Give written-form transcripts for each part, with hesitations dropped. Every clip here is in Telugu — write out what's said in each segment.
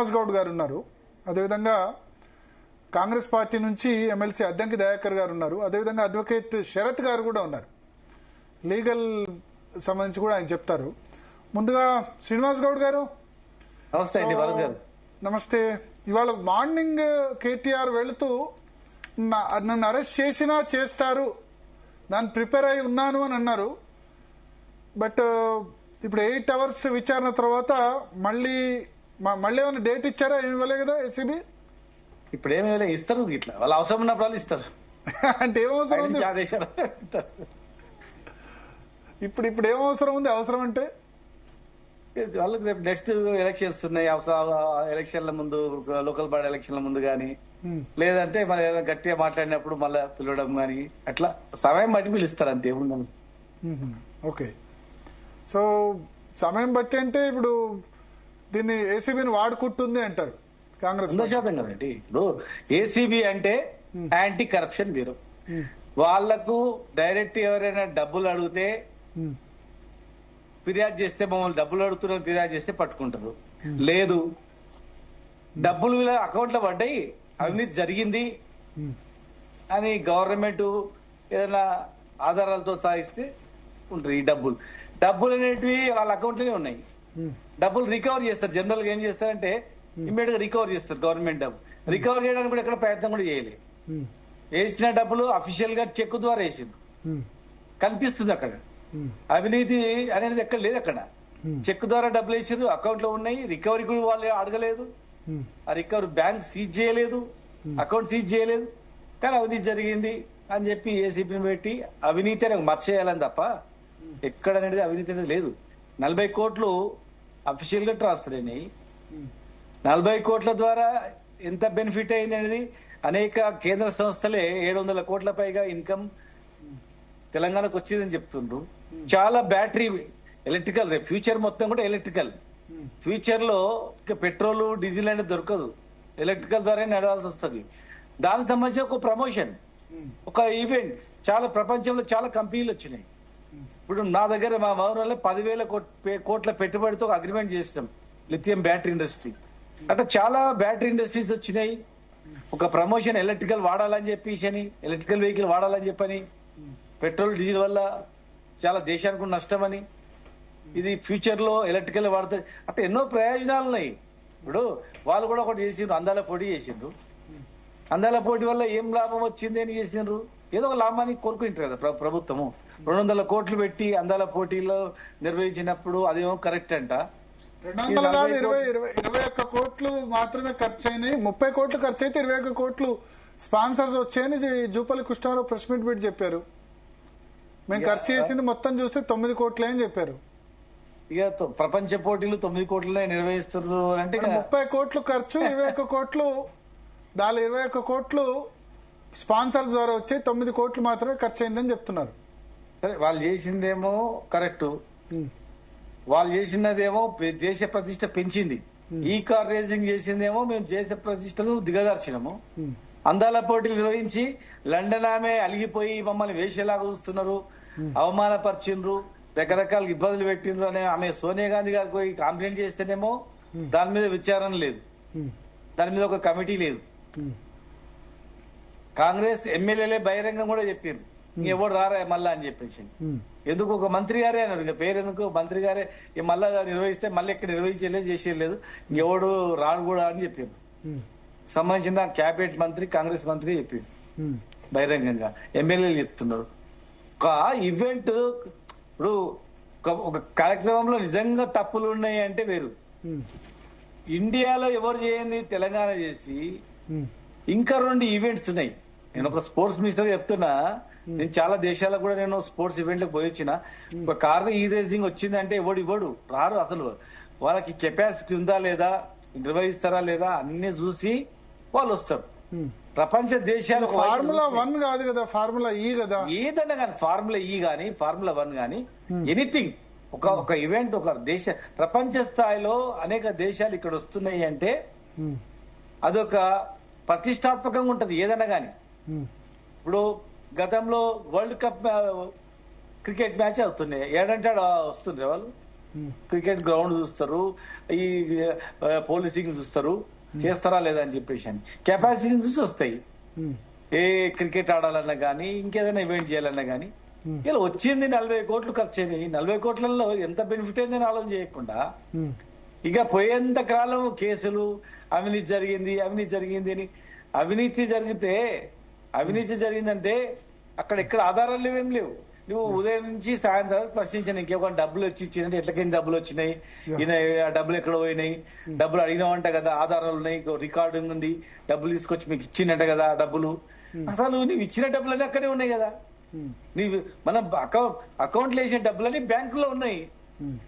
శ్రీనివాస్ గౌడ్ గారు ఉన్నారు. అదేవిధంగా కాంగ్రెస్ పార్టీ నుంచి ఎమ్మెల్సీ అద్దంకి దయాకర్ గారు ఉన్నారు. అదేవిధంగా అడ్వకేట్ శరత్ గారు కూడా ఉన్నారు. లీగల్ సంబంధించి కూడా ఆయన చెప్తారు. ముందుగా శ్రీనివాస్ గౌడ్ గారు నమస్తే అండి. భరత్ గారు నమస్తే. ఇవాళ మార్నింగ్ కేటీఆర్ వెళుతూ నన్ను అరెస్ట్ చేసినా చేస్తారు, దాన్ని ప్రిపేర్ అయి ఉన్నాను అని అన్నారు. బట్ ఇప్పుడు 8 hours విచారణ తర్వాత మళ్ళీ ఏమైనా డేట్ ఇచ్చారా? ఏమి ఇవ్వలే కదా ఏసీబీ. ఇప్పుడు ఏమి ఇస్తారు, ఇట్లా వాళ్ళ అవసరం ఉన్నప్పుడు ఇస్తారు. అంటే ఏం అవసరం ఉంది ఆదేశాలు ఇప్పుడు ఏం అవసరం ఉంది? అవసరం అంటే వాళ్ళకి రేపు నెక్స్ట్ ఎలక్షన్స్ ఉన్నాయి. ఎలక్షన్ల ముందు, లోకల్ బాడీ ఎలక్షన్ల ముందు గానీ, లేదంటే మన ఏదైనా గట్టిగా మాట్లాడినప్పుడు మళ్ళీ పిలవడం గానీ, అట్లా సమయం బట్టి పిలుస్తారు. అంతే ఏముందని. ఓకే. సో సమయం బట్టి అంటే ఇప్పుడు దీన్ని ఏసీబీని వాడుకుంటుంది అంటారు కాంగ్రెస్. 100% కదండి. ఇప్పుడు ఏసీబీ అంటే యాంటీ కరప్షన్ బ్యూరో. వాళ్లకు డైరెక్ట్ ఎవరైనా డబ్బులు అడిగితే ఫిర్యాదు చేస్తే, మమ్మల్ని డబ్బులు అడుగుతున్న ఫిర్యాదు చేస్తే పట్టుకుంటారు. లేదు, డబ్బులు వీళ్ళ అకౌంట్ లో పడ్డాయి, అవినీతి జరిగింది అని గవర్నమెంట్ ఏదైనా ఆధారాలతో సాగిస్తే ఉంటుంది. ఈ డబ్బులు అనేటివి వాళ్ళ అకౌంట్ లోనే ఉన్నాయి. డబ్బులు రికవర్ చేస్తారు. జనరల్ గా ఏం చేస్తారంటే ఇమ్మీడియట్ గా రికవర్ చేస్తారు. గవర్నమెంట్ డబ్బు రికవర్ చేయడానికి కూడా ఎక్కడ ప్రయత్నం కూడా చేయలేదు. వేసిన డబ్బులు అఫీషియల్ గా చెక్ ద్వారా వేసింది, కనిపిస్తుంది అక్కడ. అవినీతి అనేది ఎక్కడ లేదు. అక్కడ చెక్ ద్వారా డబ్బులు వేసారు, అకౌంట్ లో ఉన్నాయి. రికవరీ కూడా వాళ్ళు అడగలేదు. ఆ రికవరీ బ్యాంక్ సీజ్ చేయలేదు, అకౌంట్ సీజ్ చేయలేదు. కానీ అవినీతి జరిగింది అని చెప్పి ఏసీబీని పెట్టి అవినీతి అని మచ్చ చేయాలని తప్ప ఎక్కడ అనేది అవినీతి అనేది లేదు. 40 కోట్లు అఫీషియల్ గా ట్రాన్స్ఫర్ అయినాయి. 40 కోట్ల ద్వారా ఎంత బెనిఫిట్ అయింది అనేది అనేక కేంద్ర సంస్థలే 700 కోట్ల పైగా ఇన్కమ్ తెలంగాణకు వచ్చిందని చెప్తుండ్రు. చాలా బ్యాటరీ ఎలక్ట్రికల్, రేపు ఫ్యూచర్ మొత్తం కూడా ఎలక్ట్రికల్. ఫ్యూచర్ లో పెట్రోల్ డీజిల్ అనేది దొరకదు, ఎలక్ట్రికల్ ద్వారా నడవాల్సి వస్తుంది. దానికి సంబంధించి ఒక ప్రమోషన్, ఒక ఈవెంట్, చాలా ప్రపంచంలో చాలా కంపెనీలు వచ్చినాయి. ఇప్పుడు నా దగ్గర మా మౌనంలో 10,000 కోట్ల పెట్టుబడితో ఒక అగ్రిమెంట్ చేస్తాం, లిథియం బ్యాటరీ ఇండస్ట్రీ. అట్లా చాలా బ్యాటరీ ఇండస్ట్రీస్ వచ్చినాయి. ఒక ప్రమోషన్, ఎలక్ట్రికల్ వాడాలని చెప్పేసి, ఎలక్ట్రికల్ వెహికల్ వాడాలని చెప్పని, పెట్రోల్ డీజిల్ వల్ల చాలా దేశానికి నష్టమని, ఇది ఫ్యూచర్ లో ఎలక్ట్రికల్ వాడతారు. అట్లా ఎన్నో ప్రయోజనాలు ఉన్నాయి. ఇప్పుడు వాళ్ళు కూడా ఒకటి చేసిండ్రు, అందాల పోటీ చేసిండ్రు. అందాల పోటీ వల్ల ఏం లాభం వచ్చింది అని చేసిండ్రు. ఏదో ఒక లాభాన్ని కోరుకుంటారు కదా ప్రభుత్వము. 200 కోట్లు పెట్టి అందాల పోటీలో నిర్వహించినప్పుడు అదేమో కరెక్ట్ అంట. 21 కోట్లు మాత్రమే ఖర్చు అయినాయి. 30 కోట్లు ఖర్చు అయితే 21 కోట్లు స్పాన్సర్స్ వచ్చాయని జూపల్లి కృష్ణారావు ప్రెస్ మీట్ పెట్టి చెప్పారు. మేము ఖర్చు చేసింది మొత్తం చూస్తే 9 కోట్లే అని చెప్పారు. ఇక ప్రపంచ పోటీలు 9 కోట్లనే నిర్వహిస్తున్నారు అంటే 30 కోట్లు ఖర్చు, 21 కోట్లు, దాని 21 కోట్లు స్పాన్సర్స్ ద్వారా వచ్చే 9 కోట్లు మాత్రమే ఖర్చు అయిందని చెప్తున్నారు. సరే, వాళ్ళు చేసిందేమో కరెక్ట్, వాళ్ళు చేసినదేమో దేశ ప్రతిష్ట పెంచింది. ఈ కార్ రేసింగ్ చేసిందేమో మేము దేశ ప్రతిష్టను దిగదార్చినాము. అందాల పోటీలు నిర్వహించి లండన్ ఆమె అలిగిపోయి మమ్మల్ని వేసేలాగా చూస్తున్నారు, అవమానపరిచిండ్రు, రకరకాల ఇబ్బందులు పెట్టిండ్రు అనే ఆమె సోనియా గాంధీ గారికి పోయి కంప్లైంట్ చేస్తేనేమో దాని మీద విచారణ లేదు, దాని మీద ఒక కమిటీ లేదు. కాంగ్రెస్ ఎమ్మెల్యేలే బహిరంగం కూడా చెప్పారు ఎవడు రారా మళ్ళా అని చెప్పేసి. ఎందుకు ఒక మంత్రి గారే అన్నారు, ఇంకా పేరెందుకు మంత్రి గారే మళ్ళా నిర్వహిస్తే మళ్ళీ ఎక్కడ నిర్వహించలేదు, చేసేయలేదు, ఇంకెవడు రాడు కూడా అని చెప్పారు. సంబంధించిన క్యాబినెట్ మంత్రి, కాంగ్రెస్ మంత్రి చెప్పింది బహిరంగంగా. ఎమ్మెల్యేలు చెప్తున్నారు. ఒక ఈవెంట్, ఇప్పుడు ఒక కార్యక్రమంలో నిజంగా తప్పులు ఉన్నాయి అంటే వేరు. ఇండియాలో ఎవరు చేయండి తెలంగాణ చేసి ఇంకా 2 ఈవెంట్స్ ఉన్నాయి. నేను ఒక స్పోర్ట్స్ మినిస్టర్ చెప్తున్నా, నేను చాలా దేశాలకు కూడా నేను స్పోర్ట్స్ ఈవెంట్లకు పోయి వచ్చిన. ఒక కార్ ఈ రేసింగ్ వచ్చిందంటే ఇవ్వడు రారు. అసలు వాళ్ళకి కెపాసిటీ ఉందా లేదా, నిర్వహిస్తారా లేదా అన్ని చూసి వాళ్ళు వస్తారు. ప్రపంచ దేశాలు ఫార్ములా 1 కాదు కదా, ఫార్ములా ఈ కదా, ఏదన్నా కానీ ఫార్ములా ఈ గానీ ఫార్ములా 1 గానీ ఎనీథింగ్, ఒక ఈవెంట్, ఒక దేశ ప్రపంచ స్థాయిలో అనేక దేశాలు ఇక్కడ వస్తున్నాయి అంటే అదొక ప్రతిష్టాత్మకంగా ఉంటది ఏదన్నా గానీ. ఇప్పుడు గతంలో వరల్డ్ కప్ క్రికెట్ మ్యాచ్ అవుతున్నాయి, ఏడంటే వస్తుండ్రే వాళ్ళు. క్రికెట్ గ్రౌండ్ చూస్తారు, ఈ పోలీసింగ్ చూస్తారు, చేస్తారా లేదా అని చెప్పేసి అని కెపాసిటీ చూసి వస్తాయి. ఏ క్రికెట్ ఆడాలన్నా గానీ ఇంకేదైనా ఈవెంట్ చేయాలన్నా గానీ ఇలా వచ్చింది 40 కోట్లు ఖర్చు అయింది. 40 కోట్లలో ఎంత బెనిఫిట్ అయిందని ఆలోచన చేయకుండా ఇక పోయేంత కాలం కేసులు అవినీతి జరిగింది అని. అవినీతి జరిగిందంటే అక్కడ ఎక్కడ ఆధారాలు లేవేం లేవు. నువ్వు ఉదయం నుంచి సాయంత్రం ప్రశ్నించాను, ఇంకేమైనా డబ్బులు వచ్చి ఇచ్చినట్టు ఎట్లకైనా డబ్బులు వచ్చినాయి, ఈయన ఆ డబ్బులు ఎక్కడ పోయినాయి, డబ్బులు అడిగినావంట కదా, ఆధారాలు ఉన్నాయి, రికార్డింగ్ ఉంది, డబ్బులు తీసుకొచ్చి మీకు ఇచ్చిందంట కదా ఆ డబ్బులు. అసలు నువ్వు ఇచ్చిన డబ్బులన్నీ అక్కడే ఉన్నాయి కదా, నీవు మనం అకౌంట్లో వేసిన డబ్బులన్నీ బ్యాంకులో ఉన్నాయి.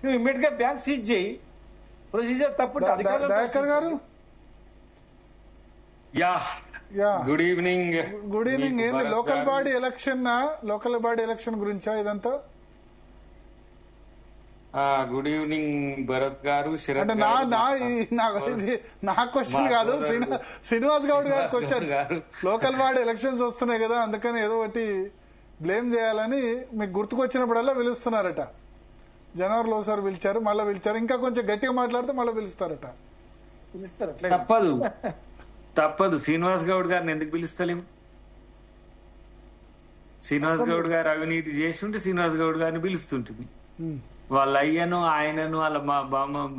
నువ్వు ఇమ్మీడియట్ గా బ్యాంక్ సీజ్ చేయి. ప్రొసీజర్ తప్పుడు దయాకర్ గారు గుడ్ ఈవినింగ్. ఏంది లోకల్ బాడీ ఎలక్షన్ గురించా ఇదంతా? గుడ్ ఈవినింగ్ భరత్ గారు, శరత్ అంటే నా క్వశ్చన్ కాదు, శ్రీనివాస్ గౌడ్ గారి క్వశ్చన్. లోకల్ బాడీ ఎలక్షన్స్ వస్తున్నాయి కదా, అందుకని ఏదో ఒకటి బ్లేమ్ చేయాలని మీకు గుర్తుకొచ్చినప్పుడల్లా పిలుస్తున్నారట. జనవరిలో ఒకసారి పిలిచారు, మళ్ళీ పిలిచారు, ఇంకా కొంచెం గట్టిగా మాట్లాడితే మళ్ళీ పిలుస్తారట. తప్పదు. శ్రీనివాస్ గౌడ్ గారిని ఎందుకు పిలుస్తలేము? శ్రీనివాస్ గౌడ్ గారు అవినీతి చేసి ఉంటే శ్రీనివాస్ గౌడ్ గారిని పిలుస్తుంటుంది. వాళ్ళ అయ్యను ఆయనను వాళ్ళ మా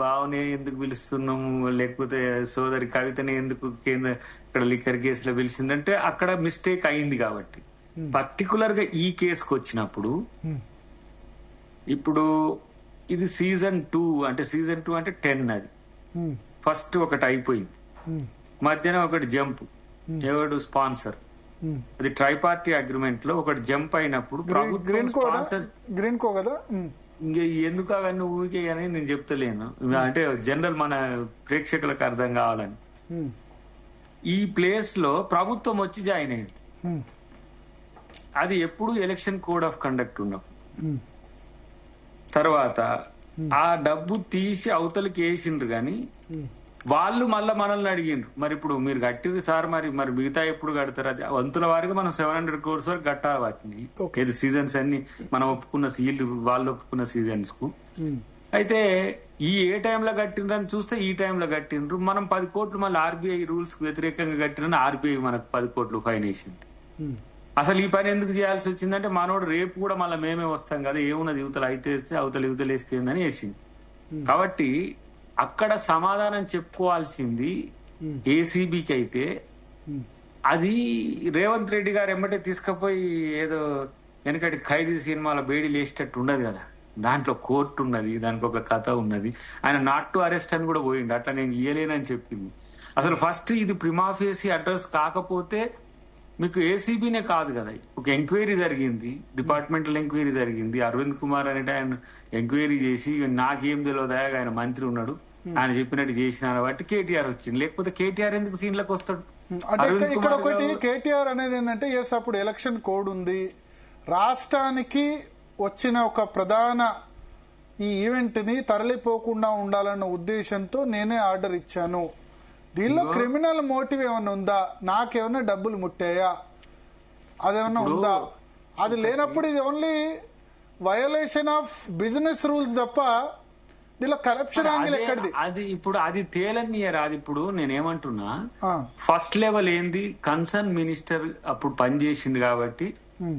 బావని ఎందుకు పిలుస్తున్నాము, లేకపోతే సోదరి కవితని ఎందుకు ఇక్కడ లిక్కర్ కేసులో పిలిచిందంటే అక్కడ మిస్టేక్ అయింది కాబట్టి. పర్టికులర్ గా ఈ కేసుకు వచ్చినప్పుడు ఇప్పుడు ఇది సీజన్ 2 అంటే 10 అది ఫస్ట్ ఒకటి అయిపోయింది, మధ్యాహ్నం ఒకటి జంప్. ఎవడు స్పాన్సర్? అది ట్రైపార్టీ అగ్రిమెంట్ లో ఒకటి జంప్ అయినప్పుడు ప్రభుత్వం స్పాన్సర్ గ్రీన్ కో కదా. ఇంకా ఎందుకు అవన్నీ ఊరికే అని నేను చెప్తలేను, అంటే జనరల్ మన ప్రేక్షకులకు అర్థం కావాలని. ఈ ప్లేస్ లో ప్రభుత్వం వచ్చి జాయిన్ అయింది. అది ఎప్పుడు ఎలక్షన్ కోడ్ ఆఫ్ కండక్ట్ ఉన్నప్పుడు. తర్వాత ఆ డబ్బు తీసి అవతలకి వేసిండ్రు గాని వాళ్ళు మళ్ళీ మనల్ని అడిగిండ్రు, మరి ఇప్పుడు మీరు కట్టింది సార్, మరి మిగతా ఎప్పుడు కడతారు? అది వంతుల వారికి మనం 700 crores వరకు కట్టాలి వాటిని. ఏది సీజన్స్ అన్ని మనం ఒప్పుకున్న వాళ్ళు ఒప్పుకున్న సీజన్స్ కు. అయితే ఏ టైంలో కట్టిండ్రని చూస్తే ఈ టైంలో కట్టిండ్రు. మనం 10 కోట్లు మళ్ళీ ఆర్బీఐ రూల్స్ కు వ్యతిరేకంగా కట్టిన ఆర్బీఐ మనకు 10 కోట్లు ఫైన్ వేసింది. అసలు ఈ పని ఎందుకు చేయాల్సి వచ్చిందంటే మనోడు రేపు కూడా మళ్ళీ మేమే వస్తాం కదా, ఏమున్నది యువతలు అయితే యువతలేస్తే అని వేసింది. కాబట్టి అక్కడ సమాధానం చెప్పుకోవాల్సింది ఏసీబీకి అయితే, అది రేవంత్ రెడ్డి గారు ఎమ్మటే తీసుకుపోయి ఏదో వెనకటి ఖైదీ సినిమాలో బేడీ లేచేటట్టు ఉండదు కదా, దాంట్లో కోర్టు ఉన్నది, దానికి ఒక కథ ఉన్నది. ఆయన నాట్ టు అరెస్ట్ అని కూడా పోయిండు, అట్లా నేను ఇయ్యలేనని చెప్పింది. అసలు ఫస్ట్ ఇది ప్రిమాఫేసి అడ్రస్ కాకపోతే మీకు ఏసీబీనే కాదు కదా, ఒక ఎంక్వైరీ జరిగింది, డిపార్ట్మెంటల్ ఎంక్వైరీ జరిగింది. అరవింద్ కుమార్ అనేట ఆయన ఎంక్వైరీ చేసి నాకేం తెలియదా, ఆయన మంత్రి ఉన్నాడు, ఆయన చెప్పినట్టు చేసిన బట్టి కేటీఆర్ వచ్చింది. లేకపోతే కేటీఆర్ ఎందుకు సీన్లకు వస్తాడు? అంటే ఇక్కడ ఒకటి కేటీఆర్ అనేది ఏంటంటే, ఎస్ అప్పుడు ఎలక్షన్ కోడ్ ఉంది, రాష్ట్రానికి వచ్చిన ఒక ప్రధాన ఈ ఈవెంట్ ని తరలిపోకుండా ఉండాలన్న ఉద్దేశంతో నేనే ఆర్డర్ ఇచ్చాను. దీనిలో క్రిమినల్ మోటివ్ ఏమన్నా ఉందా, నాకేమన్నా డబ్బులు ముట్టాయా, అదేమన్నా ఉందా? అది లేనప్పుడు ఇది only violation of business rules తప్ప దీనిలో కరప్షన్ యాంగిల్ ఎక్కడిది? అది ఇప్పుడు అది తేలనియర్. అది ఇప్పుడు నేనేమంటున్నా, ఫస్ట్ లెవెల్ ఏంది, కన్సర్న్ మినిస్టర్ అప్పుడు పనిచేసింది కాబట్టి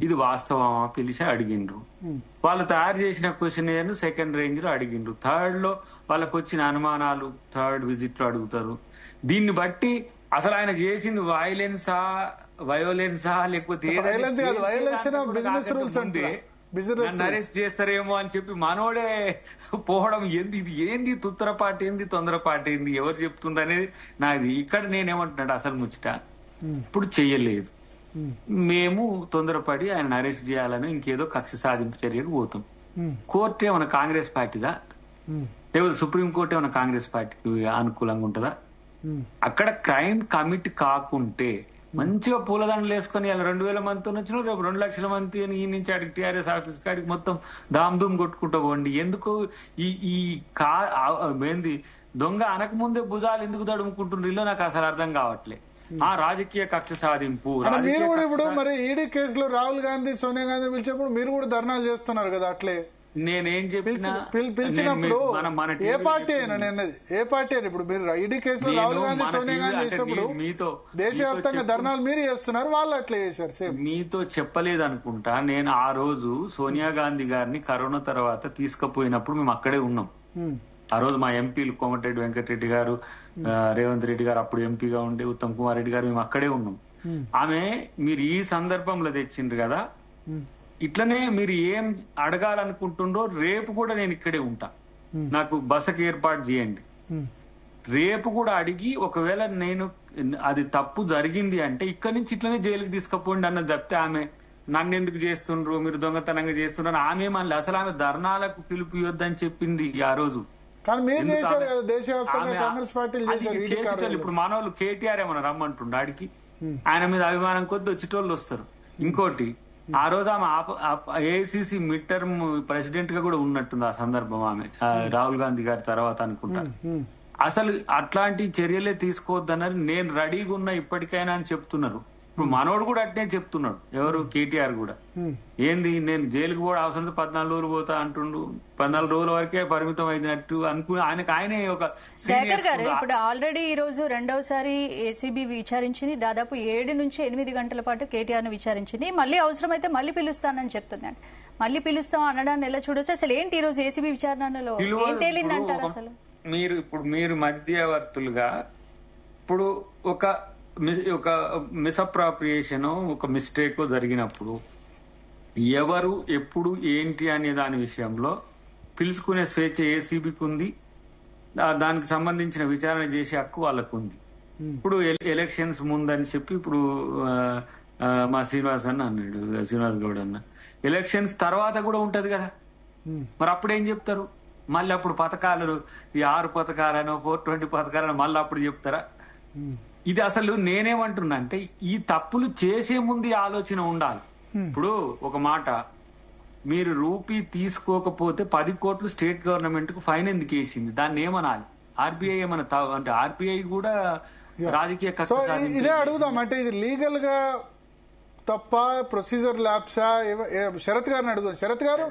ఇది వాస్తవమా పిలిచి అడిగిండ్రు. వాళ్ళు తయారు చేసిన క్వశ్చన్ సెకండ్ రేంజ్ లో అడిగిండ్రు. థర్డ్ లో వాళ్ళకు వచ్చిన అనుమానాలు థర్డ్ విజిట్ లో అడుగుతారు. దీన్ని బట్టి అసలు ఆయన చేసింది వయోలెన్సా లేకపోతే అరెస్ట్ చేస్తారేమో అని చెప్పి మనోడే పోవడం ఏంది తుత్తరపాటు ఏంది, తొందరపాటు ఏంది, ఎవరు చెప్తుండ్రు అనేది నాది. ఇక్కడ నేనేమంటున్నాడు అసలు ముచ్చట, ఇప్పుడు చెయ్యలేదు, మేము తొందరపడి ఆయన అరెస్ట్ చేయాలని ఇంకేదో కక్ష సాధింపు చర్యకు పోతాం. కోర్టు ఏమన్నా కాంగ్రెస్ పార్టీదా, లేకపోతే సుప్రీంకోర్టు ఏమన్నా కాంగ్రెస్ పార్టీకి అనుకూలంగా ఉంటుందా? అక్కడ క్రైమ్ కమిట్ కాకుంటే మంచిగా పూలదండలు వేసుకొని ఇలా 2000 మందితో వచ్చిన రేపు 2 లక్షల మంది ఈ నుంచి అడిగి టీఆర్ఎస్ ఆఫీస్ కాడికి మొత్తం ధామ్ ధూమ్ కొట్టుకుంటూ పోండి. ఎందుకు ఏంది దొంగ అనకముందే భుజాలు ఎందుకు తడుముకుంటుండ్రు ఇల్లు నాకు అసలు అర్థం కావట్లే. ఆ రాజకీయ కక్ష సాధింపు. మీరు కూడా ఇప్పుడు మరి ఈడీ కేసులో రాహుల్ గాంధీ సోనియా గాంధీ పిలిచేప్పుడు మీరు కూడా ధర్నాలు చేస్తున్నారు కదా, అట్లే నేనేం చెప్పినా పిలిచినప్పుడు మన ఏ పార్టీ అయినా నేను ఏ పార్టీ అయినా ఇప్పుడు మీరు ఈడీ కేసులో రాహుల్ గాంధీ సోనియా గాంధీ చేసినప్పుడు దేశవ్యాప్తంగా ధర్నాలు మీరు చేస్తున్నారు, వాళ్ళు అట్లా చేశారు. సేమ్ మీతో చెప్పలేదు అనుకుంటా. నేను ఆ రోజు సోనియా గాంధీ గారిని కరోనా తర్వాత తీసుకుపోయినప్పుడు మేము అక్కడే ఉన్నాం. ఆ రోజు మా ఎంపీలు కోమటిరెడ్డి వెంకటరెడ్డి గారు, రేవంత్ రెడ్డి గారు అప్పుడు ఎంపీగా ఉండే ఉత్తమ్ కుమార్ రెడ్డి గారు మేము అక్కడే ఉన్నాం. ఆమె మీరు ఈ సందర్భంలో తెచ్చిండ్రు కదా, ఇట్లనే మీరు ఏం అడగాలనుకుంటుండ్రో రేపు కూడా నేను ఇక్కడే ఉంటా, నాకు బసకి ఏర్పాటు చేయండి. రేపు కూడా అడిగి ఒకవేళ నేను అది తప్పు జరిగింది అంటే ఇక్కడి నుంచి ఇట్లనే జైలుకి తీసుకుపోండి అన్నది తప్పితే ఆమె నన్ను ఎందుకు చేస్తుండ్రు, మీరు దొంగతనంగా చేస్తున్నారు ఆమె మళ్ళీ అసలు ఆమె ధర్నాలకు పిలుపు ఇవ్వద్దని చెప్పింది ఆ రోజు. కానీ మీరు చేశారు కదా దేశవ్యాప్తంగా కాంగ్రెస్ పార్టీలు చేశారు. ఇప్పుడు మనోళ్ళు కేటీఆర్ ఏమన్నా రమ్మంటుండ ఆడికి, ఆయన మీద అభిమానం కొద్ది వచ్చేటోళ్ళు వస్తారు. ఇంకోటి ఆ రోజు ఆమె ఏఐసిసి మిడ్ టర్మ్ ప్రెసిడెంట్ గా కూడా ఉన్నట్టుంది ఆ సందర్భం ఆమె, రాహుల్ గాంధీ గారి తర్వాత అనుకుంటా. అసలు అట్లాంటి చర్యలే తీసుకోవద్దన్నారు. నేను రెడీగా ఉన్నా ఇప్పటికైనా అని చెప్తున్నారు. ఇప్పుడు మనోడు కూడా అట్నే చెప్తున్నాడు, ఎవరు కేటీఆర్ కూడా. ఏంది నేను జైలుకు కూడా అవసరం 14 రోజులు పోతా అంటుండు, 14 రోజుల వరకే పరిమితం అయినట్టు అనుకుని ఆయనే ఒక శేఖర్ గారు. ఇప్పుడు ఆల్రెడీ ఈ రోజు రెండవసారి ఏసీబీ విచారించింది, దాదాపు 7 నుంచి 8 గంటల పాటు కేటీఆర్ ను విచారించింది. మళ్ళీ అవసరమైతే మళ్ళీ పిలుస్తానని చెప్తుందండి. మళ్ళీ పిలుస్తాం అనడాన్ని ఎలా చూడొచ్చు? అసలు ఏంటి ఈ రోజు ఏసీబీ విచారణలో ఏం తేలింది అంటారు? అసలు మీరు మధ్యవర్తులుగా ఇప్పుడు ఒక మిస్అప్రాప్రియేషన్, ఒక మిస్టేక్ జరిగినప్పుడు ఎవరు ఎప్పుడు ఏంటి అనే దాని విషయంలో పిలుచుకునే స్వేచ్ఛ ఏసీబీకి ఉంది, దానికి సంబంధించిన విచారణ చేసే హక్కు వాళ్ళకు ఉంది. ఇప్పుడు ఎలక్షన్స్ ముందని చెప్పి ఇప్పుడు మా శ్రీనివాస్ అన్న అన్నాడు, శ్రీనివాస్ గౌడ్ అన్న, ఎలక్షన్స్ తర్వాత కూడా ఉంటది కదా, మరి అప్పుడు ఏం చెప్తారు? మళ్ళీ అప్పుడు పథకాలు ఈ 6 పథకాలను 420 పథకాలను మళ్ళీ అప్పుడు చెప్తారా? ఇది అసలు నేనేమంటున్నా అంటే ఈ తప్పులు చేసే ముందు ఆలోచన ఉండాలి. ఇప్పుడు ఒక మాట, మీరు రూపీ తీసుకోకపోతే 10 కోట్లు స్టేట్ గవర్నమెంట్ కు ఫైన్ ఎందుకు వేసింది? దాన్ని ఏమనాలి? ఆర్బీఐ ఏమన్నా అంటే ఆర్బీఐ కూడా రాజకీయ ఇదే అడుగుదాం. అంటే ఇది లీగల్ గా తప్ప, ప్రొసీజర్ ల్యాప్సా? శరత్ గారిని అడుగుదాం. శరత్ గారు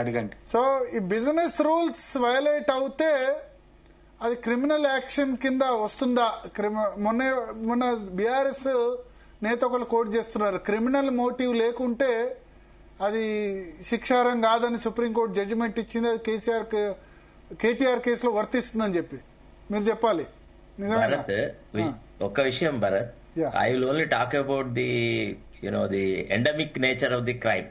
అడగండి. సో ఈ బిజినెస్ రూల్స్ వయలేట్ అవుతే అది క్రిమినల్ యాక్షన్ కింద వస్తుందా? మొన్న బీఆర్ఎస్ నేత ఒకళ్ళు కోట్ చేస్తున్నారు, క్రిమినల్ మోటివ్ లేకుంటే అది శిక్షార్హం కాదని సుప్రీంకోర్టు జడ్జిమెంట్ ఇచ్చింది, అది కేటీఆర్ కేసులో వర్తిస్తుందని చెప్పి. మీరు చెప్పాలి. భరత్, ఒక్క విషయం Bharat, I will only talk about the the endemic nature of the crime.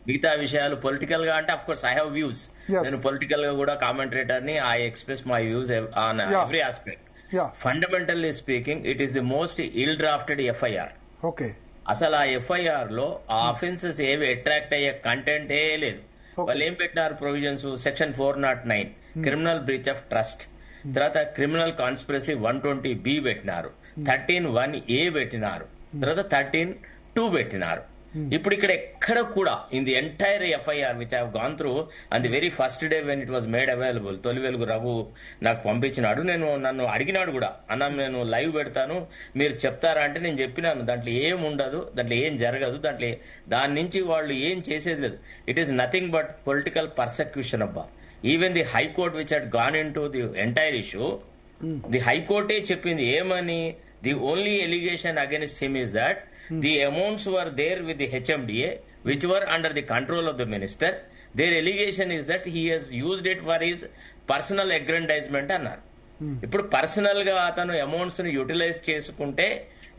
మిగతా విషయాలు పొలిటికల్ గా అంటే of course I have views. నేను పొలిటికల్ గా కూడా కామెంటేటర్ ని, I express my views on every aspect. Fundamentally speaking, it is the most ill drafted FIR. అసలు ఆ ఎఫ్ఐఆర్ లో ఆ అఫెన్సెస్ ఏవి అట్రాక్ట్ అయ్యే కంటెంట్ ఏ లేదు. వాళ్ళు ఏం పెట్టినారు provisions? Section 409 criminal breach of trust, తర్వాత క్రిమినల్ కాన్స్పిరసీ 120B పెట్టినారు, 13(1)A పెట్టినారు, తర్వాత 13(2) పెట్టినారు. ఇప్పుడు ఇక్కడ ఎక్కడ కూడా in the entire FIR which I have gone through on the very first day when it was made available, తొలి వెలుగు రఘు నాకు పంపించినాడు. నన్ను అడిగినాడు కూడా, అన్న నేను లైవ్ పెడతాను మీరు చెప్తారా అంటే నేను చెప్పినాను దాంట్లో ఏం ఉండదు, దాంట్లో ఏం జరగదు, దాని నుంచి వాళ్ళు ఏం చేసేది లేదు. It is nothing but political persecution అబ్బా. Even the high court which had gone into the entire issue, the హైకోర్టే చెప్పింది ఏమని, the only allegation against him is that the amounts were there with the HMDA which were under the control of the minister. Their allegation is that he has used it for his personal aggrandizement అన్నారు. ఇప్పుడు పర్సనల్ గా అతను అమౌంట్స్ ని యూటిలైజ్ చేసుకుంటే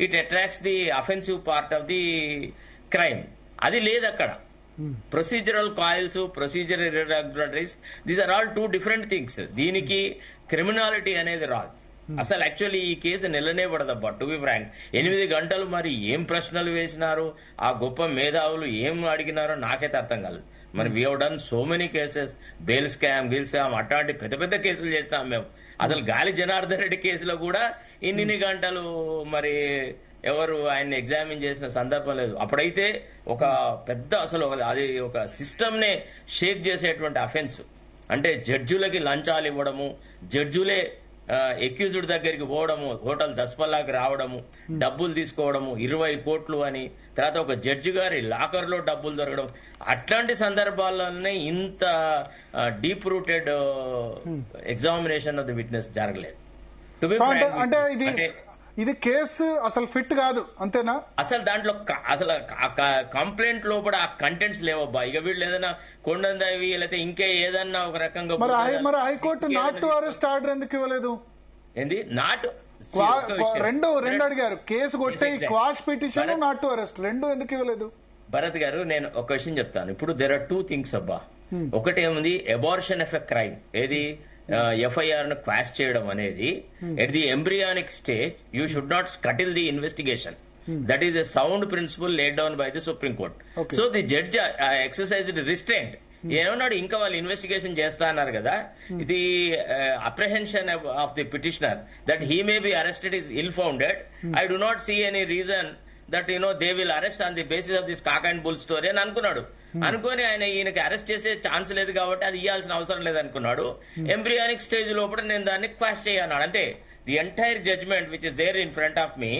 it attracts the offensive part of the crime. అది లేదు అక్కడ. Procedural coils, procedure irregularities, these are all 2 different things. దీనికి క్రిమినాలిటీ అనేది రాదు. అసలు యాక్చువల్లీ ఈ కేసు నిలనే పడదబ్బా. టు బి ఫ్రాంక్, 8 గంటలు మరి ఏం ప్రశ్నలు వేసినారు, ఆ గొప్ప మేధావులు ఏం అడిగినారో నాకైతే అర్థం కాదు. మరి we have done so many cases, bail scam, అట్లాంటి పెద్ద పెద్ద కేసులు చేసినాం మేము. అసలు గాలి జనార్దన్ రెడ్డి కేసులో కూడా ఇన్ని గంటలు మరి ఎవరు ఆయన్ని ఎగ్జామిన్ చేసిన సందర్భం లేదు. అప్పుడైతే ఒక పెద్ద అసలు అది ఒక సిస్టమ్ నే షేక్ చేసేటువంటి అఫెన్స్. అంటే జడ్జులకి లంచాలు ఇవ్వడము, జడ్జులే ఎక్యూజ్డ్ దగ్గరికి పోవడము, హోటల్ దస్పల్లాకి రావడము, డబ్బులు తీసుకోవడము 20 కోట్లు అని, తర్వాత ఒక జడ్జి గారి లాకర్ లో డబ్బులు దొరకడం, అట్లాంటి సందర్భాల్లోనే ఇంత deep rooted examination of the witness జరగలేదు. To be frank, అంటే ఇది కేసు అసలు ఫిట్ కాదు అంతేనా? అసలు దాంట్లో అసలు కంప్లైంట్ లోపల ఆ కంటెంట్స్ లేవబ్బా. ఇక వీళ్ళు ఏదైనా కొండందవి లేకపోతే ఇంకే ఏదన్నా ఒక రకంగా మరి high court not to arrest order ఎందుకు ఇవ్వలేదు? ఏంది నాట్ రెండు అడిగారు, కేసు కొట్టే quash petition, not to arrest, రెండు ఎందుకు ఇవ్వలేదు? భరత్ గారు, నేను ఒక విషయం చెప్తాను. ఇప్పుడు దేర్ ఆర్ 2 థింగ్స్ అబ్బా. ఒకటి ఏముంది, అబార్షన్ ఎఫ్ ఎ క్రైమ్, ఏది ఎఫ్ఐఆర్ ను క్వాష్ చేయడం అనేది at the embryonic stage you should not scuttle the investigation. That is a sound principle laid down by the supreme court. So the judge exercise restraint. ఏమన్నాడు, ఇంకా వాళ్ళు ఇన్వెస్టిగేషన్ చేస్తా అన్నారు కదా, ఇది apprehension of the petitioner that he may be arrested is ill founded. I do not see any reason that they will arrest on the basis of this cock and bull story అని అనుకున్నాడు. అనుకొని ఆయన ఈయనకి అరెస్ట్ చేసే ఛాన్స్ లేదు కాబట్టి అది ఇవ్వాల్సిన అవసరం లేదనుకున్నాడు. ఎంబ్రియానిక్ స్టేజ్ లోపల నేను దాన్ని క్వాష్ చేయన్నాడు అంతే. The entire judgment which is there in front of me,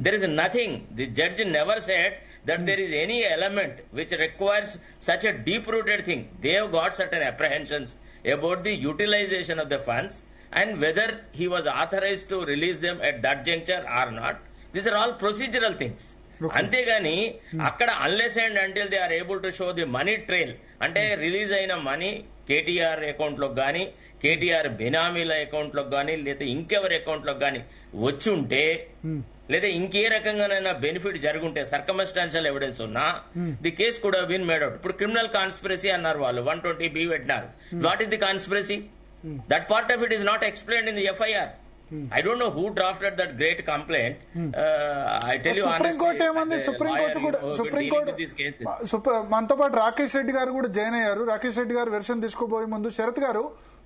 there is nothing. The judge never said that there is any element which requires such a deep-rooted thing. They have got certain apprehensions about the utilization of the funds and whether he was authorized to release them at that juncture or not. These are all procedural things. అంతేగాని అక్కడ unless and until they are able to show the money trail, అంటే రిలీజ్ అయిన మనీ కేటీఆర్ అకౌంట్ లోకి గానీ, కేటీఆర్ బినామీల అకౌంట్ లోకి గానీ, లేదా ఇంకెవరి అకౌంట్ లోకి గానీ వచ్చి ఉంటే, లేదా ఇంకే రకంగానైనా బెనిఫిట్ జరుగుంటే, సర్కమ్స్టాన్షియల్ ఎవిడెన్స్ ఉన్నా the case could have been made out. ఇప్పుడు క్రిమినల్ కాన్స్పిరసీ అన్నారు వాళ్ళు, 120B పెట్టినారు. What is the conspiracy? That part of it is not explained in the FIR. I don't know who drafted that great complaint. I tell you honestly, supreme court మనతో పాటు రాకేష్ రెడ్డి గారు కూడా జాయిన్ అయ్యారు. రాకేష్ రెడ్డి గారు వెర్షన్ తీసుకోబోయే ముందు శరత్ గారు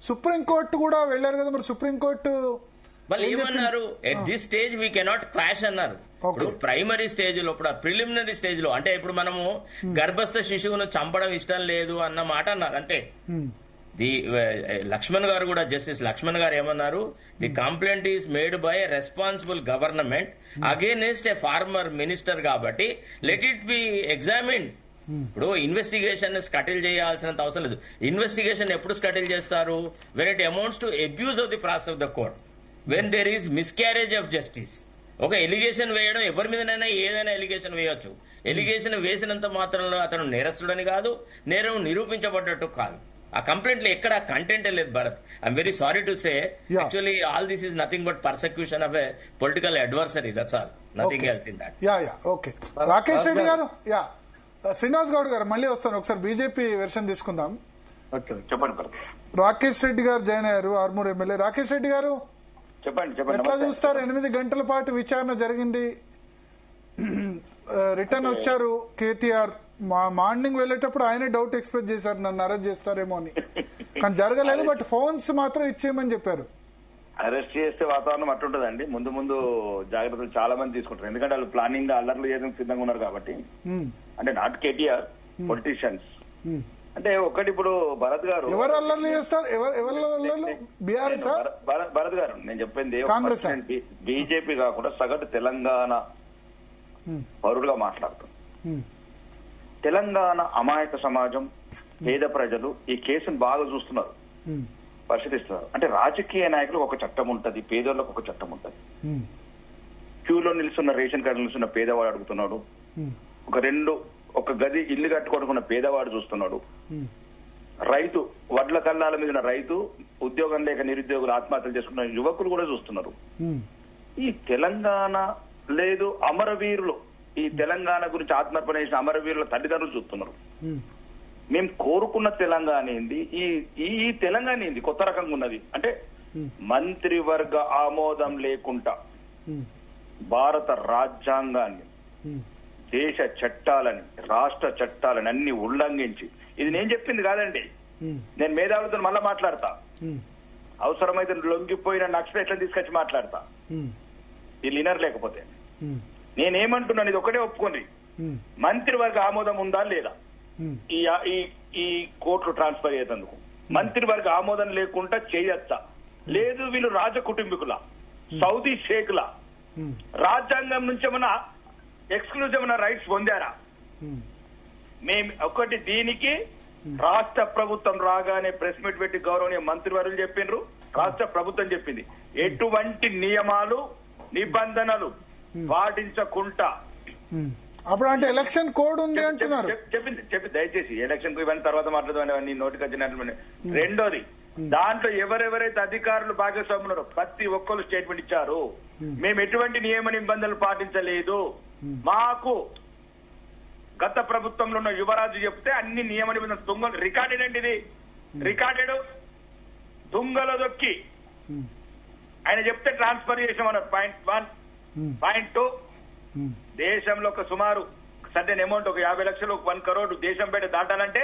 సుప్రీం కోర్టు కూడా వెళ్లారు కదా, మరి సుప్రీం కోర్టు వాళ్ళు ఏమన్నారు, at this stage we cannot quash అన్నారు. ఇప్పుడు ప్రైమరీ స్టేజ్ లో, ఇప్పుడు ప్రిలిమినరీ స్టేజ్ లో, అంటే ఇప్పుడు మనము గర్భస్థ శిశువును చంపడం ఇష్టం లేదు అన్న మాట అన్నారు అంతే. ది లక్ష్మణ్ గారు కూడా, జస్టిస్ లక్ష్మణ్ గారు ఏమన్నారు, the complaint is made by a responsible government against a former minister, కాబట్టి లెట్ ఇట్ బి ఎగ్జామిన్డ్. ఇప్పుడు ఇన్వెస్టిగేషన్ స్కటిల్ చేయాల్సినంత అవసరం లేదు. ఇన్వెస్టిగేషన్ ఎప్పుడు స్కటిల్ చేస్తారు? When it amounts to abuse of the process of the court, when there is miscarriage of justice. ఒక ఎలిగేషన్ వేయడం, ఎవరి మీదనైనా ఏదైనా ఎలిగేషన్ వేయొచ్చు. ఎలిగేషన్ వేసినంత మాత్రంలో అతను నేరస్తుడని కాదు, నేరం నిరూపించబడ్డట్టు కాదు. ఆ కంప్లైంట్ లో ఎక్కడ కంటెంట్ లేదు Bharat. I'm very sorry to say, actually all this is nothing but persecution of a political adversary, that's all, nothing else in that. Okay Rakesh Reddy గారు, శ్రీనివాస్ గౌడ్ గారు మళ్ళీ వస్తాను. ఒకసారి బీజేపీ వెర్షన్ తీసుకుందాం. చెప్పండి. రాకేష్ రెడ్డి గారు జాయిన్ అయ్యారు, ఆర్మూర్ ఎమ్మెల్యే. రాకేష్ రెడ్డి గారు చెప్పండి. ఎట్లా చూస్తారు? 8 గంటల పాటు విచారణ జరిగింది, రిటర్న్ వచ్చారు కేటీఆర్. మార్నింగ్ వెళ్ళేటప్పుడు ఆయనే డౌట్ ఎక్స్ప్రెస్ చేశారు, నన్ను అరెస్ట్ చేస్తారేమో అని, కానీ జరగలేదు. బట్ ఫోన్స్ మాత్రం ఇచ్చేయమని చెప్పారు. అరెస్ట్ చేస్తే వాతావరణం అట్టుంటదండి. ముందు జాగ్రత్తలు చాలా మంది తీసుకుంటారు, ఎందుకంటే వాళ్ళు ప్లానింగ్ అల్లర్లు చేయడానికి సిద్ధంగా ఉన్నారు కాబట్టి. అంటే నాట్ కేటీఆర్, పొలిటీషియన్స్. అంటే ఒకటి, ఇప్పుడు భరత్ గారు ఎవరు అల్లర్లు చేస్తారు? బీఆర్ఎస్ భరత్ గారు నేను చెప్పింది కాంగ్రెస్, బీజేపీ కాకుండా సగటు తెలంగాణ పౌరుడుగా మాట్లాడుతాం. తెలంగాణ అమాయక సమాజం, పేద ప్రజలు ఈ కేసును బాగా చూస్తున్నారు, పరిశీలిస్తున్నారు. అంటే రాజకీయ నాయకులకు ఒక చట్టం ఉంటది, పేదోళ్ళకు ఒక చట్టం ఉంటది. క్యూలో నిలుస్తున్న, రేషన్ కార్డు నిలుస్తున్న పేదవాడు అడుగుతున్నాడు, ఒక గది ఇల్లు కట్టుకోనుకున్న పేదవాడు చూస్తున్నాడు, రైతు వడ్ల కల్లాల మీద ఉన్న రైతు, ఉద్యోగం లేక నిరుద్యోగులు ఆత్మహత్యలు చేసుకున్న యువకులు కూడా చూస్తున్నారు. ఈ తెలంగాణ లేదు, అమరవీరులు, ఈ తెలంగాణ గురించి ఆత్మర్పణ చేసిన అమరవీరుల తల్లిదండ్రులు చూస్తున్నారు. మేము కోరుకున్న తెలంగాణ ఏంది, ఈ తెలంగాణ ఏంది, కొత్త రకంగా ఉన్నది. అంటే మంత్రివర్గ ఆమోదం లేకుండా భారత రాజ్యాంగాన్ని, దేశ చట్టాలని, రాష్ట్ర చట్టాలని అన్ని ఉల్లంఘించి, ఇది నేను చెప్పింది కాదండి, నేను మేధావులతో మళ్ళా మాట్లాడతా, అవసరమైతే లొంగిపోయిన నక్సలైట్లను తీసుకొచ్చి మాట్లాడతా, వీళ్ళు వినరు. లేకపోతే నేనేమంటున్నాను, ఇది ఒకటే ఒప్పుకోండి, మంత్రివర్గ ఆమోదం ఉందా లేదా ఈ కోర్టులు ట్రాన్స్ఫర్ అయ్యేందుకు? మంత్రివర్గ ఆమోదం లేకుండా చేయొచ్చా? లేదు వీళ్ళు రాజ కుటుంబీకుల, సౌదీ షేకుల, రాజ్యాంగం నుంచి ఏమైనా ఎక్స్క్లూజివ్ ఏమైనా రైట్స్ పొందారా? మేము ఒకటి దీనికి రాష్ట్ర ప్రభుత్వం రాగానే ప్రెస్ మీట్ పెట్టి గౌరవనీయ మంత్రివర్యులు చెప్పిండ్రు, రాష్ట్ర ప్రభుత్వం చెప్పింది ఎటువంటి నియమాలు నిబంధనలు పాటించకుండా. అప్పుడు అంటే ఎలక్షన్ కోడ్ ఉంది అంటున్నారు. చెప్పి దయచేసి ఎలక్షన్ కు ఇవన్నీ తర్వాత మాట్లాడదామని నోటికి వచ్చినట్లు. రెండోది, దాంట్లో ఎవరెవరైతే అధికారులు భాగస్వాములు ఉన్నారో ప్రతి ఒక్కరు స్టేట్మెంట్ ఇచ్చారు, మేము ఎటువంటి నియమ నిబంధనలు పాటించలేదు. మాకు గత ప్రభుత్వంలో ఉన్న యువరాజు చెప్తే అన్ని నియమ నిబంధనలు దొంగలు రికార్డెడ్ అండి, ఇది రికార్డెడ్ దొంగల దొక్కి ఆయన చెప్తే ట్రాన్స్ఫర్ చేసామన్నారు. పాయింట్ 1. పాయింట్ 2, దేశంలో ఒక సుమారు సర్టెన్ అమౌంట్ ఒక 50 లక్షలు 1 crore దేశం బయట దాటాలంటే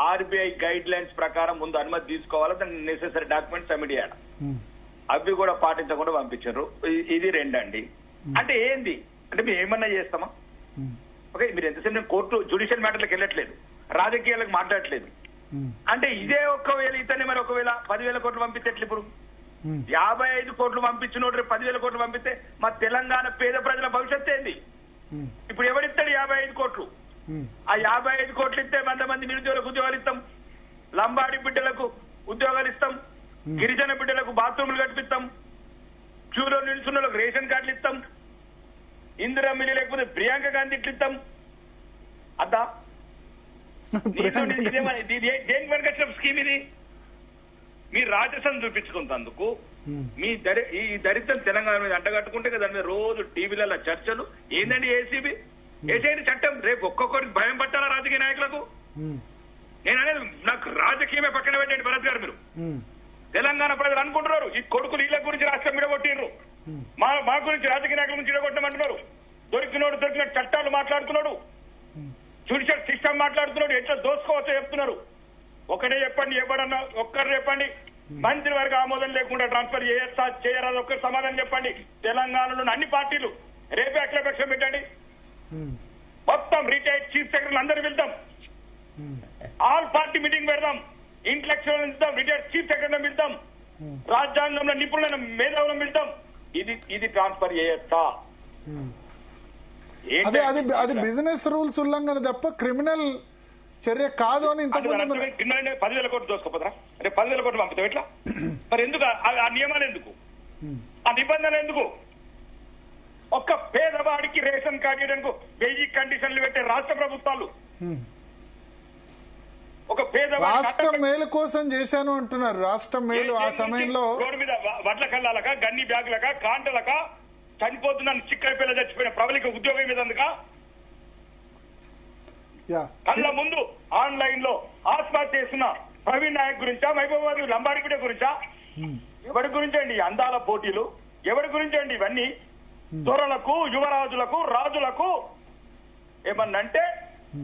ఆర్బీఐ గైడ్ లైన్స్ ప్రకారం ముందు అనుమతి తీసుకోవాలి, దానికి నెసెసరీ డాక్యుమెంట్స్ సబ్మిట్ చేయాలి. అవి కూడా పాటించకుండా పంపించారు. ఇది 2 అండి. అంటే ఏంది అంటే మేము ఏమన్నా చేస్తామా? ఓకే, మీరు ఎంతసేపు కోర్టు జ్యుడిషియల్ మ్యాటర్లకు వెళ్ళట్లేదు, రాజకీయాలకు మాట్లాడట్లేదు. అంటే ఇదే ఒకవేళ ఇతనే మరి ఒకవేళ 10,000 కోట్లు పంపిస్తే ఎట్లా? ఇప్పుడు 55 కోట్లు పంపించినోడు 10,000 కోట్లు పంపిస్తే మా తెలంగాణ పేద ప్రజల భవిష్యత్తు ఏంది? ఇప్పుడు ఎవరిస్తాడు 55 కోట్లు? ఆ 55 కోట్లు ఇస్తే 100 మంది నిరుద్యోగులకు ఉద్యోగాలు ఇస్తాం, లంబాడి బిడ్డలకు ఉద్యోగాలు ఇస్తాం, గిరిజన బిడ్డలకు బాత్రూములు కట్టిస్తాం, క్యూలో నిల్చున్న వాళ్ళకి రేషన్ కార్డులు ఇస్తాం, ఇందిరా మిల్లి లేకపోతే ప్రియాంక గాంధీ ఇట్లు ఇస్తాం. అద్దా దేనికి వెనకొచ్చిన స్కీమ్ ఇది? మీ రాజసం చూపించుకున్నందుకు మీ ఈ దరిద్రం తెలంగాణ మీద అంటగట్టుకుంటే కదా, దాని మీద రోజు టీవీలలో చర్చలు. ఏందండి ఏసీబీ? ఏసీఐ చట్టం రేపు ఒక్కొక్కరికి భయం పట్టాలా రాజకీయ నాయకులకు? నేను అనేది నాకు రాజకీయమే పక్కన పెట్టండి భరత్ గారు. మీరు తెలంగాణ ప్రజలు అనుకుంటున్నారు ఈ కొడుకులు వీళ్ళ గురించి రాష్ట్రం విడగొట్టిర్రు, మా గురించి రాజకీయ నాయకుల గురించి విడగొట్టమంటున్నారు. దొరికిన చట్టాలు మాట్లాడుతున్నాడు, జ్యుడిషియల్ సిస్టమ్ మాట్లాడుతున్నాడు, ఎట్లా దోసుకోవచ్చో చెప్తున్నారు. ఒకటే చెప్పండి, ఎవడన్నా ఒక్కరు చెప్పండి మంత్రి వర్గ ఆమోదం లేకుండా ట్రాన్స్ఫర్ చేయొచ్చా చేయరాదు? ఒక్కరు సమాధానం చెప్పండి. తెలంగాణలోని అన్ని పార్టీలు రేపే అఖిలపక్షం పెట్టండి, మొత్తం రిటైర్డ్ చీఫ్ సెక్రటరీలు అందరూ వెళ్తాం, ఆల్ పార్టీ మీటింగ్ పెడదాం, ఇంటలెక్చువల్ వెళ్తాం, రిటైర్డ్ చీఫ్ సెక్రటరీ వెళ్తాం, రాజ్యాంగంలో నిపుణులైన మేధావులను వెళ్తాం. ఇది ట్రాన్స్ఫర్ చేయొచ్చా? అది బిజినెస్ రూల్స్ ఉల్లంఘన తప్ప క్రిమినల్ చర్య కాదు అని ఇంతకుముందు 10,000 కోట్లు దోసుకోపోతారా? అంటే 10,000 కోట్లు పంపుతాం ఎట్లా? మరి ఎందుకు ఆ నియమాలు, ఎందుకు ఆ నిబంధనలు, ఎందుకు? ఒక్క పేదవాడికి రేషన్ కార్డు ఇవ్వడానికి 1000 కండిషన్లు పెట్టే రాష్ట్ర ప్రభుత్వాలు ఒక పేదవాడి రాష్ట్రం మేలు కోసం చేశాను అంటున్నారు. రాష్ట్రం మేలు ఆ సమయంలో రోడ్డు మీద వడ్ల కళ్ళాలక, గన్ని బ్యాగులక, కాంటలక, చనిపోతున్నాను చిక్కైపోయిన చచ్చిపోయిన ప్రబలిక ఉద్యోగం మీద అందుక కళ్ళ ముందు ఆన్లైన్ లో ఆత్మహత్య చేసిన ప్రవీణ్ నాయక్ గురించా, మహబూబాబాద్ లంబాడిపేట గురించా? ఎవరి గురించి అండి అందాల పోటీలు? ఎవరి గురించి అండి ఇవన్నీ? దొరలకు, యువరాజులకు, రాజులకు ఏమన్నంటే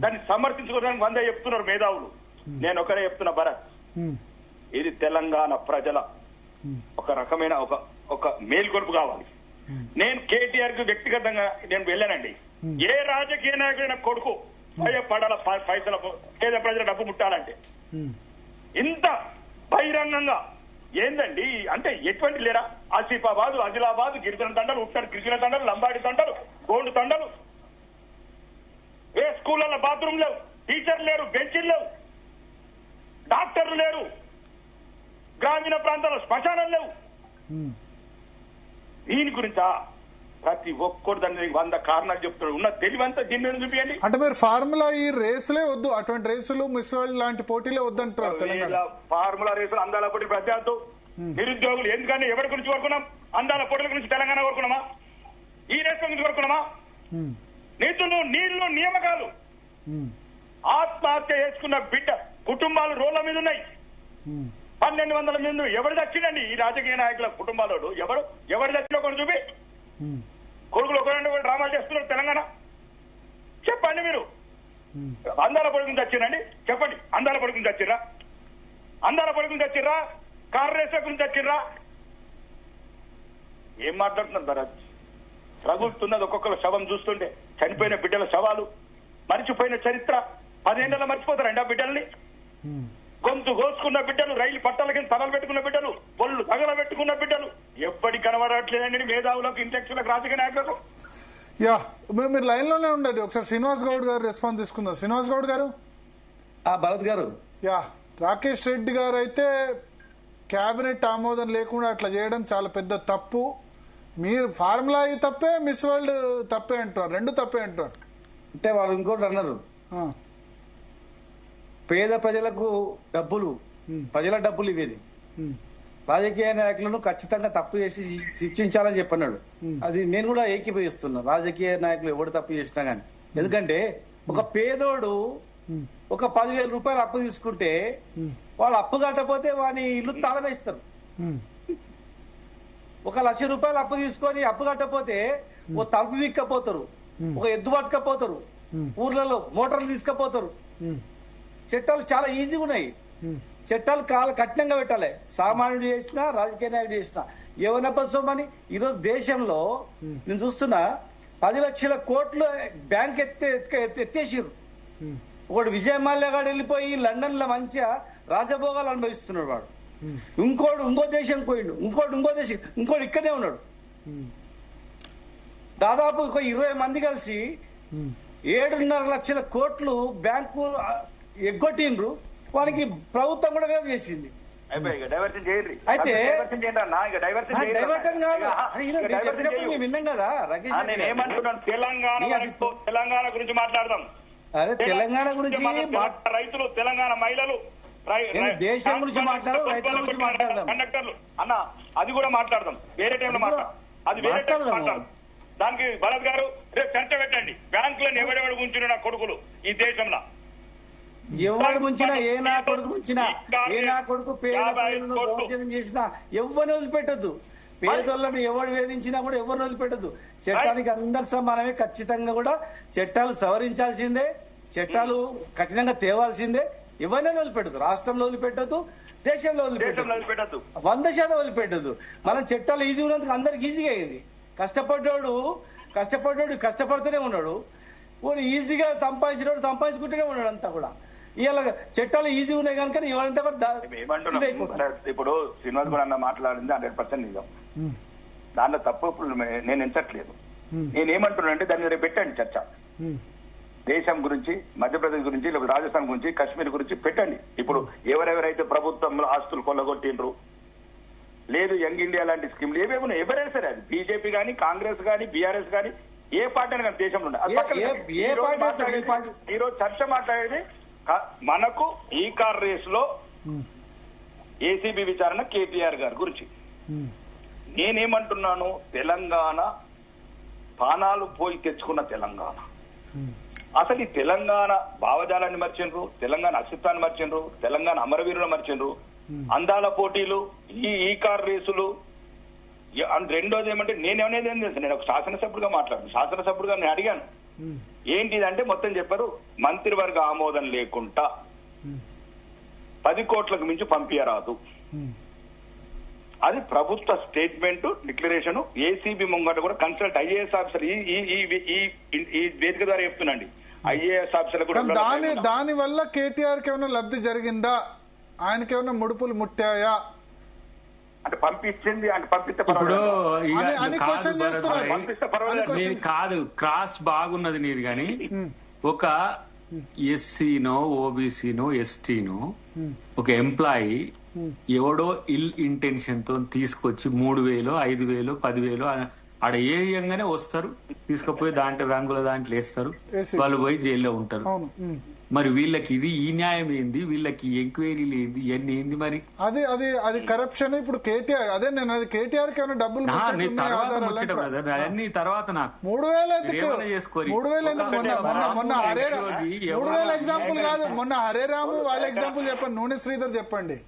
దాన్ని సమర్థించుకోవడానికి 100 చెప్తున్నారు మేధావులు. నేను ఒకరే చెప్తున్నా భరత్, ఇది తెలంగాణ ప్రజల ఒక రకమైన ఒక మేల్కొల్పు కావాలి. నేను కేటీఆర్ కు వ్యక్తిగతంగా నేను వెళ్ళానండి. ఏ రాజకీయ నాయకుడైన కొడుకు భయపడాల పైసల పేద ప్రజల డబ్బు ముట్టాలంటే ఇంత బహిరంగంగా ఏందండి? అంటే ఎటువంటి లేరా? ఆసిఫాబాద్, ఆదిలాబాద్, గిరిజన తండలు, ఉత్తర గిరిజన తండలు, లంబాడి తండలు, గోండు తండలు, ఏ స్కూళ్ళలో బాత్రూమ్ లేవు, టీచర్లు లేరు, బెంచీలు లేవు, డాక్టర్లు లేరు, గ్రామీణ ప్రాంతాల్లో శ్మశానాలు లేవు. దీని గురించా? ప్రతి ఒక్కరు దాన్ని 100 కారణాలు చెప్తున్నాడు. ఉన్న తెలివంతా దీని మీద చూపించండి. అంటే మీరు ఫార్ములా ఈ రేసులే వద్దు, అటువంటి రేసులు మిస్ వరల్డ్ లాంటి పోటీలే వద్దంటారు తెలంగాణ. ఫార్ములా రేసులు, అందాల పోటీ ప్రత్యార్థు నిరుద్యోగులు. ఎందుకంటే ఎవరి గురించి కోరుకున్నాం? అందాల పోటీల గురించి తెలంగాణ కోరుకున్నామా? ఈ రేసుల గురించి కోరుకున్నామా? నిధులు, నీళ్లు, నియామకాలు, ఆత్మహత్య చేసుకున్న బిడ్డ కుటుంబాలు రోడ్ల మీద ఉన్నాయి. 1200 మంది. ఎవరు చచ్చిండండి ఈ రాజకీయ నాయకుల కుటుంబాలు? ఎవరు చచ్చిన కొన్ని చూపి. కొడుకులు ఒకరంటే కూడా డ్రామాలు చేస్తున్నారు తెలంగాణ. చెప్పండి మీరు. అందాల పొడుగుని చచ్చిరండి, చెప్పండి. అందాల పొడుగుని చచ్చిర్రా? అందాల పొడుగుని చచ్చిర్రా? కారు రేసుల గురించి చచ్చిర్రా? ఏం మాట్లాడుతున్నారు భరత్? రగులుతున్నది ఒక్కొక్కరు శవం చూస్తుంటే, చనిపోయిన బిడ్డల శవాలు, మరిచిపోయిన చరిత్ర. 10 ఏళ్లలో మర్చిపోతారండి ఆ బిడ్డల్ని? గొంతు కోసుకున్న బిడ్డలు, రైలు పట్టాలకి తలలు పెట్టుకున్న బిడ్డలు, పొల్లు తగలబెట్టుకున్న బిడ్డలు ఎప్పటి కనబడట్లేదండి మేధావులకు, ఇంటెక్చులకు, రాజకీయ నాయకులకు. యా, మీరు లైన్ లోనే ఉండండి. ఒకసారి శ్రీనివాస్ గౌడ్ గారు రెస్పాన్స్ తీసుకుందాం. శ్రీనివాస్ గౌడ్ గారు. భరత్ గారు, యా, రాకేష్ రెడ్డి గారు అయితే కేబినెట్ ఆమోదం లేకుండా అట్లా చేయడం చాలా పెద్ద తప్పు. మీరు ఫార్ములా తప్పే, మిస్ వరల్డ్ తప్పే అంటారు, రెండు తప్పే అంటారు. అంటే వాళ్ళు ఇంకోటి అన్నారు, పేద ప్రజలకు డబ్బులు, ప్రజల డబ్బులు ఇవేది, రాజకీయ నాయకులను ఖచ్చితంగా తప్పు చేసి శిక్షించాలని చెప్పన్నాడు. అది నేను కూడా ఏకీభవిస్తున్నా. రాజకీయ నాయకులు ఎవడు తప్పు చేసినా గానీ, ఎందుకంటే ఒక పేదోడు ఒక 10,000 రూపాయలు అప్పు తీసుకుంటే వాళ్ళు అప్పు కట్టకపోతే వాని ఇల్లు తాళమేస్తారు. 1,00,000 రూపాయలు అప్పు తీసుకొని అప్పు కట్టకపోతే ఓ తలుపు విక్కపోతారు, ఒక ఎద్దు పట్టుకపోతారు, ఊర్లలో మోటార్లు తీసుకపోతారు. చట్టాలు చాలా ఈజీగా ఉన్నాయి. చట్టాలు కఠినంగా పెట్టాలి. సామాన్యుడు చేసినా, రాజకీయ నాయకుడు చేసినా. ఏమన్నపని ఈరోజు దేశంలో నేను చూస్తున్నా 10 లక్షల కోట్లు బ్యాంక్ ఎత్తేసిరు. ఒకడు విజయ్ మాల్యా గారు వెళ్ళిపోయి లండన్ లో మంచిగా రాజభోగాలు అనుభవిస్తున్నాడు వాడు. ఇంకోటి ఇంకో దేశం పోయిండు, ఇంకోటి ఇక్కడే ఉన్నాడు. దాదాపు ఒక 20 మంది కలిసి 7.5 లక్షల కోట్లు బ్యాంకు ఎగ్గొట్టిండ్రు. వానికి ప్రభుత్వం కూడా వేవ్ చేసింది. అయితే డైవర్షన్ కాదు, విన్నాం కదా రాకేష్. నేను ఏమంటున్నాను, తెలంగాణ గురించి మాట్లాడదాం. అరే తెలంగాణ గురించి, రైతులు, తెలంగాణ మహిళలు, దేశం గురించి మాట్లాడదాం, రైతుల గురించి మాట్లాడదాం, కండక్టర్లు అన్న, అది కూడా మాట్లాడదాం. వేరే టైంలో అది వేరే టైంలో మాట్లాడదాం. దానికి భరత్ గారు రేపు చర్చ పెట్టండి. బ్యాంకులను ఎవడెవడు ఉంచిన నా కొడుకులు ఈ దేశంలో, ఎవరు ముంచినా, ఏ నా కొడుకు ముంచినా, ఏ నా కొడుకు పేదలను దౌర్జన్యం చేసినా ఎవరిని వదిలిపెట్టద్దు. పేదోళ్ళను ఎవరు వేధించినా కూడా ఎవరిని వదిలిపెట్టద్దు. చట్టానికి అందరు సమానమే. ఖచ్చితంగా కూడా చట్టాలు సవరించాల్సిందే, చట్టాలు కఠినంగా తేవాల్సిందే. ఎవరినైనా వదిలిపెట్టద్దు. రాష్ట్రంలో వదిలిపెట్టద్దు, దేశంలో వదిలిపెట్టద్దు, 100% వదిలిపెట్టద్దు. మనం చట్టాలు ఈజీ ఉన్నందుకు అందరికి ఈజీగా అయింది. కష్టపడ్డాడు కష్టపడుతూనే ఉన్నాడు. ఈజీగా సంపాదించుకుంటూనే ఉన్నాడు అంతా కూడా. ఇవాళ చట్టాలు ఈజీ ఉన్నాయి కనుక ఇవాళంటే ఇప్పుడు శ్రీనివాస్ కూడా అన్న మాట్లాడింది 100% నిజం. దాంట్లో తప్పు నేను ఎంచట్లేదు. నేనేమంటున్నా అంటే దాన్ని రేపు పెట్టండి చర్చ. దేశం గురించి, మధ్యప్రదేశ్ గురించి, లేకపోతే రాజస్థాన్ గురించి, కాశ్మీర్ గురించి పెట్టండి. ఇప్పుడు ఎవరెవరైతే ప్రభుత్వంలో ఆస్తులు కొల్లగొట్టిండ్రు, లేదు యంగ్ ఇండియా లాంటి స్కీమ్లు ఏవేమో ఎవరైనా సరే, అది బీజేపీ గానీ, కాంగ్రెస్ గానీ, బీఆర్ఎస్ గానీ, ఏ పార్టీ అయినా కానీ దేశంలో ఈరోజు చర్చ మాట్లాడేది మనకు ఈ కార్ రేస్ లో ఏసీబీ విచారణ కేటీఆర్ గారి గురించి. నేనేమంటున్నాను, తెలంగాణ పానాలు పోయి తెచ్చుకున్న తెలంగాణ. అసలు ఈ తెలంగాణ భావజాలాన్ని మర్చిండ్రు, తెలంగాణ అస్తిత్వాన్ని మర్చిండ్రు, తెలంగాణ అమరవీరులు మర్చిండ్రు. అందాల పోటీలు, ఈ కార్ రేసులు. రెండోది ఏమంటే నేనేమనేది ఏం తెలుసు, నేను ఒక శాసనసభ్యుడిగా నేను అడిగాను ఏంటిదంటే మొత్తం చెప్పారు, మంత్రివర్గ ఆమోదం లేకుండా 10 కోట్లకు మించి పంపించరాదు. అది ప్రభుత్వ స్టేట్మెంట్, డిక్లరేషన్. ఏసీబీ ముంగట కూడా కన్సల్ట్ ఐఏఎస్ ఆఫీసర్ ఈ వేదిక ద్వారా చెప్తున్నాండి. ఐఏఎస్ ఆఫీసర్ కూడా దాని వల్ల కేటీఆర్ కి ఏమైనా లబ్ధి జరిగిందా, ఆయనకి ఏమైనా ముడుపులు ముట్టాయా అంటే పంపించింది అంటే పంపిస్తే కాదు. క్రాస్ బాగున్నది నీది కానీ ఒక ఎస్సీనో, ఓబీసీనో, ఎస్టీనో ఒక ఎంప్లాయీ ఎవడో ఇల్ ఇంటెన్షన్ తో తీసుకొచ్చి 3,000, 5,000, 10,000 ఆడ ఏయంగానే వస్తారు, తీసుకుపోయి దాంట్లో రంగుల దాంట్లో వేస్తారు, వాళ్ళు పోయి జైల్లో ఉంటారు. మరి వీళ్ళకి ఇది ఈ న్యాయం ఏంది, వీళ్ళకి ఎంక్వైరీలు ఏంది, ఇవన్నీ ఏంది? మరి అది కరప్షన్. ఇప్పుడు కేటీఆర్ అదే నేను అది కేటీఆర్ కి ఏమైనా డబ్బులు అన్ని తర్వాత నాకు 3,000 మొన్న 3,000 ఎగ్జాంపుల్ కాదు, మొన్న హరేరాము వాళ్ళ ఎగ్జాంపుల్ చెప్పండి, నూనె శ్రీధర్ చెప్పండి.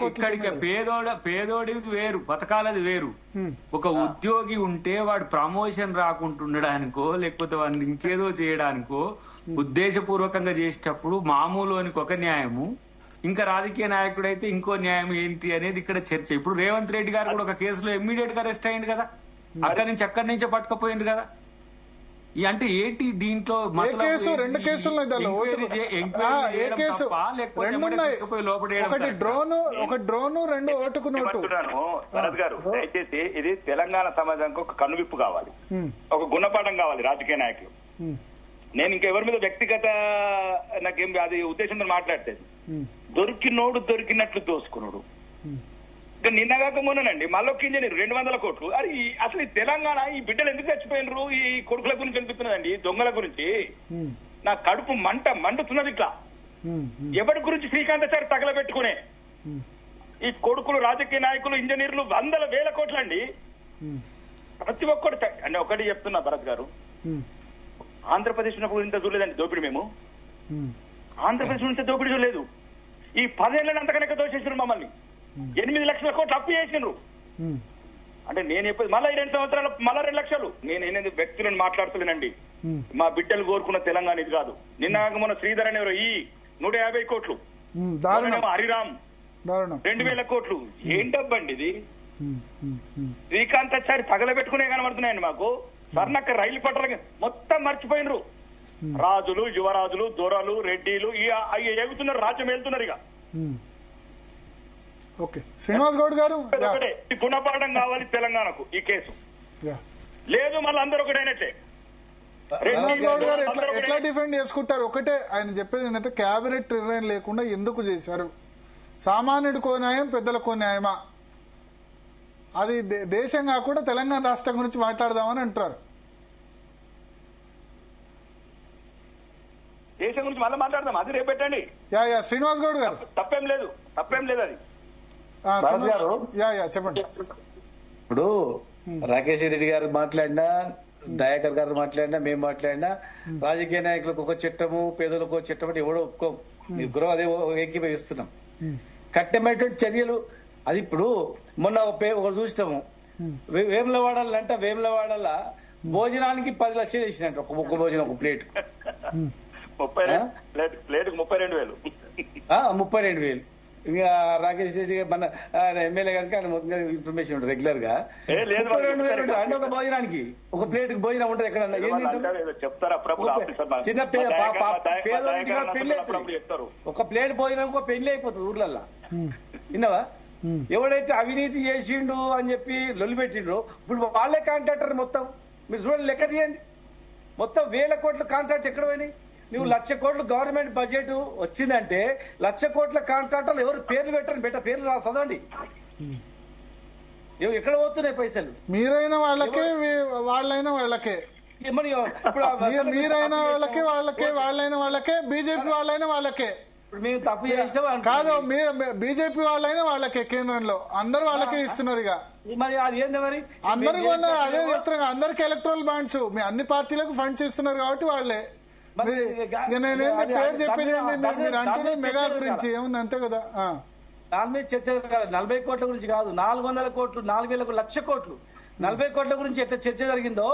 ఇక్కడికి పేదోడిది వేరు, బతకాలది వేరు. ఒక ఉద్యోగి ఉంటే వాడు ప్రమోషన్ రాకుంటుండడానికో లేకపోతే వాడిని ఇంకేదో చేయడానికో ఉద్దేశపూర్వకంగా చేసేటప్పుడు మామూలునికి ఒక న్యాయము, ఇంకా రాజకీయ నాయకుడైతే ఇంకో న్యాయం ఏంటి అనేది ఇక్కడ చర్చ. ఇప్పుడు రేవంత్ రెడ్డి గారు కూడా ఒక కేసులో ఇమ్మీడియట్ గా అరెస్ట్ అయ్యింది కదా, అక్కడి నుంచే పట్టుకపోయింది కదా. ఈ అంటే ఏంటి దీంట్లో కేసు రెండు కేసులు కేసు రెండు ఉన్నాయి. ఒకటి డ్రోను రెండు ఓటుకు నోటు. భరత్ గారు దయచేసి ఇది తెలంగాణ సమాజానికి ఒక కనువిప్పు కావాలి, ఒక గుణపాఠం కావాలి రాజకీయ నాయకులు. నేను ఇంకెవరి మీద వ్యక్తిగత నాకేం అది ఉద్దేశంతో మాట్లాడలేదు. దొరికినోడు దొరికినట్లు దోసుకున్నాడు. నిన్నగాక మొన్ననండి మళ్ళొక్క ఇంజనీర్ 200 కోట్లు. అది అసలు ఈ తెలంగాణ ఈ బిడ్డలు ఎందుకు చచ్చిపోయినరు? ఈ కొడుకుల గురించి అనిపిస్తున్నదండి, దొంగల గురించి. నా కడుపు మండుతున్నది ఇట్లా. ఎవరి గురించి శ్రీకాంతాచారి తగలబెట్టుకునే ఈ కొడుకులు రాజకీయ నాయకులు ఇంజనీర్లు 100,000 కోట్లండి. ప్రతి ఒక్కటి అంటే ఒకటి చెప్తున్నా భరత్ గారు, ఆంధ్రప్రదేశ్ ఉన్నప్పుడు ఇంత చూడలేదండి దోపిడి. మేము ఆంధ్రప్రదేశ్ ఇంత దోపిడి చూడలేదు. ఈ 10 ఏళ్ళని అంతకనక దోషేసారు మమ్మల్ని. 8 లక్షల కోట్లు అప్పు చేసిండ్రు. అంటే నేను ఎప్పుడు మళ్ళీ 2 సంవత్సరాలు మళ్ళా 2 లక్షలు. నేను వ్యక్తులను మాట్లాడుతున్నానండి. మా బిడ్డలు కోరుకున్న తెలంగాణ ఇది కాదు. నిన్న మొన్న శ్రీధర్ అనేవారు ఈ 150 కోట్లు, హరిరామ్ 2,000 కోట్లు. ఏంటబ్బండి ఇది? శ్రీకాంతాచారి తగలబెట్టుకునే కనబడుతున్నాయండి మాకు. స్వర్ణక్క రైలు పట్టాల మొత్తం మర్చిపోయినరు. రాజులు, యువరాజులు, దొరలు, రెడ్డిలు ఎగుతున్నారు, రాజ్యం వెళ్తున్నారు. ఇక ఓకే శ్రీనివాస్ గౌడ్ గారు, గుణపాఠం కావాలి తెలంగాణకు ఈ కేసు. లేదు మళ్ళీ అందరూ ఒకటైనట్లే. శ్రీనివాస్ గౌడ్ గారు ఎట్లా డిఫెండ్ చేసుకుంటారు? ఒకటే ఆయన చెప్పేది ఏంటంటే క్యాబినెట్ నిర్ణయం లేకుండా ఎందుకు చేశారు? సామాన్యుడికో న్యాయం, పెద్దలకో న్యాయమా? అది దేశం కాకుండా తెలంగాణ రాష్ట్రం గురించి మాట్లాడదామని అంటారు. దేశం గురించి మళ్ళీ మాట్లాడదాం, అది రేపు పెట్టండి. శ్రీనివాస్ గౌడ్ గారు తప్పేం లేదు అది. చెప్పండి. ఇప్పుడు రాకేష్ రెడ్డి గారు మాట్లాడినా, దయాకర్ గారు మాట్లాడినా, మేము మాట్లాడినా రాజకీయ నాయకులకు ఒక చట్టము, పేదలకు ఒక చట్టం అంటే ఎవడో ఒప్పుకో. గృహ అదే ఏకీభవిస్తున్నాం. కఠినమైనటువంటి చర్యలు. అది ఇప్పుడు మొన్న ఒకటి చూసినాము, వేములవాడల భోజనానికి 10 లక్షలు చేసినట్టు ఒక్క భోజనం, ఒక ప్లేట్ 32,000. ఇంకా రాకేష్ రెడ్డి గారు మన ఎమ్మెల్యే గారికి ఆయన ఇన్ఫర్మేషన్ ఉంటుంది రెగ్యులర్ గా. 32,000 అంటే ఒక భోజనానికి, ఒక ప్లేట్ భోజనం ఉంటుంది ఎక్కడన్నా. చిన్న పెళ్లి, ఒక ప్లేట్ భోజనం ఒక పెళ్లి అయిపోతుంది ఊర్లల్లో. విన్నావా? ఎవడైతే అవినీతి చేసిండు అని చెప్పి లొల్లి పెట్టిండ్రు, ఇప్పుడు వాళ్ళే కాంట్రాక్టర్ మొత్తం. మీరు చూడండి, లెక్క తీయండి. మొత్తం 1,000 కోట్ల కాంట్రాక్ట్ ఎక్కడ పోయినాయి? నువ్వు 1,00,000 కోట్లు గవర్నమెంట్ బడ్జెట్ వచ్చిందంటే 1,00,000 కోట్ల కాంట్రాక్టర్లు ఎవరు పేర్లు పెట్టరు, పేర్లు రాసదండి. ఎక్కడ పోతున్నాయి పైసలు? మీరైనా వాళ్ళకే, వాళ్ళైనా వాళ్ళకే, మీరైనా వాళ్ళకే, వాళ్ళైనా వాళ్ళకే, బీజేపీ వాళ్ళైనా వాళ్ళకే. మేము తప్పు చేసినా కాదు, మీరు బీజేపీ వాళ్ళైనా వాళ్ళకే, కేంద్రంలో అందరు వాళ్ళకే ఇస్తున్నారు. ఇక మరి అది ఏంది? మరి అందరికి అదే చెప్తున్నారు, అందరికి ఎలక్ట్రల్ బాండ్స్, మీ అన్ని పార్టీలకు ఫండ్స్ ఇస్తున్నారు కాబట్టి వాళ్ళే. నేనేంది పేరు చెప్పేది మీరు అంటున్నది మెగా గురించి ఏముంది, అంతే కదా. దాని మీద చర్చ 40 కోట్ల గురించి కాదు, 400 కోట్లు, 4,000 1,00,000 కోట్లు. 40 కోట్ల గురించి ఎట్లా చర్చ జరిగిందో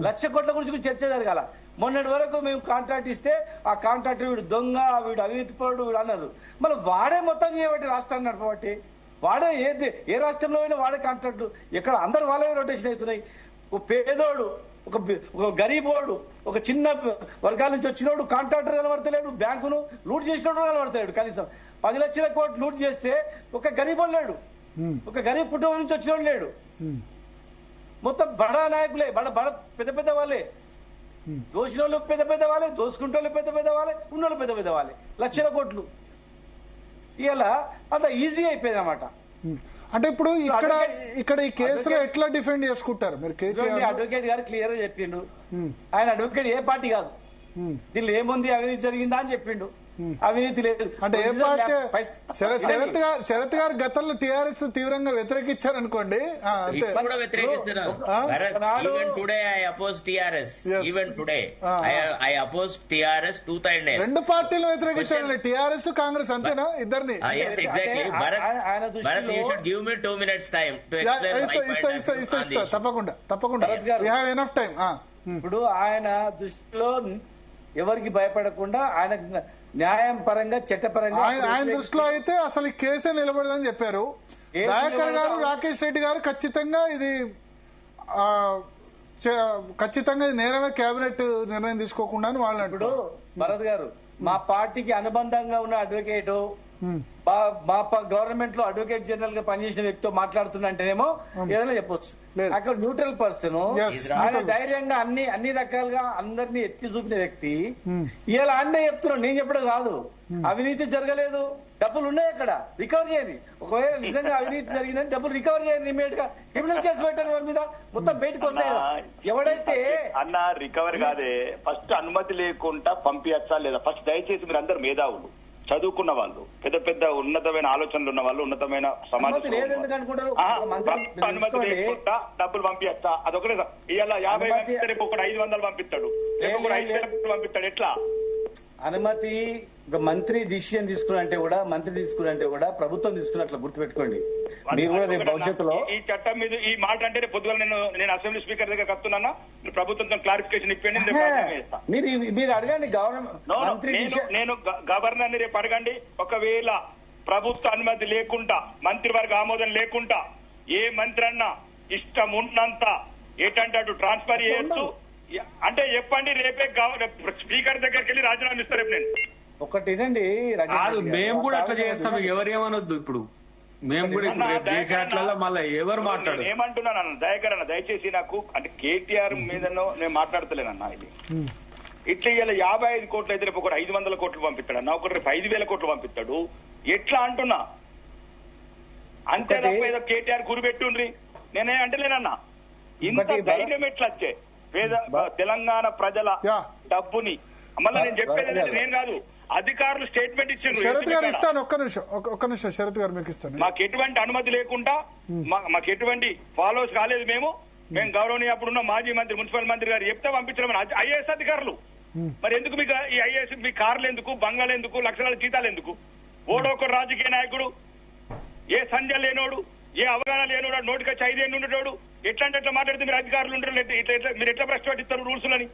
1,00,000 కోట్ల గురించి చర్చ జరగాల. మొన్నటి వరకు మేము కాంట్రాక్ట్ ఇస్తే ఆ కాంట్రాక్టర్ వీడు దొంగ, వీడు అవినీతిపరుడు, వీడు అన్నారు. మరి వాడే మొత్తం చేయబట్టి రాష్ట్రాన్ని నడపబట్టి, వాడే ఏ రాష్ట్రంలో అయినా వాడే కాంట్రాక్ట్. ఎక్కడ అందరు వాళ్ళే రొటేషన్ అవుతున్నాయి. ఒక పేదోడు, ఒక గరీబోడు, ఒక చిన్న వర్గాల నుంచి వచ్చినోడు కాంట్రాక్టర్ కనబడతలేడు, బ్యాంకును లూట్ చేసినోడు కనబడతలేడు. కనీసం 10 లక్షల కోట్లు లూట్ చేస్తే ఒక గరీబోడు లేడు, ఒక గరీబ్ కుటుంబం నుంచి వచ్చినోడు లేడు. మొత్తం బడా నాయకులే, పెద్ద పెద్ద వాళ్ళే. దోషిన వాళ్ళు పెద్ద వాళ్ళే, దోసుకుంటోళ్ళు పెద్ద వాళ్ళే, ఉన్నోళ్ళు పెద్ద వాళ్ళే. 1,00,000 కోట్లు ఇలా అంత ఈజీ అయిపోయింది అన్నమాట. అంటే ఇప్పుడు ఇక్కడ ఈ కేసులో ఎట్లా డిఫెండ్ చేసుకుంటారు మీరు? అడ్వకేట్ గారు క్లియర్ గా చెప్పిండు. ఆయన అడ్వకేట్ ఏ పార్టీ కాదు, దీనిలో ఏముంది అవినీతి జరిగిందా అని చెప్పిండు. అవినీతి లేదు అంటే ఏ పార్టీ? శరత్ గారు గతంలో టీఆర్ఎస్ తీవ్రంగా వ్యతిరేకించారనుకోండి. రెండు పార్టీలు వ్యతిరేకించారండి, టీఆర్ఎస్ కాంగ్రెస్, అంతేనా? ఇద్దరిని. తప్పకుండా ఎనఫ్ టైం. ఇప్పుడు ఆయన దృష్టిలో ఎవరికి భయపడకుండా ఆయన న్యాయం పరంగా, చట్టపరంగా ఆయన దృష్టిలో అయితే అసలు ఈ కేసే నిలబడదని చెప్పారు. దయాకర్ గారు, రాకేష్ రెడ్డి గారు ఖచ్చితంగా ఇది ఖచ్చితంగా ఇది నేరమే, కేబినెట్ నిర్ణయం తీసుకోకుండా అని వాళ్ళు ఇప్పుడు అంటారు. భరత్ గారు మా పార్టీకి అనుబంధంగా ఉన్న అడ్వకేట్ మా గవర్నమెంట్ లో అడ్వకేట్ జనరల్ గా పనిచేసిన వ్యక్తితో మాట్లాడుతున్నంటేనేమో ఏదైనా చెప్పొచ్చు. లేదు. అక్కడ న్యూట్రల్ పర్సన్ Yes, ఆయన neutral. ధైర్యంగా అన్ని రకాలుగా అందరినీ ఎత్తి చూపిన వ్యక్తి ఇలా అన్నీ చెప్తున్నాడు, నేను చెప్పడం కాదు. అవినీతి జరగలేదు, డబ్బులు ఉన్నాయి అక్కడ, రికవర్ చేయండి. ఒకవేళ నిజంగా అవినీతి జరిగిందని డబ్బులు రికవర్ చేయండి, ఇమీడియట్ గా క్రిమినల్ కేసు పెట్టండి వాళ్ళ మీద, మొత్తం బయటకు వస్తాయి కదా. ఎవడైతే అన్న రికవరీ కాదే, ఫస్ట్ అనుమతి లేకుండా పంపించచ్చా లేదా? ఫస్ట్ దయచేసి మీరు అందరు మేధావులు, చదువుకున్న వాళ్ళు, పెద్ద పెద్ద ఉన్నతమైన ఆలోచనలు ఉన్న వాళ్ళు, ఉన్నతమైన అనుమతి లేదు ఎందుకు సమాజం అనుకుంటారు? అనుమతి లేకుండా డబ్బులు పంపించచ్చా? అదొకటే. ఇవాళ 50 పంపిస్తాడు, రేపు ఒకటి 500 పంపిస్తాడు, రేపు ఒకటి 5,000 పంపిస్తాడు. ఎట్లా అనుమతి? ఒక మంత్రి డిసిషన్ తీసుకున్నంటే కూడా, మంత్రి తీసుకున్నంటే కూడా ప్రభుత్వం తీసుకున్నట్లు గుర్తుపెట్టుకోండి. మీరు కూడా రేపు భవిష్యత్తులో ఈ చట్టం మీద ఈ మాట అంటే పొద్దుగా నేను అసెంబ్లీ స్పీకర్ దగ్గర కప్తున్నానా, ప్రభుత్వంతో క్లారిఫికేషన్ ఇప్పండి, నేను ప్రార్థన చేస్తా. మీరు అడగండి గవర్నమెంట్ మంత్రి నేను గవర్నర్ ని రేపు అడగండి. ఒకవేళ ప్రభుత్వ అనుమతి లేకుండా, మంత్రివర్గ ఆమోదం లేకుండా ఏ మంత్రి అన్నా ఇష్టం ఉన్నంత ఏంటంటే అటు ట్రాన్స్ఫర్ చేయొచ్చు అంటే చెప్పండి. రేపే స్పీకర్ దగ్గరికి వెళ్ళి రాజీనామా ఇస్తారు. రేపు నేను ఒకటి రండి, మేము కూడా అట్లా చేస్తాం, ఎవరేమనొద్దు. ఇప్పుడు మేము కూడా ఇప్పుడు రేపు చేసే అట్లా మళ్ళీ ఎవరు మాట్లాడు. ఏమంటున్నాను అన్న, దయకర్ అన్న, దయచేసి నాకు అంటే కేటీఆర్ మీదనో నేను మాట్లాడతలేనన్నా. ఇది ఇట్లా ఇలా 55 కోట్లు అయితే రేపు ఒకటి 500 కోట్లు పంపిస్తాడు అన్న, ఒకటి రేపు 5,000 కోట్లు పంపిస్తాడు. ఎట్లా అంటున్నా అంతే తప్ప ఏదో కేటీఆర్ గురిపెట్టుండ్రి నేనే అంటలేనన్నా. ఇంత ధైర్యం ఎట్లా వచ్చే పేద తెలంగాణ ప్రజల డబ్బుని? మళ్ళీ నేను చెప్పేది నేను కాదు, అధికారులు స్టేట్మెంట్ శరత్ గారు ఇచ్చారు. ఇస్తాను, ఒక్క నిమిషం శరత్ గారు మీకు ఇస్తాను. మాకు ఎటువంటి అనుమతి లేకుండా మాకు ఎటువంటి ఫాలోస్ కాలేదు. మేము గౌరవనీయ అప్పుడున్న మాజీ మంత్రి, మున్సిపల్ మంత్రి గారు చెప్తే పంపించడం ఐఏఎస్ అధికారులు. మరి ఎందుకు మీకు ఈ ఐఏఎస్, మీ కార్లు ఎందుకు, బంగాలు ఎందుకు, లక్షల జీతాలు ఎందుకు? ఓడొక రాజకీయ నాయకుడు, ఏ సంజయ్ లేనోడు, ఏ అవగాహన లేనోడు, నోటికొచ్చి 5 ఏళ్ళు ఉండేటోడు ఎట్లాంటి ఎట్లా మాట్లాడితే మీరు అధికారులు ఉండరు, మీరు ఎట్లా ప్రశ్న పట్టిస్తారు రూల్స్లని?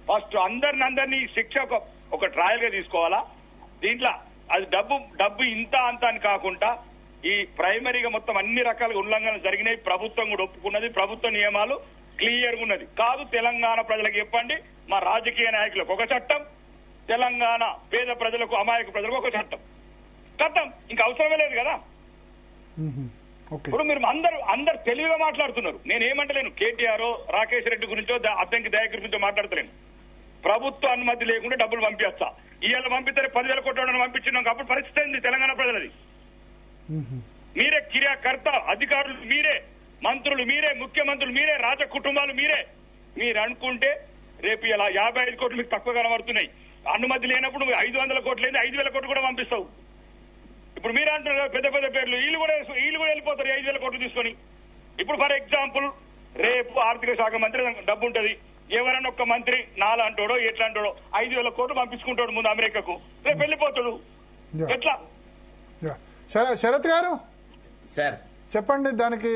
ఫస్ట్ అందరినీ శిక్ష ఒక ట్రయల్ గా తీసుకోవాలా. దీంట్లో అది డబ్బు ఇంత అంత అని కాకుండా ఈ ప్రైమరీగా మొత్తం అన్ని రకాలుగా ఉల్లంఘనలు జరిగినాయి. ప్రభుత్వం కూడా ఒప్పుకున్నది, ప్రభుత్వ నియమాలు క్లియర్ గా ఉన్నది. కాదు తెలంగాణ ప్రజలకు చెప్పండి, మా రాజకీయ నాయకులకు ఒక చట్టం, తెలంగాణ పేద ప్రజలకు, అమాయక ప్రజలకు ఒక చట్టం. ఇంకా అవసరమే లేదు కదా. ఇప్పుడు మీరు అందరు తెలివిగా మాట్లాడుతున్నారు. నేనేమంటలేను కేటీఆర్, రాకేష్ రెడ్డి గురించో, అద్దంకి దయాకర్ గురించో మాట్లాడతలేను. ప్రభుత్వ అనుమతి లేకుండా డబ్బులు పంపించా. ఇవాళ పంపిస్తే 10,000 కోట్ల పంపించినాం. అప్పుడు పరిస్థితి ఏంది తెలంగాణ ప్రజలది? మీరే క్రియాకర్త, అధికారులు మీరే, మంత్రులు మీరే, ముఖ్యమంత్రులు మీరే, రాజ కుటుంబాలు మీరే. మీరు అనుకుంటే రేపు ఇలా 55 కోట్లు మీకు తక్కువ కనబడుతున్నాయి. అనుమతి లేనప్పుడు 500 కోట్లు లేదు, 5,000 కోట్లు కూడా పంపిస్తావు. ఇప్పుడు మీరు అంటున్నారు పెద్ద పెద్ద పేర్లు, వీళ్ళు కూడా వెళ్ళిపోతారు 5,000 కోట్లు తీసుకొని. ఇప్పుడు ఫర్ ఎగ్జాంపుల్ రేపు ఆర్థిక శాఖ మంత్రి డబ్బు ఉంటది, ఎవరైనా ఒక్క మంత్రి నాలంటాడో ఎట్లాంటాడో 5,000 కోట్లు పంపించుకుంటాడు ముందు అమెరికాకు, రేపు వెళ్ళిపోతాడు. ఎట్లా? శరత్ గారు సార్ చెప్పండి, దానికి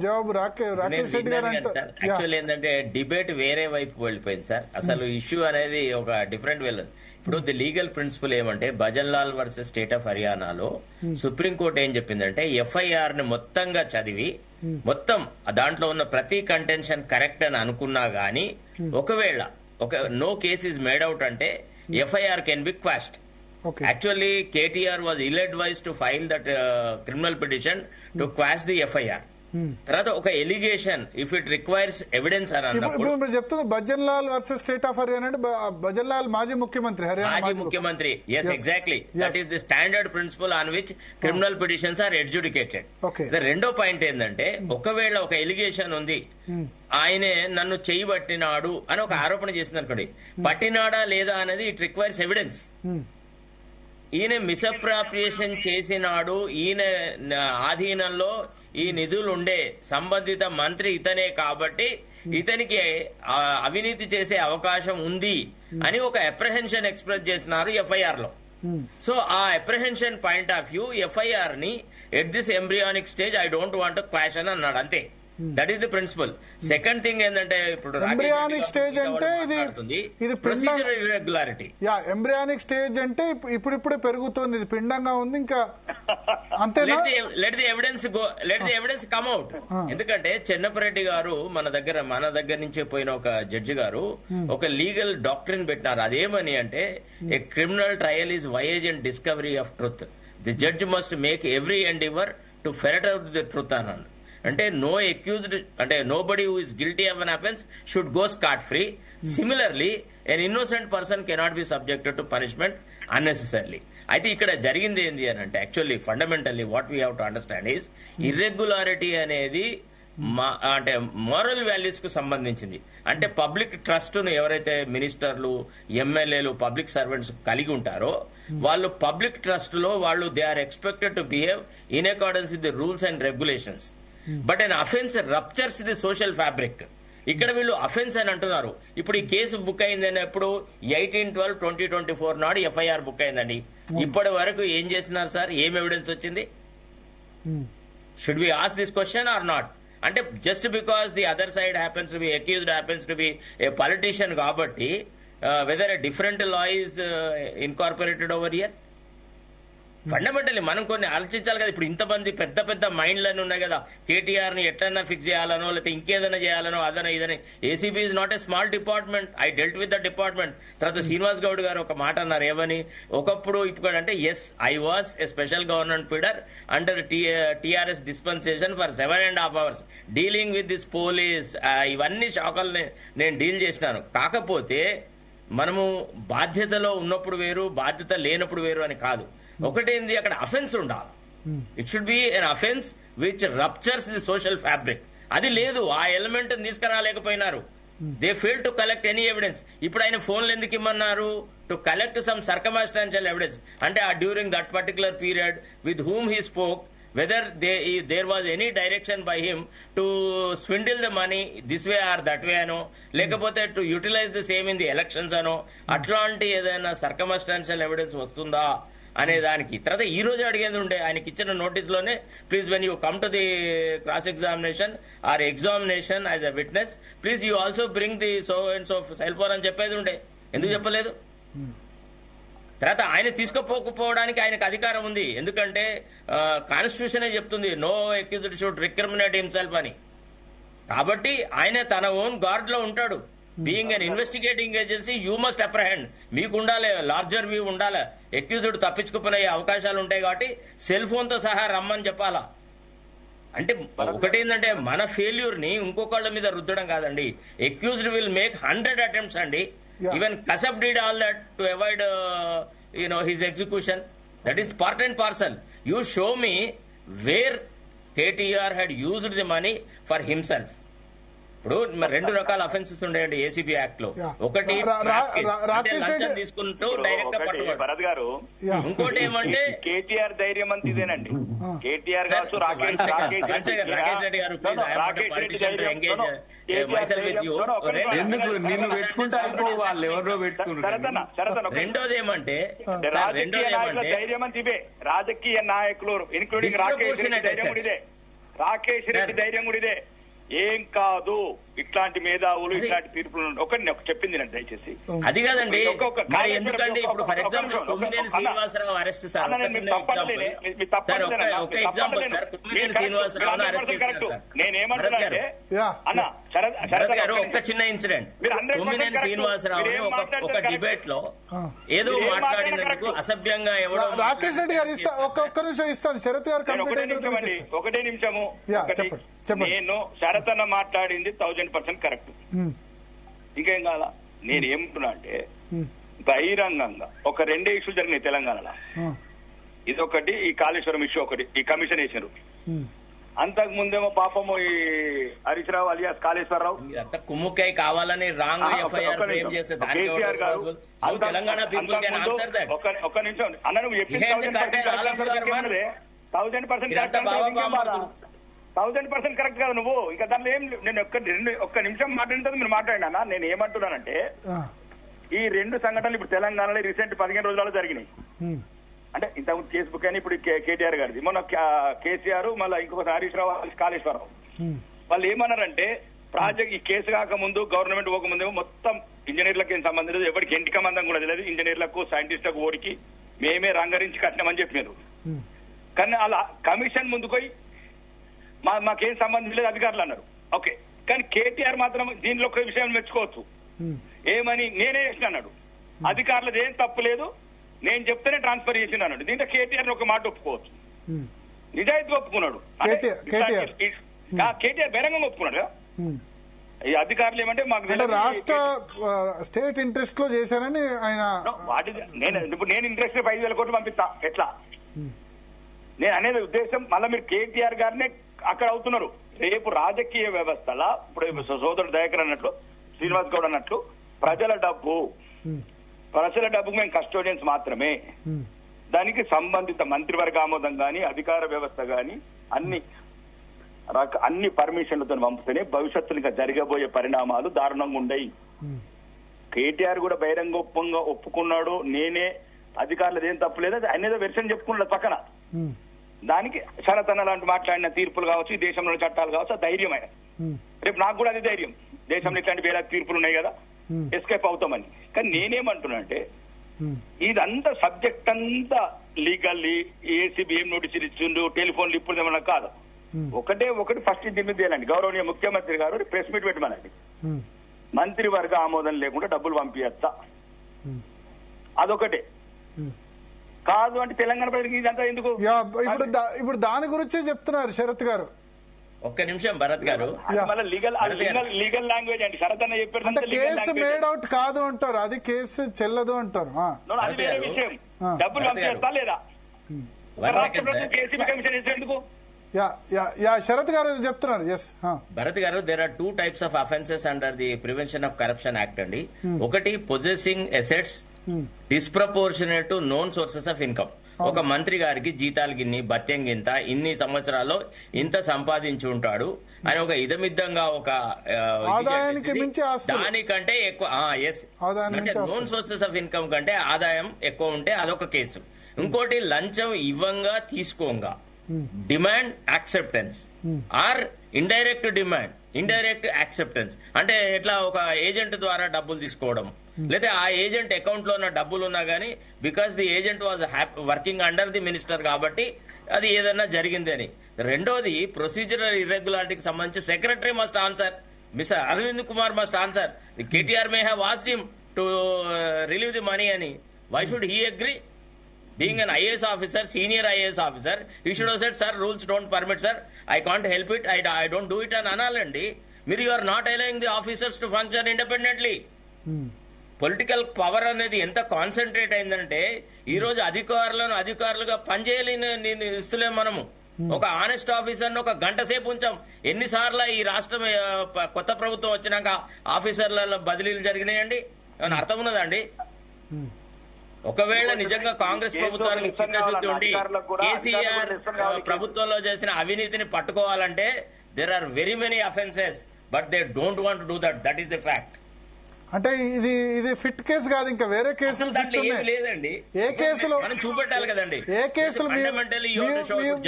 జవాబు రాకేష్ రెడ్డి గారు. యాక్చువల్ ఏంటంటే డిబేట్ వేరే వైపు వెళ్ళిపోయింది సార్. అసలు ఇష్యూ అనేది ఒక డిఫరెంట్ వెళ్ళదు. ఇప్పుడు ది లీగల్ ప్రిన్సిపల్ ఏమంటే bhajan Lal versus state of హర్యానాలో సుప్రీంకోర్టు ఏం చెప్పిందంటే ఎఫ్ఐఆర్ ని మొత్తంగా చదివి మొత్తం దాంట్లో ఉన్న ప్రతి కంటెన్షన్ కరెక్ట్ అని అనుకున్నా గానీ ఒకవేళ no case is made out అంటే FIR can be quashed. Actually, KTR was ill-advised to file that criminal petition to quash the FIR. తర్వాత ఒక allegation if it requires evidence అని అన్నప్పుడు మీరు చెప్తుంది Bhajan Lal versus state of Haryana అంటే భజన్ లాల్ మాజీ ముఖ్యమంత్రి, మాజీ ముఖ్యమంత్రి. Yes exactly, that is the standard principle on which criminal petitions are adjudicated. రెండో పాయింట్ ఏంటంటే ఒకవేళ ఒక ఎలిగేషన్ ఉంది, ఆయనే నన్ను చేయి పట్టినాడు అని ఒక ఆరోపణ చేసింది అనుకోండి, పట్టినాడా లేదా అనేది ఇట్ రిక్వైర్స్ ఎవిడెన్స్. ఈయన మిస్అప్రాప్రియేషన్ చేసినాడు, ఈయన ఆధీనంలో ఈ నిధులు ఉండే సంబంధిత మంత్రి ఇతనే కాబట్టి ఇతనికి అవినీతి చేసే అవకాశం ఉంది అని ఒక అప్రహెన్షన్ ఎక్స్ప్రెస్ చేసినారు ఎఫ్ఐఆర్ లో. సో ఆ apprehension point of view FIR ని at this embryonic stage I don't want quash అని అన్నాడు అంతే. That is the principle. Second thing ఏంటంటే ఇప్పుడు ఎంబ్రియానిక్ స్టేజ్ అంటే ఇది ప్రొసీజర్ ఇర్రెగ్యులారిటీ. ఎంబ్రియానిక్ స్టేజ్ అంటే ఇప్పుడిప్పుడే పెరుగుతుంది, ఇది పిండంగా ఉంది ఇంకా అంతేనా? Let the evidence come out. ఎందుకంటే చెన్నపరెడ్డి గారు మన దగ్గర నుంచే పోయిన ఒక జడ్జి గారు ఒక లీగల్ డాక్ట్రిన్ పెట్టినారు. అదేమని అంటే a criminal trial is voyage and discovery of truth. The judge must make every endeavour to ferret out the truth అన్నాడు. అంటే నో అక్యూజ్డ్ అంటే nobody who is guilty of an offence should go scot free. Similarly an innocent person cannot be subjected to punishment unnecessarily. అయితే ఇక్కడ జరిగింది ఏంది అని అంటే actually fundamentally what we have to understand is irregularity అనేది అంటే మోరల్ వాల్యూస్ కు సంబంధించింది. అంటే పబ్లిక్ ట్రస్ట్ ను ఎవరైతే మినిస్టర్లు, ఎమ్మెల్యేలు, పబ్లిక్ సర్వెంట్స్ కలిగి ఉంటారో వాళ్ళు పబ్లిక్ ట్రస్ట్ లో వాళ్ళు they are expected to behave in accordance with the rules and regulations. But an offence ruptures the social fabric. ఇక్కడ వీళ్ళు అఫెన్స్ అని అంటున్నారు. ఇప్పుడు ఈ కేసు బుక్ అయిందని ఎప్పుడు 18/12/2024 నాడు ఎఫ్ఐఆర్ బుక్ అయిందండి. ఇప్పటి వరకు ఏం చేస్తున్నారు సార్? ఏం ఎవిడెన్స్ వచ్చింది? Should we ask this question or not? అంటే just because the other side happens to be accused happens to be a politician కాబట్టి whether a different law is incorporated over here? Fundamentally మనం కొన్ని ఆలోచించాలి కదా. ఇప్పుడు ఇంతమంది పెద్ద పెద్ద మైండ్లన్నీ ఉన్నాయి కదా, కేటీఆర్ ని ఎట్లన్నా ఫిక్స్ చేయాలనో లేకపోతే ఇంకేదైనా చేయాలనో అదనో ఇదని. ACB is not a small department. I dealt with the department. తర్వాత శ్రీనివాస్ గౌడ్ గారు ఒక మాట అన్నారు ఏమని, ఒకప్పుడు ఇప్పుడు అంటే yes I was a special government pleader under TRS dispensation for 7.5 hours dealing with this police. ఇవన్నీ శాఖల్ని నేను డీల్ చేసినాను. కాకపోతే మనము బాధ్యతలో ఉన్నప్పుడు వేరు, బాధ్యత లేనప్పుడు వేరు అని కాదు. ఒకటేంది అక్కడ అఫెన్స్ ఉండాలి. It should be an offence which ruptures the social fabric. అది లేదు, ఆ ఎలిమెంట్ తీసుకురాలేకపోయినారు. They fail to collect any evidence. ఇప్పుడు ఆయన ఫోన్లు ఎందుకు ఇమ్మన్నారు? To collect some circumstantial evidence. అంటే during that particular period with whom he spoke, whether there was any direction by him to swindle the money this way or that way ano, లేకపోతే to utilise the same in the elections అనో, అట్లాంటి ఏదైనా సర్కమ్స్టాన్షియల్ ఎవిడెన్స్ వస్తుందా అనే దానికి. తర్వాత ఈ రోజు అడిగేది ఉండే ఆయనకి ఇచ్చిన నోటీస్ లోనే, please when you come to the cross examination or examination as a witness please you also bring the so and so cell phone అని చెప్పేది ఉండే. ఎందుకు చెప్పలేదు? తర్వాత ఆయన తీసుకుపోకపోవడానికి ఆయనకు అధికారం ఉంది. ఎందుకంటే కాన్స్టిట్యూషన్ చెప్తుంది నో అక్యూజ్డ్ షుడ్ రిక్రిమినేట్ హిమ్సెల్ఫ్ అని. కాబట్టి ఆయన తన ఓన్ గార్డ్ లో ఉంటాడు. Being an investigating agency you must apprehend. మీకు ఉండాలి లార్జర్ వ్యూ ఉండాలి. అక్యూజ్డ్ తప్పించుకుపోయే అవకాశాలు ఉంటాయి కాబట్టి సెల్ ఫోన్ తో సహా రమ్మని చెప్పాలా. అంటే ఒకటేంటంటే మన ఫెయిల్యూర్ ని ఇంకొకళ్ళ మీద రుద్దడం కాదండి. అక్యూజ్డ్ విల్ మేక్ 100 attempts అండి. Even Kasab did all that to avoid his execution. That is part and parcel. You show me where KTR had used the money for himself. ఇప్పుడు రెండు రకాల అఫెన్సెస్ ఉండేయండి ఏసీబీ యాక్ట్ లో. ఒకటి లంచం తీసుకుంటూ డైరెక్ట్ భరత్ గారు, ఇంకోటి ఏమంటే కేటీఆర్ ధైర్యం అంత ఇదేనండి. కేటీఆర్ కావచ్చు, రాకేష్ రెడ్డి గారు ఎందుకు నిన్ను పెట్టుకుంటే అయిపో, వాళ్ళు ఎవరో పెట్టుకున్నారు. రెండోది ఏమంటే ధైర్యం అంత ఇవే రాజకీయ నాయకులు ఇన్క్లూడింగ్ రాకేష్ రెడ్డి ధైర్యం కూడా ఇదే. రాకేష్ రెడ్డి ధైర్యం కూడా ఇదే. ఏం కాదు ఇట్లాంటి మేధావులు ఇట్లాంటి తీర్పులు ఒకటి చెప్పింది నేను దయచేసి అది కాదండి. మరి ఎందుకంటే ఇప్పుడు for example Kommineni Srinivasarao arrest sir, ఒక example sir, Kommineni Srinivasarao arrest చేశారు. నేనేమంటున్నానంటే అన్న శరత్ గారు ఒక చిన్న ఇన్సిడెంట్, కొమ్మినేని శ్రీనివాసరావు ఒక డిబేట్ లో ఏదో మాట్లాడినందుకు అసభ్యంగా ఎవడో రాకేష్ రెడ్డి గారు ఒక్క నిమిషం ఇస్తాను. శరత్ గారు ఒకటే నిమిషము. నేను శరత్ అన్న మాట్లాడింది 1000% కరెక్ట్. ఇంకేం కావాలా? నేనేమంటున్నా అంటే బహిరంగంగా ఒక 2 ఇష్యూలు జరిగినాయి తెలంగాణలో. ఇదొకటి, ఈ కాళేశ్వరం ఇష్యూ ఒకటి, ఈ కమిషన్ వేసారు. అంతకు ముందేమో పాపము ఈ హరీష్ రావు అలియాస్ కాళేశ్వరరావు కుమ్ముకాయ కావాలని రాంగ్ ఎఫ్ఐఆర్ ఫ్రేమ్ చేస్తే కేసీఆర్ గారు Telangana people can answer that. ఒక్క నిమిషం అన్న, నువ్వు చెప్పింది 1000% కరెక్ట్ కదా. నువ్వు ఇంకా దాంట్లో ఏం, నేను ఒక్క నిమిషం మాట్లాడిన మీరు మాట్లాడినా. నేను ఏమంటున్నానంటే ఈ 2 సంఘటనలు ఇప్పుడు తెలంగాణలో రీసెంట్ 15 రోజులలో జరిగినాయి. అంటే ఇంతకుముందు కేసు బుక్ అని ఇప్పుడు కేటీఆర్ గారిది, మొన్న కేసీఆర్, మళ్ళీ ఇంకొక హరీష్ రావు, కాళేశ్వరరావు. వాళ్ళు ఏమన్నారంటే ప్రాజెక్ట్ ఈ కేసు కాకముందు గవర్నమెంట్ పోకముందేమో మొత్తం ఇంజనీర్లకు ఏం సంబంధం లేదు, ఎవరికి ఎంటిక మందం కూడా తెలియదు, ఇంజనీర్లకు సైంటిస్టులకు ఓడికి మేమే రంగరించి కట్టినామని చెప్పినారు. కానీ అలా కమిషన్ ముందుకు పోయి మాకేం సంబంధం లేదు అధికారులు అన్నారు. ఓకే, కానీ కేటీఆర్ మాత్రం దీనిలో ఒక విషయం మెచ్చుకోవచ్చు. ఏమని నేనే చేసిన అన్నాడు, అధికారులది ఏం తప్పు లేదు, నేను చెప్తేనే ట్రాన్స్ఫర్ చేసిన అన్నాడు. దీంట్లో కేటీఆర్ ఒక మాట ఒప్పుకోవచ్చు, నిజాయితీ ఒప్పుకున్నాడు. కేటీఆర్ బహిరంగంగా ఒప్పుకున్నాడు కదా. ఈ అధికారులు ఏమంటే మాకు రాష్ట్ర స్టేట్ ఇంట్రెస్ట్ లో చేశారని ఆయన వాటి నేను ఇంట్రెస్ట్ 5,000 కోట్లు పంపిస్తా ఎట్లా నేను అనేది ఉద్దేశం. మళ్ళీ మీరు కేటీఆర్ గారినే అక్కడ అవుతున్నారు. రేపు రాజకీయ వ్యవస్థల ఇప్పుడు సోదరుడు దయాకర్ అన్నట్లు, శ్రీనివాస్ గౌడ్ అన్నట్లు ప్రజల డబ్బుకు మేము కస్టోడియన్స్ మాత్రమే. దానికి సంబంధిత మంత్రివర్గ ఆమోదం గాని అధికార వ్యవస్థ గాని అన్ని పర్మిషన్లతో పంపితేనే భవిష్యత్తులో ఇంకా జరగబోయే పరిణామాలు దారుణంగా ఉండయి. కేటీఆర్ కూడా బహిరంగంగా ఒప్పుకున్నాడు, నేనే అధికారులు ఏం తప్పులేదు, అది ఆయన వెర్షన్ చెప్పుకున్నాడు పక్కన. దానికి శరతన్న లాంటి మాట్లాడిన తీర్పులు కావచ్చు, ఈ దేశంలో చట్టాలు కావచ్చు, ఆ ధైర్యం ఆయన. రేపు నాకు కూడా అది ధైర్యం, దేశంలో ఇట్లాంటి వేరే తీర్పులు ఉన్నాయి కదా, ఎస్కేప్ అవుతామని. కానీ నేనేమంటున్నా అంటే ఇదంతా సబ్జెక్ట్ అంతా లీగల్లీ ఏసీబీ ఏం నోటీసులు ఇచ్చిండు, టెలిఫోన్లు ఇప్పుడు ఏమన్నా కాదు. ఒకటి ఫస్ట్ దీని మీద తేలండి, గౌరవనీయ ముఖ్యమంత్రి గారు ప్రెస్ మీట్ పెట్టమనండి, మంత్రివర్గ ఆమోదం లేకుండా డబ్బులు పంపించచ్చా, అదొకటే. కాదు అంటే తెలంగాణ ప్రజలకు ఇదంతా ఎందుకు? ఇప్పుడు దాని గురించే చెప్తున్నారు శరత్ గారు. ఒక్క నిమిషం భరత్ గారు, లీగల్ లాంగ్వేజ్ అండి. శరత్ అన్న చెప్పారు కేసు మేడ్ అవుట్ కాదు అంటారు, అది కేసు చెల్లదు అంటారు. అది వేరే విషయం. డబ్బులు పంపిస్తా లేదా రాష్ట్ర ప్రభుత్వం కేసీబీ కమిషన్ వేసేందుకు? శరత్ గారు చెప్తున్నారు. భరత్ గారు, there are 2 types of offences under the prevention of corruption act అండి. ఒకటి possessing assets disproportionate to known sources of income. ఒక మంత్రి గారికి జీతాలు గిన్ని భత్యం గింత ఇన్ని సంవత్సరాల్లో ఇంత సంపాదించి ఉంటాడు అని ఒక ఇదమిద్దంగా ఒక దానికంటే ఎక్కువ అంటే నోన్ సోర్సెస్ ఆఫ్ ఇన్కమ్ కంటే ఆదాయం ఎక్కువ ఉంటే అదొక కేసు. ఇంకోటి లంచం ఇవ్వంగా తీసుకోంగా demand acceptance or indirect demand indirect acceptance. అంటే ఎట్లా ఒక ఏజెంట్ ద్వారా డబ్బులు తీసుకోవడం, లేదా ఆ ఏజెంట్ అకౌంట్ లో ఉన్న డబ్బులు ఉన్నా గానీ because the agent was working under the minister కాబట్టి అది ఏదన్నా జరిగింది అని. రెండోది ప్రొసీజరల్ ఇర్రెగ్యులారిటీకి సంబంధించి secretary must answer, mister Arvind Kumar must answer. KTR may have asked him to relieve the money అని. Why should he agree? Being an IAS officer, senior IAS officer, he should have said, sir, rules don't permit, sir. I can't help it. I don't do it. And analandi, you are not allowing the officers to function independently. Political power అనేది ఎంత కాన్సన్ట్రేట్ అయిందంటే ఈ రోజు అధికారులుగా పనిచేయాలని ఇస్తలేం మనము. ఒక ఆనెస్ట్ ఆఫీసర్ ఒక గంట సేపు ఉంచాం. ఎన్నిసార్లు ఈ రాష్ట్రం కొత్త ప్రభుత్వం వచ్చినాక ఆఫీసర్ల బదిలీలు జరిగినాయండి? ఏమైనా అర్థం ఉన్నదండి? ఒకవేళ నిజంగా కాంగ్రెస్ ప్రభుత్వానికి చిత్తశుద్ధి ఉండి కేసీఆర్ ప్రభుత్వంలో చేసిన అవినీతిని పట్టుకోవాలంటే there are very many offences, but they don't want do that. That is the fact. అంటే ఇది ఫిట్ కేసు కాదు, ఇంకా వేరే కేసులు లేదండి. ఏ కేసులో మనం చూపెట్టాలి కదండి. ఏ కేసులు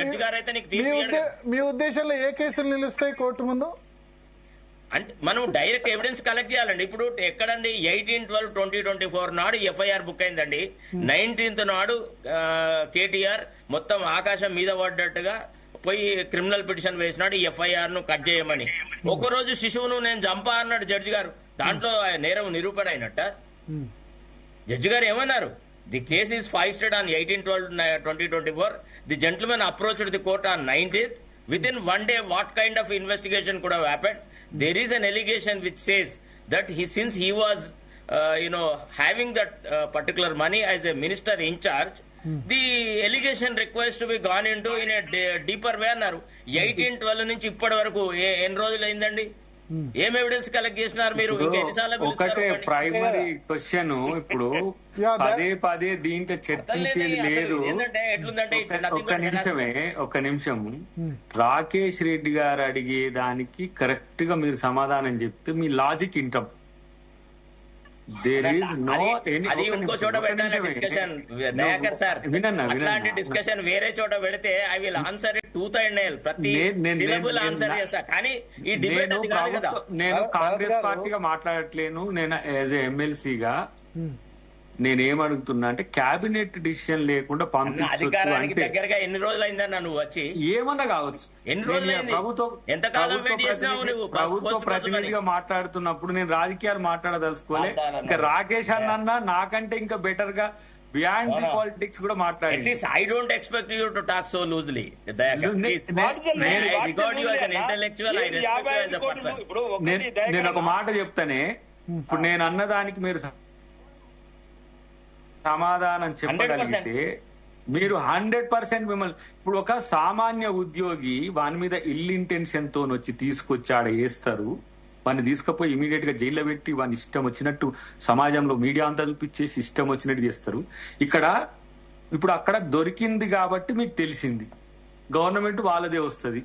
జడ్జి గారు అయితే మీ ఉద్దేశంలో ఏ కేసులు నిలుస్తాయి కోర్టు ముందు? అంటే మనం డైరెక్ట్ ఎవిడెన్స్ కలెక్ట్ చేయాలండి. ఇప్పుడు ఎక్కడండి 18/12/2024 నాడు ఎఫ్ఐఆర్ బుక్ అయిందండి. 19th నాడు కేటీఆర్ మొత్తం ఆకాశం మీద పడ్డట్టుగా పోయి క్రిమినల్ పిటిషన్ వేసినాడు ఎఫ్ఐఆర్ ను కట్ చేయమని. ఒకరోజు శిశువును నేను చంపా అన్నాడు జడ్జి గారు. దాంట్లో నేరం నిరూపణ అయినట్ట. జడ్జి గారు ఏమన్నారు? The case is fixed on 18/12/2024. The gentlemen approached the court on 19th. Within 1 day, what kind of investigation could have happened? There is an allegation which says that since he was, having that particular money as a minister in charge, the allegation requires to be gone into in a deeper way అన్నారు. 18/12 నుంచి ఇప్పటి వరకు ఎన్ని రోజులు అయిందండి? ఏం ఎవిడెన్స్ కలెక్ట్ చేసినారు మీరు? ఒకటే ప్రైమరీ క్వశ్చన్. ఇప్పుడు పదే దీంట్లో చర్చించేది లేదు. ఒక్క నిమిషం రాకేష్ రెడ్డి గారు అడిగే దానికి కరెక్ట్ గా మీరు సమాధానం చెప్తే మీ లాజిక్ ఇంటాం. దేర్ ఈస్ నో అది ఇంకో చోట పెట్టాలి డిస్కషన్. దయాకర్ సార్, వినన్నా అట్లాంటి డిస్కషన్ వేరే చోట పెడితే I will answer it tooth and nail, ప్రతి సిలబుల్ ఆన్సర్ చేస్తా. కానీ ఈ డిబేట్ అది కాదు కదా. నేను కాంగ్రెస్ పార్టీగా మాట్లాడట్లేను. నేను యాజ్ ఎమ్మెల్సీగా నేనేమడుగుతున్నా అంటే క్యాబినెట్ డిసిషన్ లేకుండా అధికారానికి పంపించు దగ్గరగా ఎన్ని రోజులు అయిందన్నా నువ్వు వచ్చి? ఏమన్నా కావచ్చు. ఎన్ని రోజులు ప్రభుత్వ ప్రతినిధిగా మాట్లాడుతున్నప్పుడు నేను రాజకీయాలు మాట్లాడదలుచుకోలే. ఇంకా రాకేష్ అన్న నాకంటే ఇంకా బెటర్ గా బియాండ్ ది పాలిటిక్స్ కూడా మాట్లాడి. At least I don't expect you to talk so loosely. నేను ఒక మాట చెప్తానే, ఇప్పుడు నేను అన్నదానికి మీరు సమాధానం చెప్పగలిగితే మీరు 100% మిమ్మల్ని, ఇప్పుడు ఒక సామాన్య ఉద్యోగి వాని మీద ఇల్ ఇంటెన్షన్ తో వచ్చి తీసుకొచ్చి వేస్తారు, వాడిని తీసుకుపోయి ఇమీడియట్ గా జైల్లో పెట్టి వాని ఇష్టం వచ్చినట్టు సమాజంలో మీడియా అంతా చూపించేసి ఇష్టం వచ్చినట్టు చేస్తారు. ఇక్కడ ఇప్పుడు అక్కడ దొరికింది కాబట్టి మీకు తెలిసింది, గవర్నమెంట్ వాళ్ళదే వస్తుంది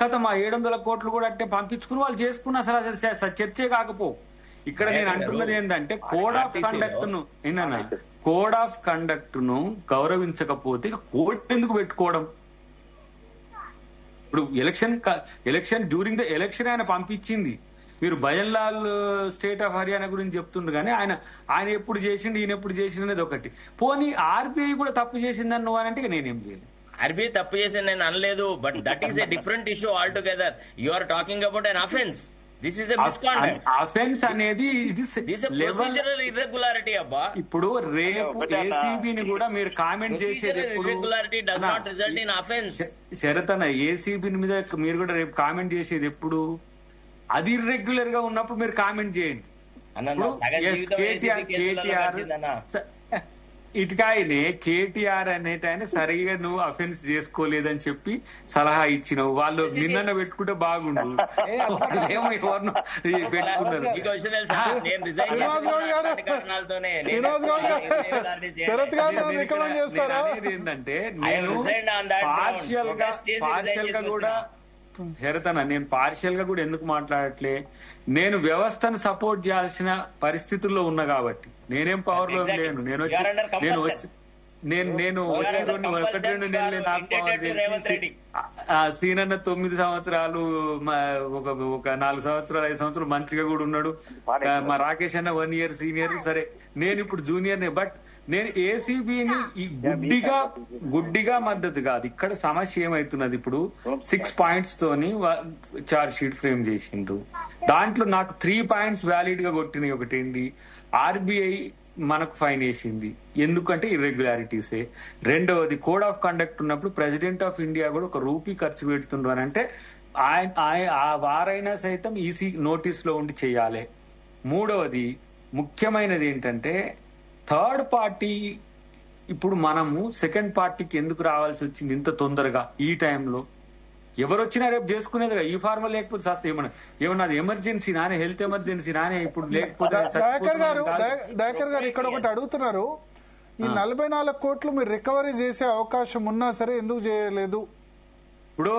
కదా. మా 700 కోట్లు కూడా అంటే పంపించుకుని వాళ్ళు చేసుకున్న అసలు చర్చే కాకపో. ఇక్కడ నేను అంటున్నది ఏంటంటే కోడ్ ఆఫ్ కండక్ట్ ను ఏనా, కోడ్ ఆఫ్ కండక్ట్ ను గౌరవించకపోతే కోడ్ ఎందుకు పెట్టుకోవడం? ఇప్పుడు ఎలక్షన్ డ్యూరింగ్ ద ఎలక్షన్ ఆయన పంపించింది. మీరు భజన్లాల్ స్టేట్ ఆఫ్ హర్యానా గురించి చెప్తుండ్రు కానీ ఆయన ఎప్పుడు చేసిండు, ఈయన ఎప్పుడు చేసిండు అనేది ఒకటి. పోనీ ఆర్బీఐ కూడా తప్పు చేసిందని నువ్వు అని అంటే నేనేం చేయలేదు. ఆర్బీఐ తప్పు చేసింది నేను అనలేదు, but that is a different issue all together. You are talking about an offence. This is a misconduct. Offence అనేది ప్రొసీజరల్ ఇర్రెగ్యులారిటీ అబ్బా. ఇప్పుడు రేపు ఏసీబీని కూడా మీరు కామెంట్ చేసేది irregularity does not result in offence. శరతన ఏసీబీని మీద మీరు కూడా రేపు కామెంట్ చేసేది ఎప్పుడు? అది ఇర్రెగ్యులర్ గా ఉన్నప్పుడు మీరు కామెంట్ చేయండి. ఇటుకాయనే కేటీఆర్ అనేటాయన సరిగా నువ్వు అఫెన్స్ చేసుకోలేదని చెప్పి సలహా ఇచ్చినావు. వాళ్ళు నిన్న పెట్టుకుంటే బాగుండు, వాళ్ళేమో ఎవరినో పెట్టుకున్నారు. ఏంటంటే నేను పార్షియల్ గా కూడా హెరతన నేను పార్షియల్ గా కూడా ఎందుకు మాట్లాడట్లే, నేను వ్యవస్థను సపోర్ట్ చేయాల్సిన పరిస్థితుల్లో ఉన్నా కాబట్టి. నేనేం పవర్ లో లేను. నేను వచ్చి 1-2 నెలలే నాకు పవర్ తెలిసి సీనన్న 9 సంవత్సరాలు, ఒక 4 సంవత్సరాలు 5 సంవత్సరాలు మంత్రిగా కూడా ఉన్నాడు. మా రాకేష్ అన్న 1 ఇయర్ సీనియర్. సరే నేను ఇప్పుడు జూనియర్నే, బట్ నేను ఏసీబీని ఈ గుడ్డిగా మద్దతు కాదు. ఇక్కడ సమస్య ఏమైతున్నది, ఇప్పుడు 6 పాయింట్స్ తోని చార్జ్ షీట్ ఫ్రేమ్ చేసిండ్రు. దాంట్లో నాకు 3 పాయింట్స్ వ్యాలిడ్ గా కొట్టినాయి. ఒకటేంటి, ఆర్బీఐ మనకు ఫైన్ వేసింది ఎందుకంటే ఇర్రెగ్యులారిటీసే. రెండవది, కోడ్ ఆఫ్ కండక్ట్ ఉన్నప్పుడు ప్రెసిడెంట్ ఆఫ్ ఇండియా కూడా ₹1 ఖర్చు పెడుతుండ్రు అని అంటే ఆ వారైనా సైతం ఈసీ నోటీస్ లో ఉండి చేయాలి. మూడవది ముఖ్యమైనది ఏంటంటే థర్డ్ పార్టీ, ఇప్పుడు మనము సెకండ్ పార్టీకి ఎందుకు రావాల్సి వచ్చింది ఇంత తొందరగా ఈ టైంలో? ఎవరు వచ్చినా రేపు చేసుకునేదిగా. ఈ ఫార్మల్ లేకపోతే శాస్త్రం ఏమన్నా ఎమర్జెన్సీ నానే, హెల్త్ ఎమర్జెన్సీ నానే ఇప్పుడు లేకపోతే. దయాకర్ గారు ఇక్కడ ఒకటి అడుగుతున్నారు, ఈ 44 కోట్లు మీరు రికవరీ చేసే అవకాశం ఉన్నా సరే ఎందుకు చేయలేదు? ఇప్పుడు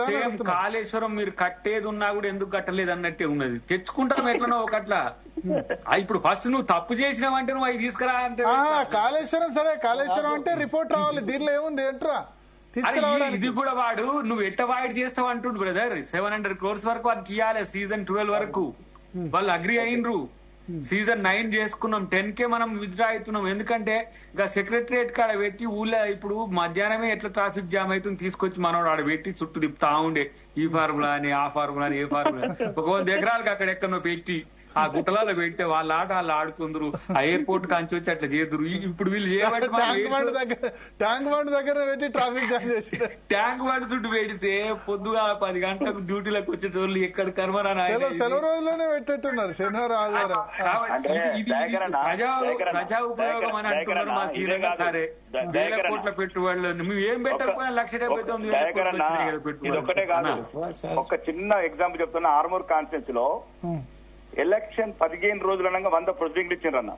సేమ్ కాళేశ్వరం మీరు కట్టేది ఉన్నా కూడా ఎందుకు కట్టలేదు అన్నట్టే ఉన్నది. తెచ్చుకుంటాం ఎట్లనో ఒకట్లా. ఇప్పుడు ఫస్ట్ నువ్వు తప్పు చేసినావంటే నువ్వు అవి తీసుకురా అంటే కాళేశ్వరం సరే, కాళేశ్వరం అంటే రిపోర్ట్ రావాలి. దీనిలో ఏముంది ఏంట్రా? ఇది కూడా వాడు నువ్వు ఎట్ట వాయిడ్ చేస్తావు అంటుండు బ్రదర్. 700 crores వరకు వాడికి ఇవ్వాలి. సీజన్ 12 వరకు వాళ్ళు అగ్రి అయినరు. సీజన్ 9 చేసుకున్నాం. 10K మనం విత్డ్రా అవుతున్నాం. ఎందుకంటే ఇంకా సెక్రటరియట్ కాడ పెట్టి ఊళ్ళో ఇప్పుడు మధ్యాహ్నమే ఎట్లా ట్రాఫిక్ జామ్ అవుతుంది తీసుకొచ్చి మనోడు ఆడ పెట్టి చుట్టూ తిప్పుతా ఉండే. ఈ ఫార్ములా అని, ఆ ఫార్ములా అని, ఏ ఫార్ములా. ఒక 100 ఎకరాలకు అక్కడెక్కడో పెట్టి ఆ గుట్టలలో పెడితే వాళ్ళ ఆట వాళ్ళు ఆడుకుందరు. ఆ ఎయిర్పోర్ట్ కాంచి వచ్చి అట్లా చేదురు. ఇప్పుడు వీళ్ళు ట్యాంక్ బండ్ దగ్గర పెట్టి ట్రాఫిక్ జామ్ చేసి ట్యాంక్ బండ్ చుట్టూ పెడితే పొద్దుగా 10 గంటలకు డ్యూటీలకు వచ్చేటోళ్ళు ఎక్కడ కర్మరా సెలవు రోజుల్లోనే పెట్టేట్టున్నారు శనివారం ఆదివారం. ప్రజా ఉపయోగం అని అంటున్నారు మా సీనియర్. సరే 1,000 కోట్ల పెట్టుబడులు మేము ఏం పెట్టకపోయినా 1,79,000 పెట్టుబడి. ఒకటే కాదు, ఒక చిన్న ఎగ్జాంపుల్ చెప్తున్నా. ఆర్మూర్ కాన్స్టిట్యూన్సీ లో ఎలక్షన్ 15 రోజులు అనగా 100 ప్రొసీడింగ్లు ఇచ్చిండ్రన్న.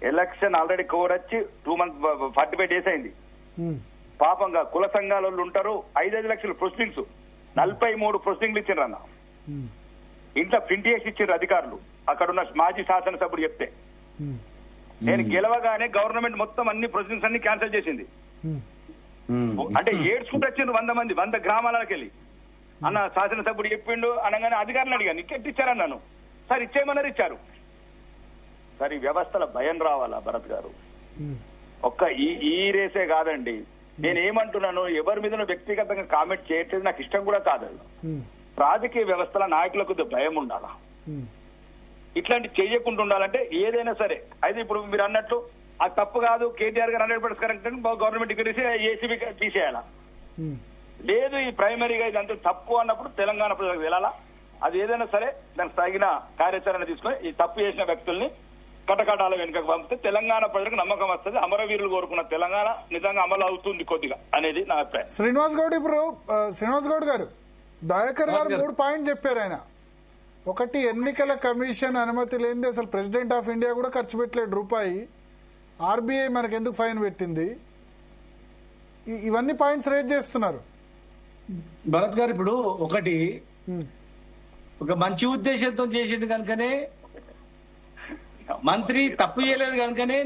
ఎలక్షన్ ఆల్రెడీ కోడ్ వచ్చి 2 months 45 days అయింది. పాపంగా కుల సంఘాల వాళ్ళు ఉంటారు. 5 లక్షల ప్రొసీడింగ్స్, 43 ప్రొసీడింగ్లు ఇచ్చిండ్రన్న. ఇంట్లో ప్రింట్ చేసి ఇచ్చిండ్రు అధికారులు. అక్కడున్న మాజీ శాసనసభ్యుడు చెప్తే. నేను గెలవగానే గవర్నమెంట్ మొత్తం అన్ని ప్రొసీడింగ్స్ అన్ని క్యాన్సిల్ చేసింది. అంటే ఏడ్చుకుంటూ వచ్చిండ్రు 100 మంది 100 గ్రామాలకు వెళ్ళి. అన్న శాసనసభ్యుడు చెప్పిండు అనగానే అధికారులు అడిగాను ఇక్కడికి ఇచ్చారన్నాను. సార్ ఇచ్చేయమన్నారు, ఇచ్చారు. సార్ ఈ వ్యవస్థల భయం రావాలా భరత్ గారు? ఒక్క ఈ రేసే కాదండి. నేను ఏమంటున్నాను, ఎవరి మీద వ్యక్తిగతంగా కామెంట్ చేయట్లేదు, నాకు ఇష్టం కూడా కాదు. రాజకీయ వ్యవస్థల నాయకులకు భయం ఉండాలా, ఇట్లాంటి చేయకుండా ఉండాలంటే ఏదైనా సరే. అయితే ఇప్పుడు మీరు అన్నట్లు అది తప్పు కాదు, కేటీఆర్ గారు 100% కరెక్ట్ అని గవర్నమెంట్ ఏసీబీ తీసేయాలా? లేదు ఈ ప్రైమరీగా ఇదంతా తప్పు అన్నప్పుడు తెలంగాణ ప్రజలకు వెళ్ళాలా? అది ఏదైనా సరే దానికి తగిన కార్యాచరణ తీసుకొని ఈ తప్పు చేసిన వ్యక్తుల్ని కటకటాల వెనుకకు పంపితే తెలంగాణ ప్రజలకు నమ్మకం వస్తుంది. అమరవీరులు కోరుకున్న తెలంగాణ నిజంగా అమలు అవుతుంది కొద్దిగా అనేది నా అభిప్రాయం. శ్రీనివాస్ గౌడ్, ఇప్పుడు శ్రీనివాస్ గౌడ్ గారు, దయాకర్ గారు 3 పాయింట్ చెప్పారు ఆయన. ఒకటి, ఎన్నికల కమిషన్ అనుమతి లేనిది అసలు ప్రెసిడెంట్ ఆఫ్ ఇండియా కూడా ఖర్చు పెట్టలేడు రూపాయి. ఆర్బీఐ మనకు ఎందుకు ఫైన్ పెట్టింది? ఇవన్నీ పాయింట్స్ రేజ్ చేస్తున్నారు. భరత్ గారు ఇప్పుడు ఒకటి, ఒక మంచి ఉద్దేశంతో చేసిండు కనుకనే, మంత్రి తప్పు చేయలేదు కనుకనే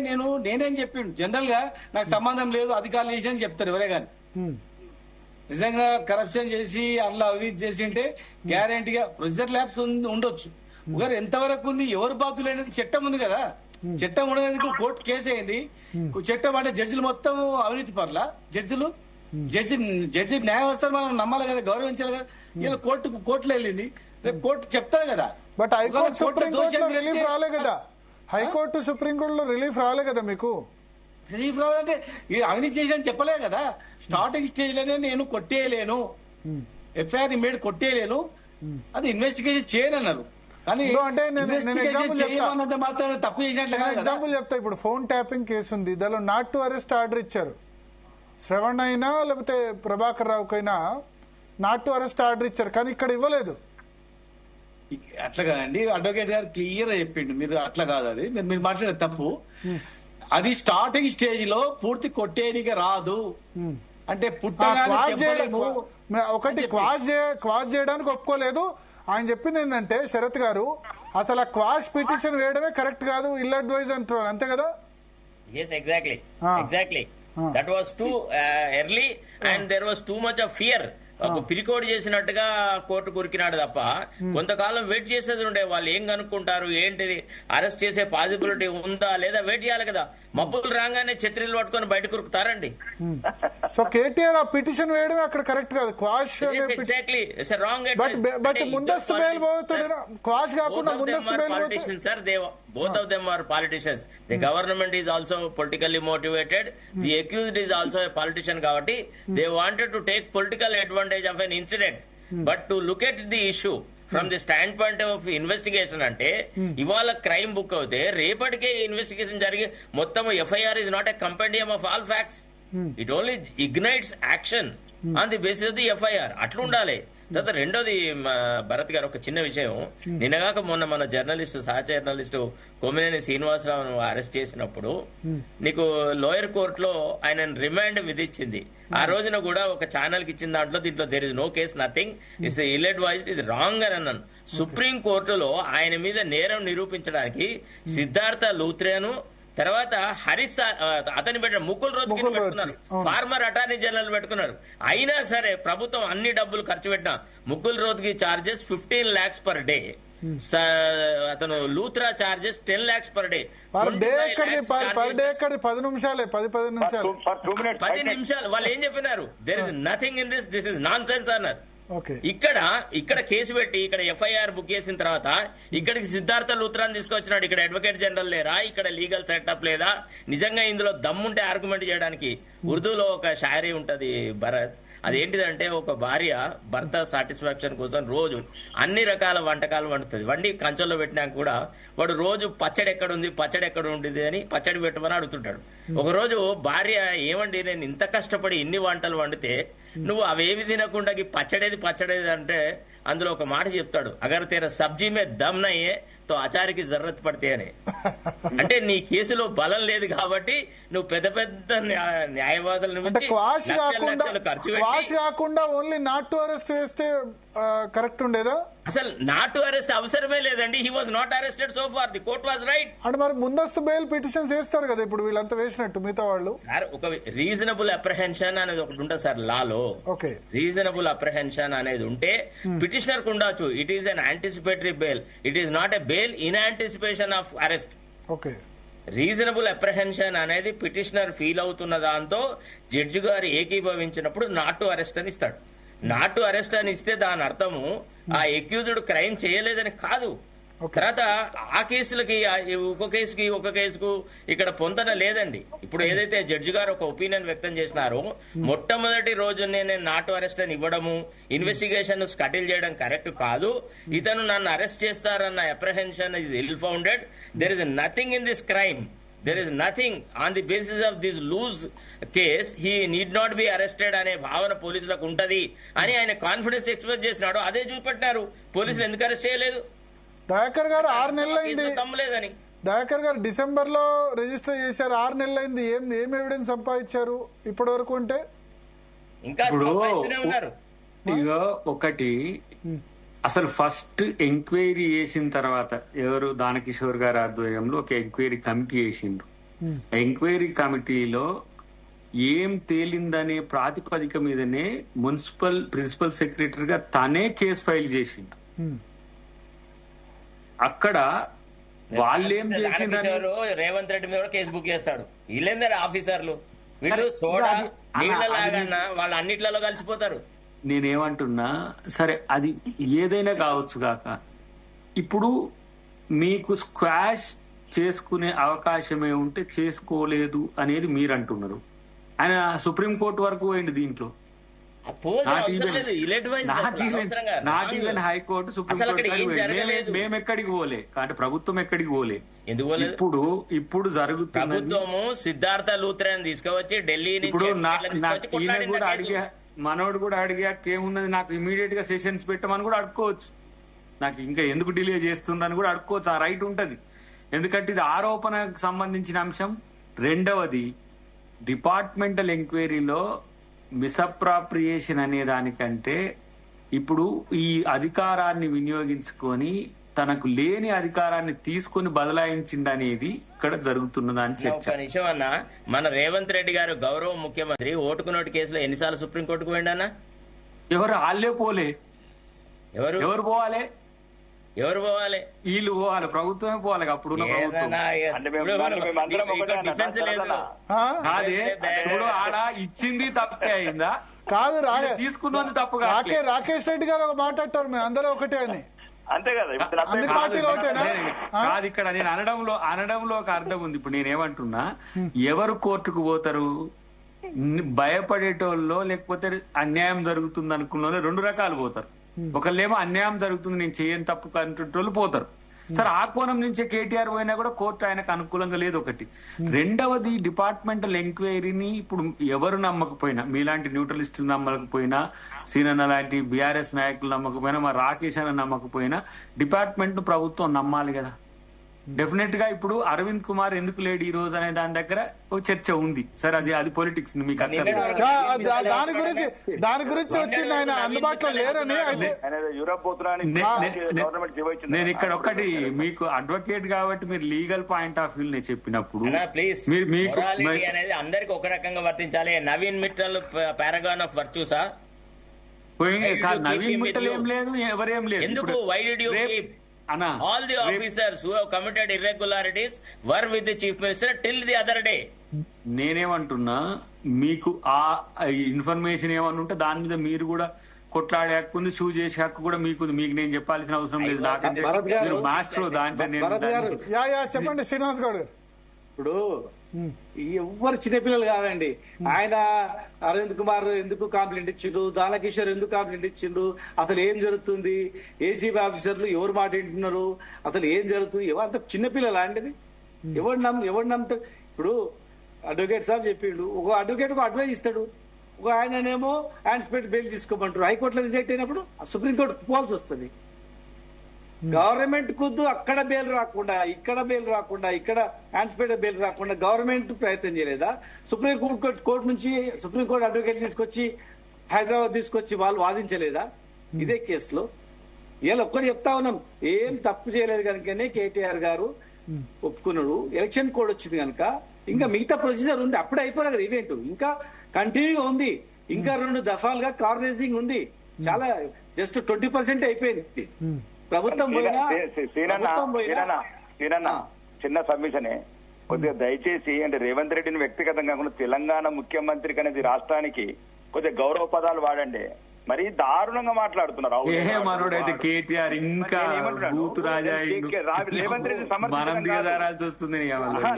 నేనేం చెప్పిండు, జనరల్ గా నాకు సంబంధం లేదు అధికారులు చేసి అని చెప్తారు ఎవరే కానీ. నిజంగా కరప్షన్ చేసి అందులో అవినీతి చేసి ఉంటే గ్యారంటీగా ప్రొసీజర్ ల్యాబ్స్ ఉండొచ్చు. ఒకరు ఎంతవరకు ఉంది, ఎవరు బాధ్యులు అనేది చట్టం ఉంది కదా. చట్టం ఉండేందుకు కోర్టు కేసు అయింది. చట్టం అంటే జడ్జిలు మొత్తం అవినీతి పర్ల జడ్జి న్యాయ వ్యవస్థను మనం నమ్మాలి కదా, గౌరవించాలి కదా. ఇలా కోర్టులో వెళ్ళింది, రేపు కోర్టు చెప్తారు కదా. బట్ హైకోర్టు సుప్రీంకోర్టులో రిలీఫ్ రాలే కదా, హైకోర్టు సుప్రీంకోర్టులో రిలీఫ్ రాలే కదా మీకు. రిలీఫ్ రావాలంటే ఇది అవినీతి చేసి చెప్పలే కదా. స్టార్టింగ్ స్టేజ్ లోనే నేను కొట్టేయలేను, ఎఫ్ఐఆర్ ఇమీడియట్ కొట్టేయలేను, అది ఇన్వెస్టిగేషన్ చేయనన్నారు. కానీ తప్పు చేసినట్లు ఎగ్జాంపుల్ చెప్తా. ఇప్పుడు ఫోన్ ట్యాపింగ్ కేసు ఉంది, దానిలో నాట్ టు అరెస్ట్ ఆర్డర్ ఇచ్చారు. శ్రవణ్ అయినా లేకపోతే ప్రభాకర్ రావుకైనా నాట్ టు అరెస్ట్ ఆర్డర్ ఇచ్చారు, కానీ ఇక్కడ ఇవ్వలేదు. అట్లా కాదండి, అడ్వకేట్ గారు క్లియర్ గా చెప్పిండు. మీరు అట్లా కాదు, అది మీరు మాట్లాడే తప్పు. అది స్టార్టింగ్ స్టేజ్ లో పూర్తి కొట్టేయడానికి రాదు అంటే ఒకటి క్వాష్ చేయడానికి ఒప్పుకోలేదు. ఆయన చెప్పింది ఏంటంటే శరత్ గారు, అసలు ఆ క్వాష్ పిటిషన్ వేయడమే కరెక్ట్ కాదు, ఇల్ అడ్వైజ్ అంటున్నారు, అంతే కదా? Yes, exactly. That was too early and there was too much of fear. పిరికోడ్ చేసినట్టుగా కోర్టు కురికినాడు తప్ప కొంతకాలం వెయిట్ చేసేది ఉండే. వాళ్ళు ఏం కనుక్కుంటారు, ఏంటిది, అరెస్ట్ చేసే పాసిబిలిటీ ఉందా లేదా వెయిట్ చేయాలి కదా. మబ్బులు రాగానే ఛత్రీలు పట్టుకొని బయట కురుకుతారండి. సో కేటీఆర్ ఆ పిటిషన్ వేయడం అక్కడ కరెక్ట్ కాదు. Quash exactly wrong. బట్ ముందస్తు బెయిల్ పోతాడు, క్వాష్ కాకుండా ముందస్తు bail politicians, sir. Both of them are politicians. The government is also politically motivated. The accused is also a politician kabatti they wanted to take political advantage of an incident. But to look at the issue from the standpoint of investigation అంటే ఇవాళ క్రైమ్ బుక్ అవుతే రేపటికే ఇన్వెస్టిగేషన్ జరిగి మొత్తం FIR is not a compendium of all facts. It only ignites action on the basis of the FIR. అట్లుండాలి. తర్వాత రెండోది భరత్ గారు, ఒక చిన్న విషయం. నిన్నగాక మొన్న మన సహ జర్నలిస్టు కొమ్మినేని శ్రీనివాసరావును అరెస్ట్ చేసినప్పుడు నీకు లోయర్ కోర్టులో ఆయన రిమాండ్ విధించింది. ఆ రోజున కూడా ఒక ఛానల్ కి ఇచ్చిన దాంట్లో దీంట్లో there is no case, nothing, it's ill advised, ఇది రాంగ్ అని అన్నాను. సుప్రీం కోర్టులో ఆయన మీద నేరం నిరూపించడానికి సిద్ధార్థ లూథ్రేను తర్వాత హరీష్ అతన్ని పెట్టారు, ముకుల్ రోత్కి పెట్టుకున్నారు, ఫార్మర్ అటార్నీ జనరల్ పెట్టుకున్నారు. అయినా సరే ప్రభుత్వం అన్ని డబ్బులు ఖర్చు పెట్టిన Mukul Rohatgi charges 15 lakhs per day, అతను Luthra charges 10 lakhs per day. Per day 10 నిమిషాలే, 10 నిమిషాలు. వాళ్ళు ఏం చెప్పినారు, there is nothing in this is nonsense అన్నారు. ఇక్కడ కేసు పెట్టి ఇక్కడ ఎఫ్ఐఆర్ బుక్ చేసిన తర్వాత ఇక్కడికి సిద్ధార్థ లూథ్రాన్ తీసుకొచ్చినాడు. ఇక్కడ అడ్వకేట్ జనరల్ లేరా, ఇక్కడ లీగల్ సెటప్ లేదా? నిజంగా ఇందులో దమ్ముంటే ఆర్గ్యుమెంట్ చేయడానికి. ఉర్దూలో ఒక షాయరీ ఉంటది భరత్, అదేంటిదంటే ఒక భార్య భర్త సాటిస్ఫాక్షన్ కోసం రోజు అన్ని రకాల వంటకాలు వండుతుంది. వండి కంచంలో పెట్టినాక కూడా వాడు రోజు పచ్చడి ఎక్కడ ఉండేది అని పచ్చడి పెట్టమని అడుగుతుంటాడు. ఒకరోజు భార్య, ఏమండి నేను ఇంత కష్టపడి ఇన్ని వంటలు వండితే నువ్వు అవేవి తినకుండా పచ్చడేది అంటే అందులో ఒక మాట చెప్తాడు, అగర్ తేరా సబ్జీ మే దమ్ నయ్యే తో ఆచార్యకి జర్రత్ పడితే అని. అంటే నీ కేసులో బలం లేదు కాబట్టి నువ్వు పెద్ద పెద్ద న్యాయవాదులను అంటే క్వాష్ ఖర్చు కాకుండా ఓన్లీ నాట్ టు అరెస్ట్ వేస్తే కరెక్ట్ ఉండేదా? అసలు నాట్ టు అరెస్ట్ అవసరమే లేదండి. He was not arrested so far, the court was right. అంటే మరి ముందస్తు బెయిల్ పిటిషన్స్ వేస్తారు కదా ఇప్పుడు వీళ్ళంతా వేసినట్టు మిగతా వాళ్ళు. సార్ ఒక రీజనబుల్ అప్రహెన్షన్ అనేది ఒకటి ఉంటుంది సార్ లాలో. ఓకే, రీజనబుల్ అప్రహెన్షన్ అనేది ఉంటే పిటిషనర్ కు ఉండొచ్చు. It is an anticipatory bail, it is not a bail in anticipation of arrest. Okay, reasonable apprehension అనేది పిటిషనర్ ఫీల్ అవుతున్న దాంతో జడ్జి గారు ఏకీభవించినప్పుడు నాట్ టు అరెస్ట్ అని ఇస్తాడు. నాట్ టు అరెస్ట్ అని ఇస్తే దాని అర్థము ఆ ఎక్యూజ్డ్ క్రైమ్ చేయలేదని కాదు. తర్వాత ఆ కేసులకి ఒక కేసుకు ఇక్కడ పొంతన లేదండి. ఇప్పుడు ఏదైతే జడ్జి గారు ఒక ఒపీనియన్ వ్యక్తం చేసినారో మొట్టమొదటి రోజు నేను నాట్ టు అరెస్ట్ అని ఇవ్వడము, ఇన్వెస్టిగేషన్ స్కటిల్ చేయడం కరెక్ట్ కాదు. ఇతను నన్ను అరెస్ట్ చేస్తారన్న apprehension is ill founded. There is nothing in this crime, there is nothing on the basis of this loose case he need not be arrested అనే భావన పోలీసులకు ఉంటది అని ఆయన కాన్ఫిడెన్స్ ఎక్స్ప్రెస్ చేసినాడు. అదే చూపెట్టారు. పోలీసులు ఎందుకు అరెస్ట్ చేయలేదు? దయాకర్ గారు 6 నెలలైంది. తమ్మలేదని దయాకర్ గారు డిసెంబర్ లో రిజిస్టర్ చేశారు. 6 నెలలైంది. ఏం ఎవిడెన్స్ సంపాదించారు ఇప్పటి వరకు? అంటే ఇంకా సంపాదిస్తూనే ఉన్నారు. ఇగో ఒకటి, అసలు ఫస్ట్ ఎంక్వైరీ చేసిన తర్వాత ఎవరు దానకిషోర్ గారి ఆధ్వర్యంలో ఒక ఎంక్వైరీ కమిటీ వేసిండ్రు. ఎంక్వైరీ కమిటీలో ఏం తేలిందనే ప్రాతిపదిక మీదనే మున్సిపల్ ప్రిన్సిపల్ సెక్రటరీగా తనే కేసు ఫైల్ చేసిండ్రు. అక్కడ వాళ్ళేం చేసిండ్రు, రేవంత్ రెడ్డి మీద కేసు బుక్ చేస్తాడు. వీళ్ళేందరు ఆఫీసర్లు, వీళ్ళు సోడా నీళ్ళలాగా వాళ్ళు అన్నిట్లలో కలిసిపోతారు. నేనేమంటున్నా, సరే అది ఏదైనా కావచ్చు కాక, ఇప్పుడు మీకు స్క్వాష్ చేసుకునే అవకాశమే ఉంటే చేసుకోలేదు అనేది మీరు అంటున్నారు. ఆయన సుప్రీంకోర్టు వరకు పోయింది దీంట్లో. Not even high court, supreme court. మేము ఎక్కడికి పోలే, కానీ ప్రభుత్వం ఎక్కడికి పోలే. ఇప్పుడు జరుగుతుంది. ప్రభుత్వము సిద్ధార్థ లూథరన్ తీసుకువచ్చి ఢిల్లీ ఇప్పుడు ఈయన కూడా అడిగా, మనోడు కూడా అడిగాకేమున్నది, నాకు ఇమీడియట్ గా సెషన్స్ పెట్టమని కూడా అడుకోవచ్చు. నాకు ఇంకా ఎందుకు డిలే చేస్తుందని కూడా అడుకోవచ్చు. ఆ రైట్ ఉంటది. ఎందుకంటే ఇది ఆరోపణకు సంబంధించిన అంశం. రెండవది, డిపార్ట్మెంటల్ ఎంక్వైరీలో మిస్అప్రాప్రియేషన్ అనే దానికంటే ఇప్పుడు ఈ అధికారాన్ని వినియోగించుకొని తనకు లేని అధికారాన్ని తీసుకుని బదలాయించింది అనేది ఇక్కడ జరుగుతున్నదని చర్చ. నిమిషం అన్న, మన రేవంత్ రెడ్డి గారు గౌరవ ముఖ్యమంత్రి ఓటుకు నోటు కేసులో ఎన్నిసార్లు సుప్రీంకోర్టుకు పోయిండన్నా? ఎవరు వాళ్ళే పోలే. ఎవరు పోవాలి? వీళ్ళు పోవాలి, ప్రభుత్వమే పోవాలి. అప్పుడు డిఫెన్స్ లేదు. ఇప్పుడు ఆడ ఇచ్చింది తప్పే అయిందా? కాదు, తీసుకున్నది తప్పుగా. రాకేష్ రెడ్డి గారు ఒక మాట్లాడతారు, మేము అందరూ ఒకటే అని. అంతే కదా, కాదు ఇక్కడ నేను అనడంలో ఒక అర్థం ఉంది. ఇప్పుడు నేనేమంటున్నా, ఎవరు కోర్టుకు పోతారు? భయపడేటోళ్ళలో లేకపోతే అన్యాయం జరుగుతుంది అనుకున్న 2 రకాలు పోతారు. ఒకళ్ళేమో అన్యాయం జరుగుతుంది నేను చేయని తప్పు కంటోళ్ళు పోతారు. సరే, ఆ కోణం నుంచే కేటీఆర్ పోయినా కూడా కోర్టు ఆయనకు అనుకూలంగా లేదు ఒకటి. రెండవది, డిపార్ట్మెంటల్ ఎంక్వైరీని ఇప్పుడు ఎవరు నమ్మకపోయినా, మీలాంటి న్యూట్రలిస్టులు నమ్మకపోయినా, సీనన్న లాంటి బీఆర్ఎస్ నాయకులు నమ్మకపోయినా, మా రాకేష్ అన్న నమ్మకపోయినా, డిపార్ట్మెంట్ ప్రభుత్వం నమ్మాలి కదా. డెఫినెట్ గా ఇప్పుడు అరవింద్ కుమార్ ఎందుకు లేడు ఈ రోజు అనే దాని దగ్గర ఒక చర్చ ఉంది. సరే, అది పొలిటిక్స్ మీకు దాని గురించి వచ్చింది. ఆయన అందుబాటులో లేరని నేను ఇక్కడ ఒకటి మీకు అడ్వకేట్ కాబట్టి మీరు లీగల్ పాయింట్ ఆఫ్ వ్యూ నేను చెప్పినప్పుడు మీకు అనేది అందరికి ఒక రకంగా వర్తించాలి. Naveen Mittal paragon of Virtusa? Naveen Mittal ఏం లేదు, ఎవరేం లేదు. ఎందుకు? Why did you keep all the officers who have committed irregularities were with the chief minister till the other day? నేనేమంటున్నా, మీకు ఆ ఇన్ఫర్మేషన్ ఏమన్నా ఉంటే దాని మీద మీరు కూడా కొట్లాడే హక్కు ఉంది, షూ చేసే హక్కు కూడా మీకు నేను చెప్పాల్సిన అవసరం లేదు. నాకంటే మాస్టర్ దాంట్లో చెప్పండి శ్రీనివాస్ గౌడ్. ఇప్పుడు ఎవ్వరు చిన్నపిల్లలు కాదండి. ఆయన అరవింద్ కుమార్ ఎందుకు కంప్లైంట్ ఇచ్చిండు, దానకిషోర్ ఎందుకు కంప్లైంట్ ఇచ్చిండు, అసలు ఏం జరుగుతుంది, ఏసీబీ ఆఫీసర్లు ఎవరు మాట వింటున్నారు, అసలు ఏం జరుగుతుంది, అంత చిన్నపిల్లలు అండి. ఎవరు నమ్ముతాడు? ఇప్పుడు అడ్వకేట్ సాబ్ చెప్పిండు, ఒక అడ్వకేట్ ఒక అడ్వైజ్ ఇస్తాడు, ఒక ఆయననేమో యాంటిసిపేట్ బెయిల్ తీసుకోమంటారు. హైకోర్టులో రిజెక్ట్ అయినప్పుడు సుప్రీంకోర్టు పోవాల్సి వస్తుంది. గవర్నమెంట్ కుద్దు అక్కడ బెయిల్ రాకుండా, ఇక్కడ బెయిల్ రాకుండా, ఇక్కడ హాన్స్పేట బెయిల్ రాకుండా గవర్నమెంట్ ప్రయత్నం చేయలేదా? సుప్రీంకోర్టు నుంచి సుప్రీంకోర్టు అడ్వకేట్ తీసుకొచ్చి హైదరాబాద్ తీసుకొచ్చి వాళ్ళు వాదించలేదా ఇదే కేసులో? ఇలా ఒక్కటి చెప్తా ఉన్నాం, ఏం తప్పు చేయలేదు కనుకనే కేటీఆర్ గారు ఒప్పుకున్నాడు. ఎలక్షన్ కోడ్ వచ్చింది కనుక ఇంకా మిగతా ప్రొసీజర్ ఉంది, అప్పుడే అయిపోలేదు కదా ఈవెంట్, ఇంకా కంటిన్యూగా ఉంది, ఇంకా 2 దఫాలుగా కార్ రేసింగ్ ఉంది. చాలా జస్ట్ 20% అయిపోయింది. ప్రభుత్వం పోయినా చిన్న సబ్మిషనే కొద్దిగా దయచేసి, అంటే రేవంత్ రెడ్డిని వ్యక్తిగతంగా కాకుండా తెలంగాణ ముఖ్యమంత్రికి అనేది రాష్ట్రానికి కొద్దిగా గౌరవ పదాలు వాడండి. మరీ దారుణంగా మాట్లాడుతున్నారు. మనోడైతే కేటీఆర్ ఇంకా బూత్ రాజా రేవంత్ రెడ్డి వస్తుంది.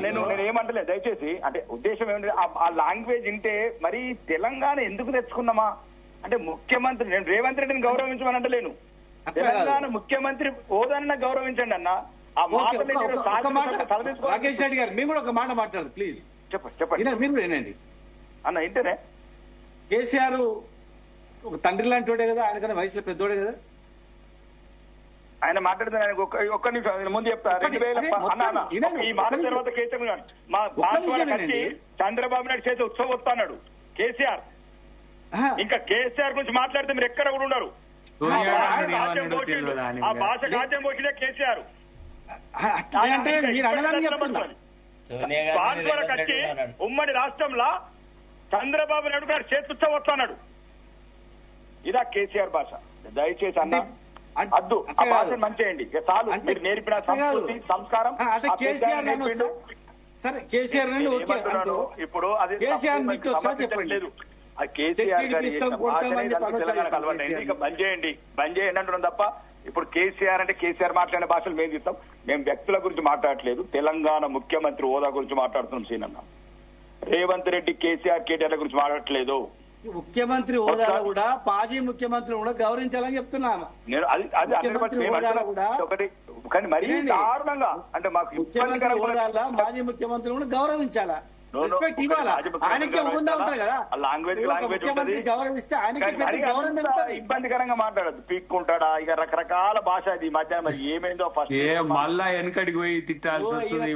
నేను ఏమంటలేదు దయచేసి, అంటే ఉద్దేశం ఏమంటే ఆ లాంగ్వేజ్ వింటే మరి తెలంగాణ ఎందుకు తెచ్చుకున్నామా అంటే ముఖ్యమంత్రి, నేను రేవంత్ రెడ్డిని గౌరవించమని అంటలేను, తెలంగాణ ముఖ్యమంత్రి హోదాన్న గౌరవించండి అన్న. ఆ రాకేష్ రెడ్డి గారు మేము కూడా ఒక మాట మాట్లాడదు ప్లీజ్. చెప్పండి మీరు కూడా ఏనండి అన్న. ఇంటనే కేసీఆర్ ఒక తండ్రి లాంటి వాడే కదా, ఆయనకన్నా వయసులో పెద్దోడే కదా. ఆయన మాట్లాడితే ఆయనకు ఒక్క నిమిషం ముందు చెప్తా. 2000 ఈ మాట తర్వాత కేసీఆర్ మా వచ్చి చంద్రబాబు నాయుడు చేతి ఉత్సవం వస్తున్నాడు కేసీఆర్. ఇంకా కేసీఆర్ గురించి మాట్లాడితే మీరు ఎక్కడ కూడా ఉండరు. ఆ భాష రాజ్యం పోషిదే కేసీఆర్. వచ్చి ఉమ్మడి రాష్ట్రంలో చంద్రబాబు నాయుడు గారు చేతి ఉత్సవం వస్తున్నాడు. ఇదా కేసీఆర్ భాష. దయచేసి అన్న అద్దు ఆ భాష మంచియండి చాలు. మీరు నేర్పిన సంస్కృతి సంస్కారం ఇప్పుడు అది లేదు. ఆ కేసీఆర్ గారి తెలంగాణకు అలవాటైంది. ఇక బంద్ చేయండి అంటున్నాం తప్ప ఇప్పుడు కేసీఆర్ అంటే కేసీఆర్ మాట్లాడిన భాషలు మేము తీస్తాం. మేము వ్యక్తుల గురించి మాట్లాడట్లేదు, తెలంగాణ ముఖ్యమంత్రి హోదా గురించి మాట్లాడుతున్నాం. సీనన్న రేవంత్ రెడ్డి కేసీఆర్ కేటీఆర్ గురించి మాట్లాడట్లేదు. ముఖ్యమంత్రి హోదాలో కూడా మాజీ ముఖ్యమంత్రి కూడా గౌరవించాలని చెప్తున్నాను నేను. ఒకటి కానీ మరీ దారుణంగా అంటే మాకు ముఖ్యమంత్రి హోదాలో మాజీ ముఖ్యమంత్రి కూడా గౌరవించాలా, రెస్పెక్ట్ ఇవ్వాలా. ఆయనకే ఉందా ఉంటారు కదా లాంగ్వేజ్ గౌరవిస్తే ఆయనకి గౌరవం. ఇబ్బందికరంగా మాట్లాడదు, పీక్కుంటాడా ఇక రకరకాల భాష. ఇది మధ్య మరి ఏమైందో ఫస్ట్ మళ్ళా వెనకడికి పోయి తిట్టాల్సి వస్తుంది.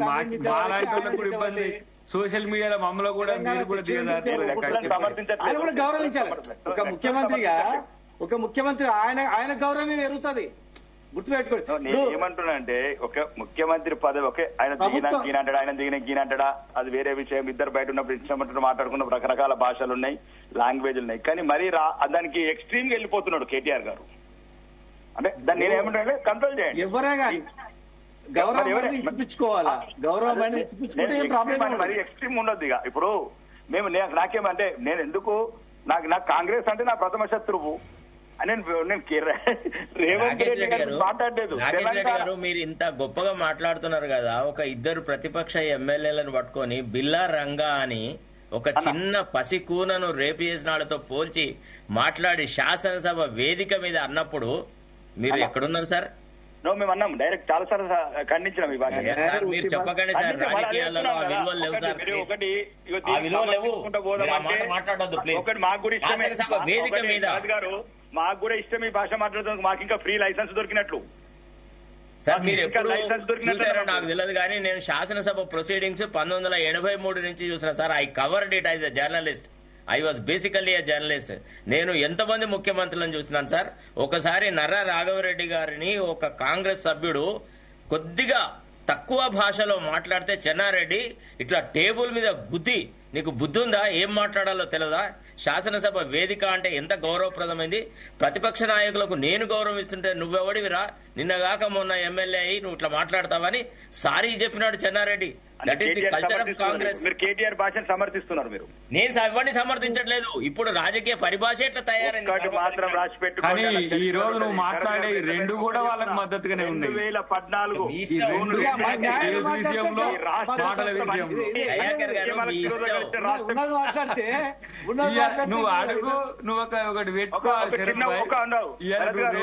ఇబ్బంది సోషల్ మీడియాలో మమ్మల్ని కూడా మీరు కూడా ఆయన కూడా గౌరవించాలి. ఒక ముఖ్యమంత్రి ఆయన గౌరవమే పెరుగుతుంది, గుర్తుపెట్టుకోండి. ఏమంటున్నా అంటే ఒక ముఖ్యమంత్రి పదవి ఒకే ఆయన దిగినంటాడా ఆయన దిగినంటాడా అది వేరే విషయం. ఇద్దరు బయట ఉన్నప్పుడు ఇష్టమంటున్న మాట్లాడుకున్న రకరకాల భాషలు ఉన్నాయి, లాంగ్వేజ్లు ఉన్నాయి. కానీ మరీ దానికి ఎక్స్ట్రీమ్ గా వెళ్ళిపోతున్నాడు కేటీఆర్ గారు. అంటే దాన్ని నేనేమంటే కంట్రోల్ చేయండి. ఎవరే కానీ గౌరవం మరి ఎక్స్ట్రీమ్ ఉండదు. ఇక ఇప్పుడు మేము నాకేమంటే నేను ఎందుకు నాకు కాంగ్రెస్ అంటే నా ప్రథమ శత్రువు. మీరు ఇంత గొప్పగా మాట్లాడుతున్నారు కదా, ఒక ఇద్దరు ప్రతిపక్ష ఎమ్మెల్యేలను పట్టుకొని బిల్లా రంగా అని ఒక చిన్న పసికూనను రేపు చేసిన వాళ్ళతో పోల్చి మాట్లాడి శాసనసభ వేదిక మీద అన్నప్పుడు మీరు ఎక్కడున్నారు సార్? మేము అన్నాం డైరెక్ట్ చాలా సార్లు ఖండించినాం. మీరు చెప్పకండి సార్, రాజకీయాలలో ఆ విలువలు లేవు సార్. ఆ విలువలు లేవు, మాట్లాడొద్దు ప్లీజ్. ఒకటి మాకు కూడా ఇష్టమే వేదిక మీద మాకు కూడా ఇష్టం ఈ భాష మాట్లాడుతుంది. మాకు ఇంకా ఫ్రీ లైసెన్స్ దొరికినట్లు సార్. మీరు ఎప్పుడు చూసారో నాకు తెలియదు కానీ నేను శాసనసభ ప్రొసీడింగ్స్ 1983 నుంచి చూసిన sir. I covered it as a journalist. I was basically a journalist. నేను ఎంతమంది ముఖ్యమంత్రులను చూసినాను సార్. ఒకసారి నర్రా రాఘవరెడ్డి గారిని ఒక కాంగ్రెస్ సభ్యుడు కొద్దిగా తక్కువ భాషలో మాట్లాడితే చెన్నారెడ్డి ఇట్లా టేబుల్ మీద గుద్ది, నీకు బుద్ధి ఉందా, ఏం మాట్లాడాలో తెలియదా? శాసనసభ వేదిక అంటే ఎంత గౌరవప్రదమైంది. ప్రతిపక్ష నాయకులకు నేను గౌరవం ఇస్తుంటే నువ్వెవడివిరా, నిన్నగాక మొన్న ఎమ్మెల్యే అయ్యి నువ్వు ఇట్లా మాట్లాడతావని సారీ చెప్పినాడు Chenna Reddy. That is the culture of Congress. మీరు కేటీఆర్ భాషను సమర్థిస్తున్నారు. మీరు నేను ఎవరిని సమర్థించట్లేదు. ఇప్పుడు రాజకీయ పరిభాష ఎట్లా తయారైంది మాత్రం రాసి కానీ ఈ రోజు నువ్వు మాట్లాడే రెండు కూడా వాళ్ళకి మద్దతుగానే ఉన్నాయి. 2014 విషయంలో మాటల విషయంలో నువ్వు అడుగు, నువ్వు ఒకటి పెట్టుకో.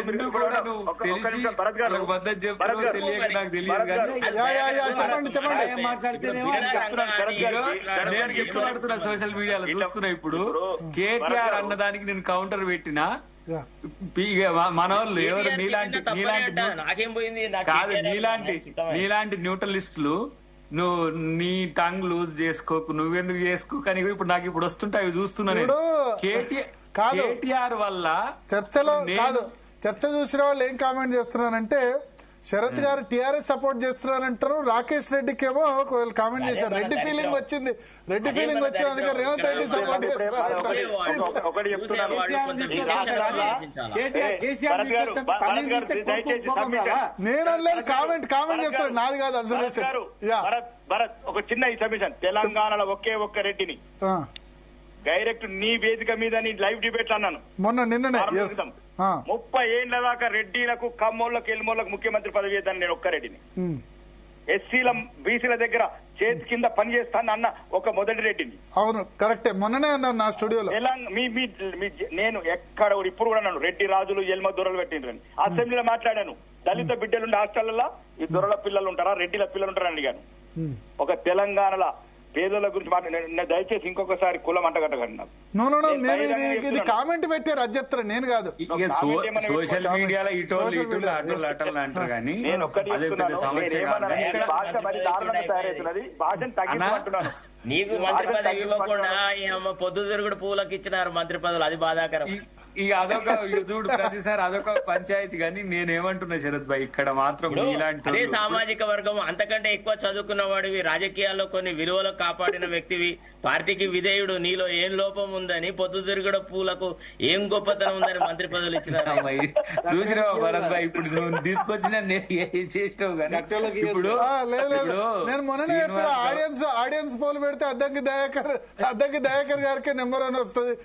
రెండు కూడా నువ్వు తెలిసి మద్దతు చెప్తావు తెలియక నాకు తెలియదు కానీ నేను ఎప్పుడు పడుతున్నా సోషల్ మీడియాలో చూస్తున్నా. ఇప్పుడు కేటీఆర్ అన్నదానికి నేను కౌంటర్ పెట్టినా Yeah. మన వాళ్ళు ఎవరు నీలాంటి నాకేం పోయింది కాదు, నీలాంటి న్యూట్రలిస్టులు నువ్వు నీ టంగ్ లూజ్ చేసుకోకు, నువ్వెందుకు చేసుకో, కానీ ఇప్పుడు నాకు ఇప్పుడు వస్తుంటే అవి చూస్తున్నా నేను. కేటీఆర్ వల్ల చర్చలో కాదు, చర్చ చూసిన వాళ్ళు ఏం కామెంట్ చేస్తున్నారంటే శరత్ గారు టీఆర్ఎస్ సపోర్ట్ చేస్తున్నారంటారు, రాకేష్ రెడ్డికి ఏమో కామెంట్ చేశారు రెడ్డి ఫీలింగ్ వచ్చింది, రెడ్డి ఫీలింగ్ వచ్చింది అందుకే రేవంత్ రెడ్డి సపోర్ట్ నేను లేదు, కామెంట్ చెప్తాను, నాది కాదు అబ్జర్వేషన్. భరత్ ఒక చిన్న ఇన్ఫర్మేషన్, తెలంగాణలో ఒకే ఒక్క రెడ్డిని డైరెక్ట్ నీ వేదిక మీద నీ లైవ్ డిబేట్ అన్నాను మొన్న నిన్ననే. 30 ఏళ్ల దాకా రెడ్డిలకు కమ్మోళ్ళకు ఎల్మోళ్ళకు ముఖ్యమంత్రి పదవి చేద్దాను నేను ఒక్క రెడ్డిని. ఎస్సీల బీసీల దగ్గర చేతి కింద పని చేస్తాను అన్న ఒక మొదటి రెడ్డిని. అవును కరెక్టే, మొన్ననే అన్నారు నా స్టూడియోలో. నేను ఎక్కడ ఇప్పుడు కూడా నన్ను రెడ్డి రాజులు ఎల్మ దొరలు పెట్టిండ్రని అసెంబ్లీలో మాట్లాడాను. దళిత బిడ్డలుండే హాస్టల్లో ఈ దొరల పిల్లలు ఉంటారా, రెడ్డిల పిల్లలు ఉంటారా అడిగాను. ఒక తెలంగాణలో పేదల గురించి మాట్లాడి దయచేసి ఇంకొకసారి కులం అంటగట్టగండి నాకు. ఇది కామెంట్ పెట్టారు అది చెప్తారు, నేను కాదు. సోషల్ మీడియాలో ఇటోళ్ళు అటోళ్ళు అంటారు కానీ భాష మరి దారుణంగా తయారవుతున్నది, భాషను తగ్గించుకుంటున్నాను. నీకు మంత్రి పదవి ఇవ్వకుండా పొద్దు తిరుగుడు పూలకు ఇచ్చినారు మంత్రి పదవులు, అది బాధాకరం. ఇక అదొక చూడు ప్రతిసారి అదొక పంచాయతీ. కానీ నేనేమంటున్నా శరత్ భాయ్, ఇక్కడ మాత్రం అదే సామాజిక వర్గం, అంతకంటే ఎక్కువ చదువుకున్న వాడివి, రాజకీయాల్లో కొన్ని విలువలు కాపాడిన వ్యక్తివి, పార్టీకి విధేయుడు, నీలో ఏం లోపం ఉందని, పొద్దు తిరుగుడు పూలకు ఏం గొప్పతనం ఉందని మంత్రి పదవులు ఇచ్చిన చూసినావా భరత్ భాయ్? ఇప్పుడు నువ్వు తీసుకొచ్చిన చేసినావు కానీ ఇప్పుడు నేను మొన్ననే ఆడియన్స్ పోల్ పెడితే అద్దంకి దయాకర్ గారికి నెంబర్ 1 వస్తుంది.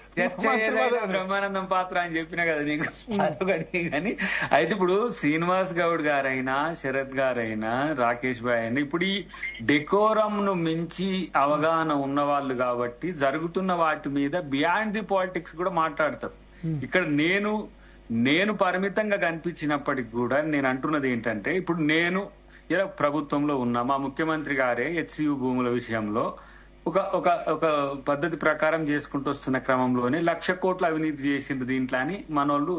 బ్రహ్మానందం పాత్ర అని చెప్పినా కదా నీకు, అదొకటి. కానీ అయితే ఇప్పుడు శ్రీనివాస్ గౌడ్ గారైనా, శరత్ గారైనా, రాకేష్ భాయ్ అయినా ఇప్పుడు ఈ డెకోరం ను మించి అవగాహన ఉన్న వాళ్ళు కాబట్టి జరుగుతున్న వాటి మీద బియాండ్ ది పాలిటిక్స్ కూడా మాట్లాడతారు. ఇక్కడ నేను పరిమితంగా కనిపించినప్పటికి కూడా నేను అంటున్నది ఏంటంటే, ఇప్పుడు నేను ఇలా ప్రభుత్వంలో ఉన్నా, మా ముఖ్యమంత్రి గారే హెచ్సియు భూముల విషయంలో ఒక పద్ధతి ప్రకారం చేసుకుంటూ వస్తున్న క్రమంలోనే 1,00,000 కోట్ల అవినీతి చేసిండ్రు దీంట్లో అని మనోళ్ళు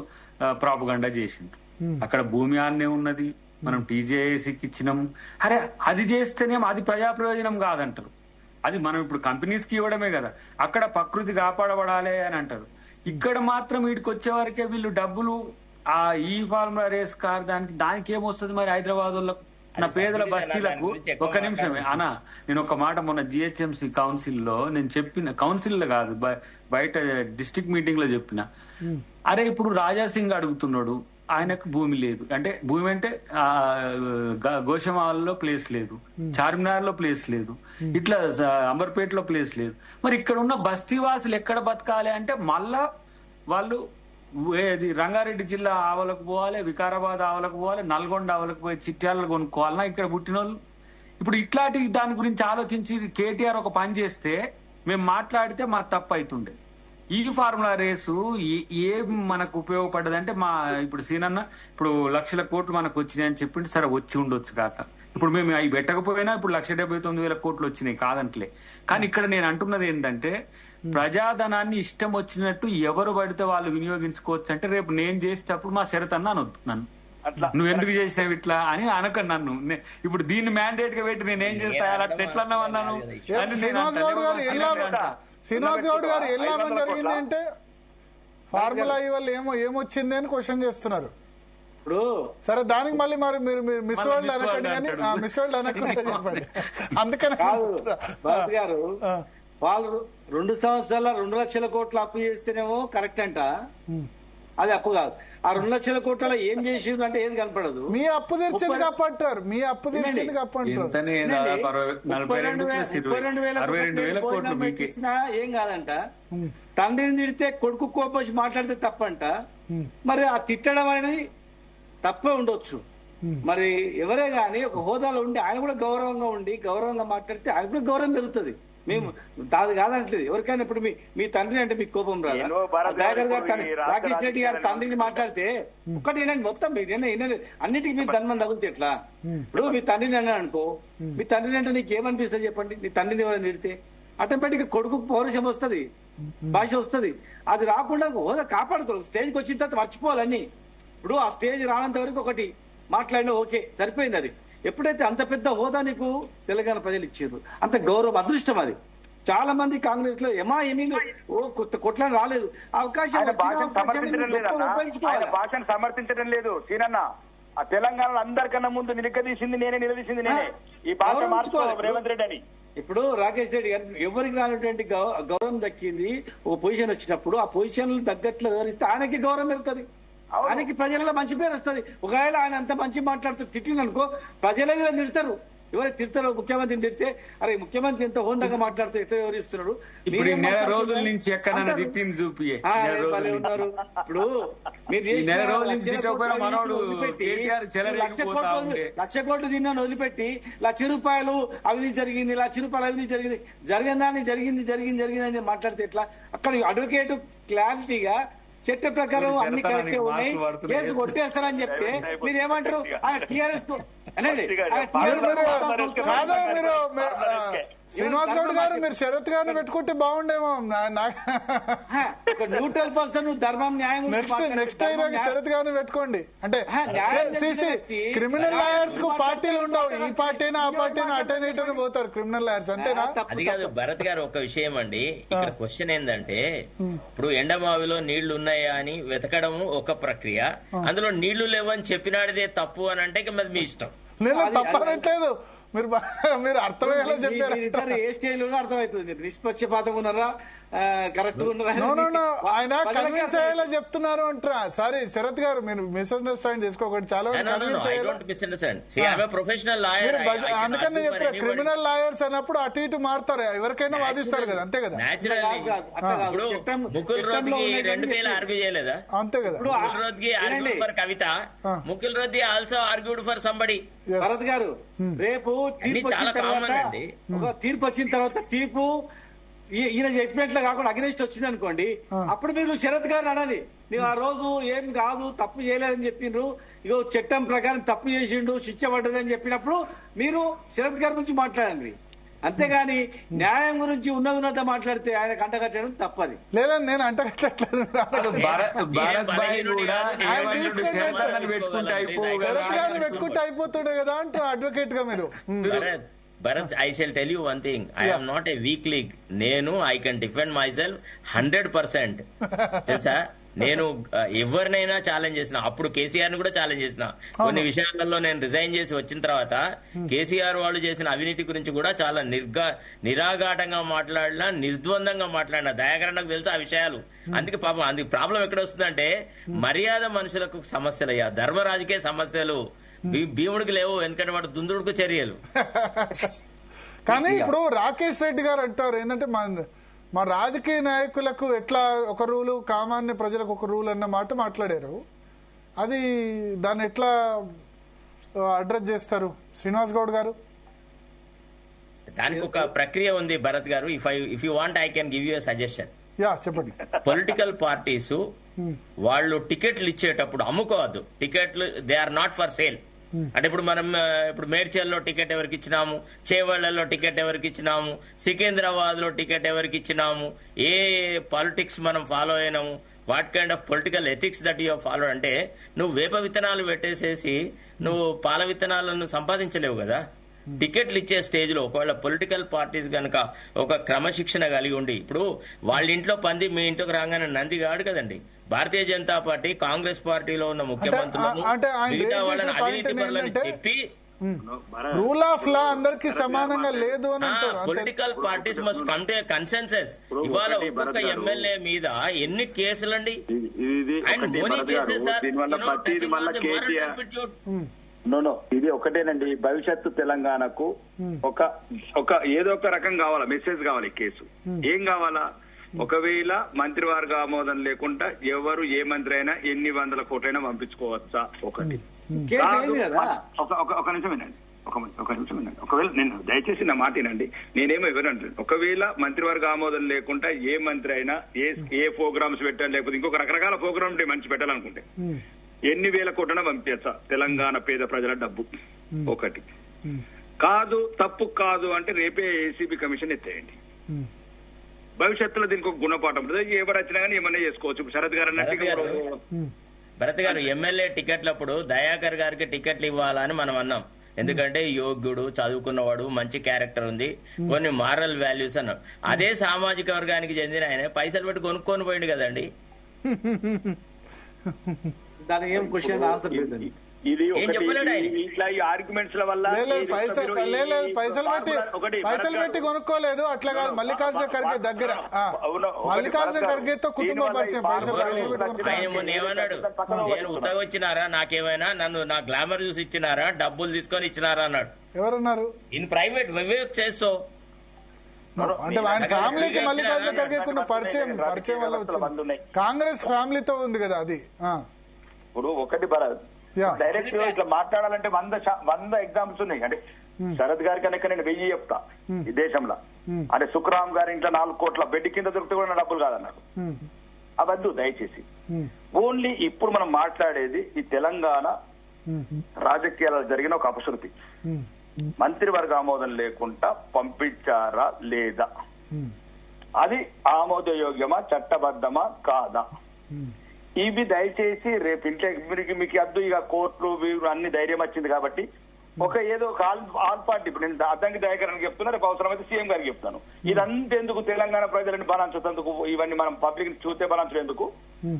ప్రాపగండా చేసిండ్రు. అక్కడ భూమి ఆన్నే ఉన్నది, మనం టీజేఏసీకి ఇచ్చినాం. అరే అది చేస్తేనేమో అది ప్రజా ప్రయోజనం కాదంటారు, అది మనం ఇప్పుడు కంపెనీస్ కి ఇవ్వడమే కదా, అక్కడ ప్రకృతి కాపాడబడాలి అని అంటారు. ఇక్కడ మాత్రం వీటికి వచ్చే వరకే వీళ్ళు డబ్బులు ఆ ఈ ఫార్ములా రేస్ కార్ దానికి ఏమొస్తుంది మరి హైదరాబాద్ వాళ్ళకు, నా పేదల బస్తీలకు. ఒక్క నిమిషమే అన్నా, నేను ఒక మాట మొన్న జిహెచ్ఎంసీ కౌన్సిల్లో నేను చెప్పిన, కౌన్సిల్లో కాదు బయట డిస్ట్రిక్ట్ మీటింగ్ లో చెప్పిన, అరే ఇప్పుడు రాజాసింగ్ అడుగుతున్నాడు, ఆయనకు భూమి లేదు అంటే, భూమి అంటే గోషమాల్లో ప్లేస్ లేదు, చార్మినార్ లో ప్లేస్ లేదు, ఇట్లా అంబర్పేటలో ప్లేస్ లేదు. మరి ఇక్కడ ఉన్న బస్తీవాసులు ఎక్కడ బతకాలి అంటే మళ్ళా వాళ్ళు రంగారెడ్డి జిల్లా ఆవలకు పోవాలి, వికారాబాద్ ఆవలకు పోవాలి, నల్గొండ ఆవలకు పోయి చిట్యాలను కొనుక్కోవాలన్నా ఇక్కడ పుట్టిన వాళ్ళు. ఇప్పుడు ఇట్లాంటి దాని గురించి ఆలోచించి కేటీఆర్ ఒక పని చేస్తే మేము మాట్లాడితే మా తప్పు అవుతుండే. ఈ ఫార్ములా రేసు ఏం మనకు ఉపయోగపడ్డదంటే, మా ఇప్పుడు సీనన్న ఇప్పుడు 1,00,000 కోట్లు మనకు వచ్చినాయని చెప్పింది, సరే వచ్చి ఉండొచ్చు కాక, ఇప్పుడు మేము అవి పెట్టకపోయినా ఇప్పుడు 1,79,000 కోట్లు వచ్చినాయి కాదంటలే. కానీ ఇక్కడ నేను అంటున్నది ఏంటంటే, ప్రజాధనాన్ని ఇష్టం వచ్చినట్టు ఎవరు పడితే వాళ్ళు వినియోగించుకోవచ్చు అంటే, రేపు నేను చేసేటప్పుడు మా శరత్ అన్న అనొద్దు నన్ను, నువ్వు ఎందుకు చేసినావు ఇట్లా అని అనక నన్ను. ఇప్పుడు దీన్ని మ్యాండేట్ గా పెట్టి నేనేం చేస్తా అట్లా ఎట్లా అన్నాను అని శ్రీనివాస్ గౌడ్ గారు ఎల్లామని జరిగింది అంటే ఫార్ములా వల్ల ఏమొచ్చింది అని క్వశ్చన్ చేస్తున్నారు. ఇప్పుడు సరే దానికి మళ్ళీ మరి మీరు మిస్ వరల్డ్ అనకండి, కానీ మిస్ వరల్డ్ అనకుండా చెప్పండి. అందుకని భరత్ గారు వాళ్ళు 2 సంవత్సరాల 2,00,000 కోట్లు అప్పు చేస్తేనేమో కరెక్ట్ అంట, అది అప్పు కాదు. ఆ 2,00,000 కోట్లలో ఏం చేసింది అంటే ఏది కనపడదు. మీ అప్పు తీర్చింది కాపాడతారు, మీ అప్పు తీర్చింది కాపాడతారు. 32,000 కోట్లు ఏం కాదంట. తండ్రిని తిడితే కొడుకు కోపం వచ్చి మాట్లాడితే తప్పంట. మరి ఆ తిట్టడం అనేది తప్పే ఉండొచ్చు. మరి ఎవరే గాని ఒక హోదాలో ఉండి ఆయన కూడా గౌరవంగా ఉండి గౌరవంగా మాట్లాడితే ఆయన కూడా గౌరవం పెరుగుతుంది. మేము దాది కాదంటలేదు ఎవరికైనా. ఇప్పుడు మీ తండ్రి అంటే మీకు కోపం రాదా? దయాకర్ గారు రాకేష్ రెడ్డి గారు తండ్రిని మాట్లాడితే ఒక్కటి ఏనండి మొత్తం మీరు అన్నిటికీ మీరు ధన్మం తగులుతే ఎట్లా? ఇప్పుడు మీ తండ్రిని అన్నాను అనుకో, మీ తండ్రిని అంటే నీకు ఏమనిపిస్తుంది చెప్పండి? నీ తండ్రిని ఎవరైనా తిడితే ఆటోమేటిక్ గా కొడుకు పౌరుషం వస్తుంది. భాష వస్తుంది. అది రాకుండా హోదా కాపాడుకోవాలి. స్టేజ్కి వచ్చిన తర్వాత మర్చిపోవాలని. ఇప్పుడు ఆ స్టేజ్ రానంత వరకు ఒకటి మాట్లాడినా ఓకే, సరిపోయింది. అది ఎప్పుడైతే అంత పెద్ద హోదా నీకు తెలంగాణ ప్రజలు ఇచ్చారు, అంత గౌరవం, అదృష్టం. అది చాలా మంది కాంగ్రెస్ లో ఏమీలు కొట్లాడి రాలేదు. అవకాశం భాషను సమర్థించడం లేదు సీనన్న. ఆ తెలంగాణలో అందరికన్నా ముందు నిలదీసింది నేనే. ఈ భాష మార్చుకోవాలి రేవంత్ రెడ్డి అని. ఇప్పుడు రాకేష్ రెడ్డి గారు ఎవరికి రానటువంటి గౌరవం దక్కింది. ఒక పొజిషన్ వచ్చినప్పుడు ఆ పొజిషన్ తగ్గట్లు వివరిస్తే ఆయనకి గౌరవం పెరుగుతుంది, ఆయనకి ప్రజలలో మంచి పేరు వస్తుంది. ఒకవేళ ఆయన అంత మంచి మాట్లాడుతూ తిట్టిననుకో ప్రజలే వీళ్ళని తిడతారు. ఎవరైతే తిడతారో ముఖ్యమంత్రిని తిడితే అరే ముఖ్యమంత్రి ఎంత హోందాగా మాట్లాడుతూ ఎట్లా వివరిస్తున్నాడు. ఇప్పుడు నెల రోజుల నుంచి ఎక్కడ తిట్టింది చూపియే. ఇప్పుడు మీరు నెల రోజుల నుంచి మనోడు లక్ష కోట్లు తిన్నాను వదిలిపెట్టి ₹1,00,000 అవినీతి జరిగింది, ₹1,00,000 అవినీతి జరిగింది, జరిగిన దాన్ని జరిగింది అని మాట్లాడితే ఎట్లా? అక్కడ అడ్వకేట్ క్లారిటీగా చట్ట ప్రకారం అన్ని కరెక్ట్ ఉన్నాయి, కేసు కొట్టేస్తారని చెప్తే మీరు ఏమంటారు? టీఆర్ఎస్ శ్రీనివాస్ గౌడ్ గారు మీరు శరత్ గారిని పెట్టుకుంటే బాగుండేమో. న్యూట్రల్ పర్సన్ ధర్మం న్యాయం నెక్స్ట్ శరత్ గారిని పెట్టుకోండి. అంటే క్రిమినల్ లాయర్స్ కు పార్టీలు ఉండవు. ఈ పార్టీనా ఆ పార్టీనా అటెండ్ ఇటెన్ పోతారు క్రిమినల్ లాయర్స్, అంతేనా? అది కాదు భరత్ గారు, ఒక విషయం అండి. ఇక్కడ క్వశ్చన్ ఏంటంటే ఇప్పుడు ఎండమావిలో నీళ్లు ఉన్నాయా అని వెతకడం ఒక ప్రక్రియ, అందులో నీళ్లు లేవని చెప్పినాడిదే తప్పు అని అంటే మరి మీ ఇష్టం. నేను తప్పనట్లేదు, మీరు అర్థమయ్యేలా చెప్పారు. ఏ స్టేజ్ లో అర్థమవుతుంది. మీరు నిష్పక్షపాతం ఉన్నారా, కరెక్ట్ ఉన్నారా? ఆయన కన్విన్స్ అయ్యేలా చెప్తున్నారు అంటారా? సారీ శరత్ గారు, మీరు మిస్అండర్స్టాండ్ చేసుకోకండి. చాలా అందుకని చెప్తారా, క్రిమినల్ లాయర్స్ అన్నప్పుడు అటు ఇటు మారుతారు, ఎవరికైనా వాదిస్తారు కదా, అంతే కదా? ముకుల్ రోద్కి 2 కేసులు ఆర్గ్యూ చేయలేదా? అంతే కదా. Mukul Rohatgi argued for Kavitha, Mukul Rohatgi also argued for somebody. Bharat గారు, రేపు తీర్పు వచ్చిన తర్వాత తీర్పు ఈయన చెప్పినట్లు కాకుండా అగ్నెస్ట్ వచ్చింది అనుకోండి, అప్పుడు మీరు శరత్ గారు అనాలి, నీవు ఆ రోజు ఏం కాదు తప్పు చేయలేదని చెప్పిండ్రు, ఇగో చట్టం ప్రకారం తప్పు చేసిండు, శిక్ష పడ్డదని చెప్పినప్పుడు మీరు శరత్ గారి గురించి మాట్లాడండి. అంతేగాని న్యాయం గురించి ఉన్నత మాట్లాడితే ఆయన కంటగట్టడం తప్పది. లేదా నేను అంటగట్టలేదు, పెట్టుకుంటే అయిపోతుండే కదా అంటూ అడ్వకేట్ గా మీరు. Bharat, I shall tell you one thing. I am not a weak league. నేను I can defend myself 100%. తెలుసా? నేను ఎవరినైనా ఛాలెంజ్ చేసిన, అప్పుడు కేసీఆర్ ని కూడా ఛాలెంజ్ చేసిన. కొన్ని విషయాలలో నేను రిజైన్ చేసి వచ్చిన తర్వాత కేసీఆర్ వాళ్ళు చేసిన అవినీతి గురించి కూడా చాలా నిరాఘాటంగా మాట్లాడినా, నిర్ద్వందంగా మాట్లాడినా. దయాకరణకు తెలుసు ఆ విషయాలు. అందుకే పాపం అందుకు ప్రాబ్లం ఎక్కడ వస్తుందంటే, మర్యాద మనుషులకు సమస్యలయ్యా, ధర్మరాజుకే సమస్యలు, భీముడికి లేవు, ఎందుకంటే వాడు దుందుడుకు చర్యలు. కానీ ఇప్పుడు రాకేష్ రెడ్డి గారు అంటారు ఏంటంటే, మా రాజకీయ నాయకులకు ఎట్లా ఒక రూలు, సామాన్య ప్రజలకు ఒక రూల్ అన్న మాట మాట్లాడారు. అది దాన్ని ఎట్లా అడ్రస్ చేస్తారు శ్రీనివాస్ గౌడ్ గారు? దానికి ఒక ప్రక్రియ ఉంది భరత్ గారు. If you want I can give you a suggestion. చెప్పండి. పొలిటికల్ పార్టీస్ వాళ్ళు టికెట్లు ఇచ్చేటప్పుడు అమ్ముకోవద్దు. టికెట్లు they are not for sale. అంటే ఇప్పుడు మనం మేడ్చల్లో టికెట్ ఎవరికి ఇచ్చినాము, చేవళ్లలో టికెట్ ఎవరికి ఇచ్చినాము, సికింద్రాబాద్ లో టికెట్ ఎవరికి ఇచ్చినాము, ఏ పాలిటిక్స్ మనం ఫాలో అయినాము, what kind of political ethics that you follow. అంటే నువ్వు వేప విత్తనాలు పెట్టేసేసి నువ్వు పాల విత్తనాలను సంపాదించలేవు కదా. టికెట్లు ఇచ్చే స్టేజ్ లో ఒకవేళ పొలిటికల్ పార్టీస్ గనక ఒక క్రమశిక్షణ కలిగి ఉండి, ఇప్పుడు వాళ్ళ ఇంట్లో పంది మీ ఇంట్లోకి రాగానే నంది కాడు కదండి. భారతీయ జనతా పార్టీ, కాంగ్రెస్ పార్టీలో ఉన్న ముఖ్యమంత్రులను చెప్పి రూల్ ఆఫ్ లా అందరికి సమానంగా లేదు అని అంటారు. Political parties must come to consensus. ఇవాళ ఒక్కొక్క ఎమ్మెల్యే మీద ఎన్ని కేసులండి, అండ్ మోనీ కేసెస్ ఇది ఒకటేనండి. భవిష్యత్తు తెలంగాణకు ఒక ఏదో ఒక రకం కావాలా, మెసేజ్ కావాలి. కేసు ఏం కావాలా? ఒకవేళ మంత్రివర్గ ఆమోదం లేకుండా ఎవరు ఏ మంత్రి అయినా ఎన్ని వందల కోట్లైనా పంపించుకోవచ్చా? ఒకటి. ఒక నిమిషం వినండి, ఒక నిమిషం వినండి. ఒకవేళ నేను దయచేసి నా మాట వినండి, నేనేమో ఎవరంటే, ఒకవేళ మంత్రివర్గ ఆమోదం లేకుండా ఏ మంత్రి అయినా ఏ ప్రోగ్రామ్స్ పెట్టాలి, లేకపోతే ఇంకొక రకరకాల ప్రోగ్రామ్ మంచి పెట్టాలనుకుంటే ఎన్ని వేల కోట్లైనా పంపించా తెలంగాణ పేద ప్రజల డబ్బు. ఒకటి కాదు, తప్పు కాదు అంటే రేపే ఏసీబీ కమిషన్ ఎత్తేయండి. భవిష్యత్తులో దీనికి ఒక గుణపాఠం ఉంటుంది. ఎవరు వచ్చినా కానీ ఏమన్నా చేసుకోవచ్చు. ఇప్పుడు శరత్ గారు అన్నట్టు భరత్ గారు ఎమ్మెల్యే టికెట్లప్పుడు దయాకర్ గారికి టికెట్లు ఇవ్వాలని మనం అన్నాం. ఎందుకంటే యోగ్యుడు, చదువుకున్నవాడు, మంచి క్యారెక్టర్ ఉంది, కొన్ని మారల్ వాల్యూస్ అన్నాం. అదే సామాజిక వర్గానికి చెందిన ఆయన పైసలు పెట్టి కొనుక్కొని పోయింది కదండి. దానికి ఏం క్వశ్చన్ ఆన్సర్ లేదండి. ఇది ఏం చెప్పలేడు ఆయన. ఇట్లా ఈ ఆర్గ్యుమెంట్స్ వల్ల పైసలు పెట్టి కొనుక్కోలేదు. అట్లా కాదు, మల్లికార్జున ఖర్గే దగ్గర మల్లికార్జున ఖర్గేతో కుటుంబ పరిచయం. పైసలు ఆయన మొన్న ఏమన్నాడు, నేను ఉత్తగా వచ్చినారా, నాకేమైనా నన్ను నా గ్లామర్ చూసి ఇచ్చినారా, డబ్బులు తీసుకొని ఇచ్చినారా అన్నాడు. ఎవరన్నారు? ఇన్ ప్రైవేట్ వివేక్ చేస్తో అంటే ఆయన ఫ్యామిలీకి మల్లికార్జున ఖర్గేకున్న పరిచయం వల్ల వచ్చింది. కాంగ్రెస్ ఫ్యామిలీతో ఉంది కదా అది. ఇప్పుడు ఒకటి భరత్, డైరెక్ట్ ఇట్లా మాట్లాడాలంటే 100 ఎగ్జాంపుల్స్ ఉన్నాయి. అంటే శరత్ గారి కనుక నేను 1000 చెప్తా ఈ దేశంలో. అంటే సుఖరామ్ గారి ఇంట్లో 4 కోట్ల బెడ్ కింద దొరికితే కూడా డబ్బులు కాదన్నారు. అవద్దు దయచేసి. ఓన్లీ ఇప్పుడు మనం మాట్లాడేది ఈ తెలంగాణ రాజకీయాలలో జరిగిన ఒక అపశృతి. మంత్రివర్గ ఆమోదం లేకుండా పంపించారా లేదా, అది ఆమోదయోగ్యమా, చట్టబద్ధమా కాదా, ఇవి దయచేసి రేపు ఇంట్లో మీకు అద్దు. ఇక కోర్టులు అన్ని ధైర్యం వచ్చింది కాబట్టి ఏదో ఒక ఆల్ పార్టీ, ఇప్పుడు నేను అద్దంకి దయాకరణ చెప్తున్నా, రేపు అవసరమైతే సీఎం గారికి చెప్తాను. ఇదంతెందుకు తెలంగాణ ప్రజలని బలాంచేందుకు, ఇవన్నీ మనం పబ్లిక్ చూస్తే బలాంచేందుకు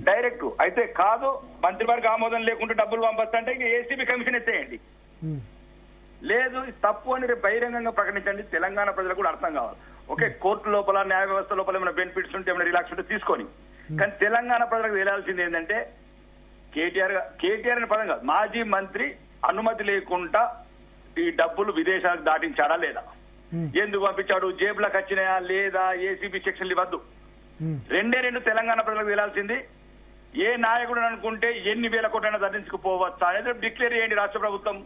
డైరెక్ట్ అయితే కాదు. మంత్రివర్గ ఆమోదం లేకుండా డబ్బులు పంపిస్తుంటే ఇక ఏసీబీ కమిషన్ ఎత్తేయండి. లేదు తప్పు అని రేపు బహిరంగంగా ప్రకటించండి. తెలంగాణ ప్రజలకు కూడా అర్థం కావాలి. కోర్టు లోపల, న్యాయ వ్యవస్థ లోపల ఏమైనా బెనిఫిట్స్ ఉంటే, ఏమైనా రిలాక్స్ ఉంటే తీసుకొని, కానీ తెలంగాణ ప్రజలకు తెలియాల్సింది ఏంటంటే కేటీఆర్ అనే పదం కాదు, మాజీ మంత్రి అనుమతి లేకుండా ఈ డబ్బులు విదేశాలకు దాటించాడా లేదా, ఎందుకు పంపించాడు, జేబులకు వచ్చినాయా లేదా, ఏసీబీ సెక్షన్లు ఇవ్వద్దు. 2 తెలంగాణ ప్రజలకు తెలియాల్సింది. ఏ నాయకుడు అనుకుంటే ఎన్ని వేల కోట్లైనా దండించుకుపోవచ్చా అనేది డిక్లేర్ చేయండి రాష్ట్ర ప్రభుత్వం.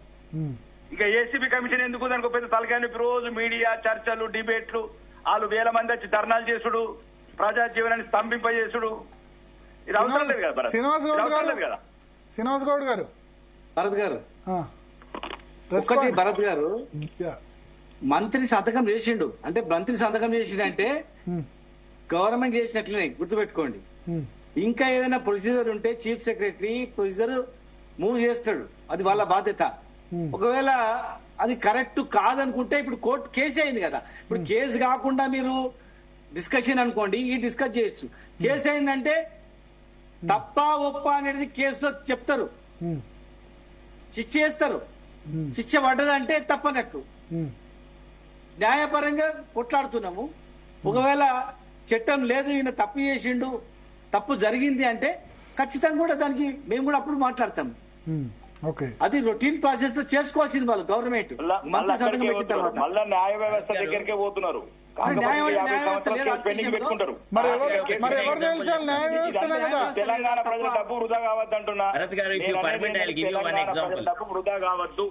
ఇంకా ఏసీబీ కమిషన్ ఎందుకు, దానికి పెద్ద తలకాయ రోజు మీడియా చర్చలు, డిబేట్లు, వాళ్ళు 1000 మంది వచ్చి ధర్నాలు చేసుడు, ప్రజా జీవనాన్ని స్తంభింపజేసుడు, ఇది అవసరం లేదు కదా. శ్రీనివాస్ గౌడ్ గారు, భరత్ గారు ఒకటి, భరత్ గారు మంత్రి సంతకం చేసిండు అంటే, మంత్రి సంతకం చేసిండంటే గవర్నమెంట్ చేసినట్లనే గుర్తుపెట్టుకోండి. ఇంకా ఏదైనా ప్రొసీజర్ ఉంటే చీఫ్ సెక్రటరీ ప్రొసీజర్ మూవ్ చేస్తాడు, అది వాళ్ళ బాధ్యత. ఒకవేళ అది కరెక్ట్ కాదనుకుంటే, ఇప్పుడు కోర్టు కేసు అయింది కదా, ఇప్పుడు కేసు కాకుండా మీరు డిస్కషన్ అనుకోండి, ఈ డిస్కస్ చేయొచ్చు. కేసు అయిందంటే తప్ప ఒప్ప అనేది కేసులో చెప్తారు, శిక్ష చేస్తారు. శిక్ష పడ్డదంటే తప్పనట్టు. న్యాయపరంగా కొట్లాడుతున్నాము. ఒకవేళ చట్టం లేదు, ఈయన తప్పు చేసిండు, తప్పు జరిగింది అంటే ఖచ్చితంగా కూడా దానికి మేము కూడా అప్పుడు మాట్లాడతాము. అది రొటీన్ ప్రాసెస్ లో చేసుకోవాల్సింది వాళ్ళు గవర్నమెంట్. మంత్రి సంతకం పెట్టిన తర్వాత మళ్ళా న్యాయ వ్యవస్థ దగ్గరికే పోతున్నారు. తెలంగాణ ప్రజల డబ్బు వృధా కావద్దు అంటున్నా. డబ్బు వృధా కావద్దు,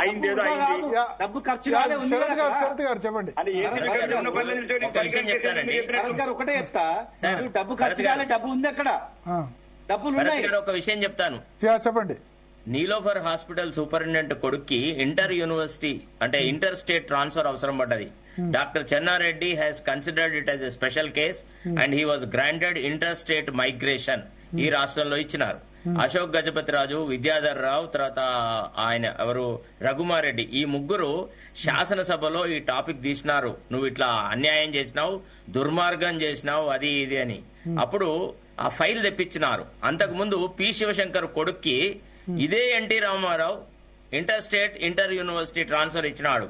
అయిందేదో అయింది, డబ్బు ఖర్చు చెప్పండి. ఒకటే చెప్తా, డబ్బు ఖర్చు కాలే, డబ్బు ఉంది అక్కడ, డబ్బులు ఉన్నాయి. ఒక విషయం చెప్తాను, చెప్పండి. నీలోఫర్ హాస్పిటల్ సూపరింటెండెంట్ కొడుక్కి ఇంటర్ యూనివర్సిటీ అంటే ఇంటర్ స్టేట్ ట్రాన్స్ఫర్ అవసరం పడ్డది. Doctor Chenna Reddy has considered it as a special case and he was granted inter state migration. ఈ రాష్ట్రంలో ఇచ్చినారు. అశోక్ గజపతిరాజు, విద్యాధర్ రావు, తర్వాత ఆయన ఎవరు రఘుమారెడ్డి, ఈ ముగ్గురు శాసనసభలో ఈ టాపిక్ తీసినారు. నువ్వు ఇట్లా అన్యాయం చేసినావు, దుర్మార్గం చేసినావు, అది ఇది అని. అప్పుడు ఆ ఫైల్ తెప్పించినారు. అంతకు ముందు పి శివశంకర్ కొడుక్కి ఇదే NT Rama Rao inter state inter university transfer ఇచ్చినాడు.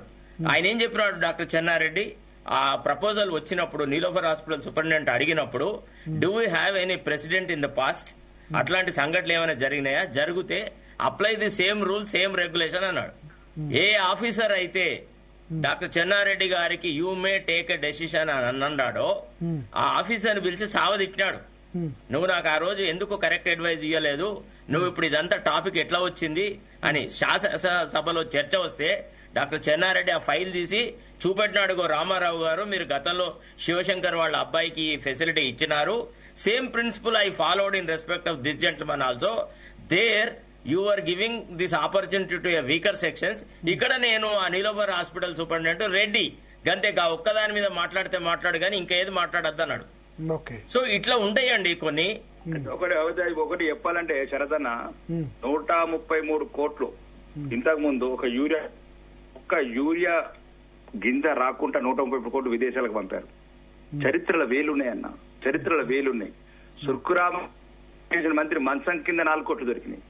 ఆయన ఏం చెప్పినాడు, డాక్టర్ చెన్నారెడ్డి ఆ ప్రపోజల్ వచ్చినప్పుడు నీలోఫర్ హాస్పిటల్ సూపరింటెండెంట్ అడిగినప్పుడు, do we have any precedent in the past, అట్లాంటి సంఘటనలు ఏమైనా జరిగినాయా, జరిగితే apply the same rule same regulation అన్నాడు. ఏ ఆఫీసర్ అయితే డాక్టర్ చెన్నారెడ్డి గారికి you may take a decision అని అన్నాడో ఆ ఆఫీసర్ని పిలిచి సావదిట్టినాడు. నువ్వు నాకు ఆ రోజు ఎందుకు కరెక్ట్ అడ్వైజ్ ఇవ్వలేదు, నువ్వు ఇప్పుడు ఇదంతా టాపిక్ ఎట్లా వచ్చింది అని శాసనసభలో చర్చ వస్తే డాక్టర్ చెన్నారెడ్డి ఆ ఫైల్ తీసి చూపెట్టినాడు. రామారావు గారు, మీరు గతంలో శివశంకర్ వాళ్ళ అబ్బాయికి ఫెసిలిటీ ఇచ్చినారు. Same principle I followed in respect of this gentlemen also. There you are giving this opportunity to a weaker sections. ఇక్కడ నేను ఆ నీలోఫర్ హాస్పిటల్ సూపరింటెండెంట్ రెడ్డి గంతే ఒక్కదాని మీద మాట్లాడితే మాట్లాడు కానీ ఇంకా ఏది మాట్లాడద్దు అన్నాడు. ఓకే. సో ఇట్లా ఉంటాయండి కొన్ని. ఒకటి చెప్పాలంటే శరదన్న 133 కోట్లు ఇంతకు ముందు ఒక యూరియా గింజ రాకుండా 133 కోట్లు విదేశాలకు పంపారు. చరిత్రల వేలున్నాయన్న, చరిత్రల వేలున్నాయి. సుర్కురామ మంత్రి మంచం కింద 4 కోట్లు దొరికినాయి.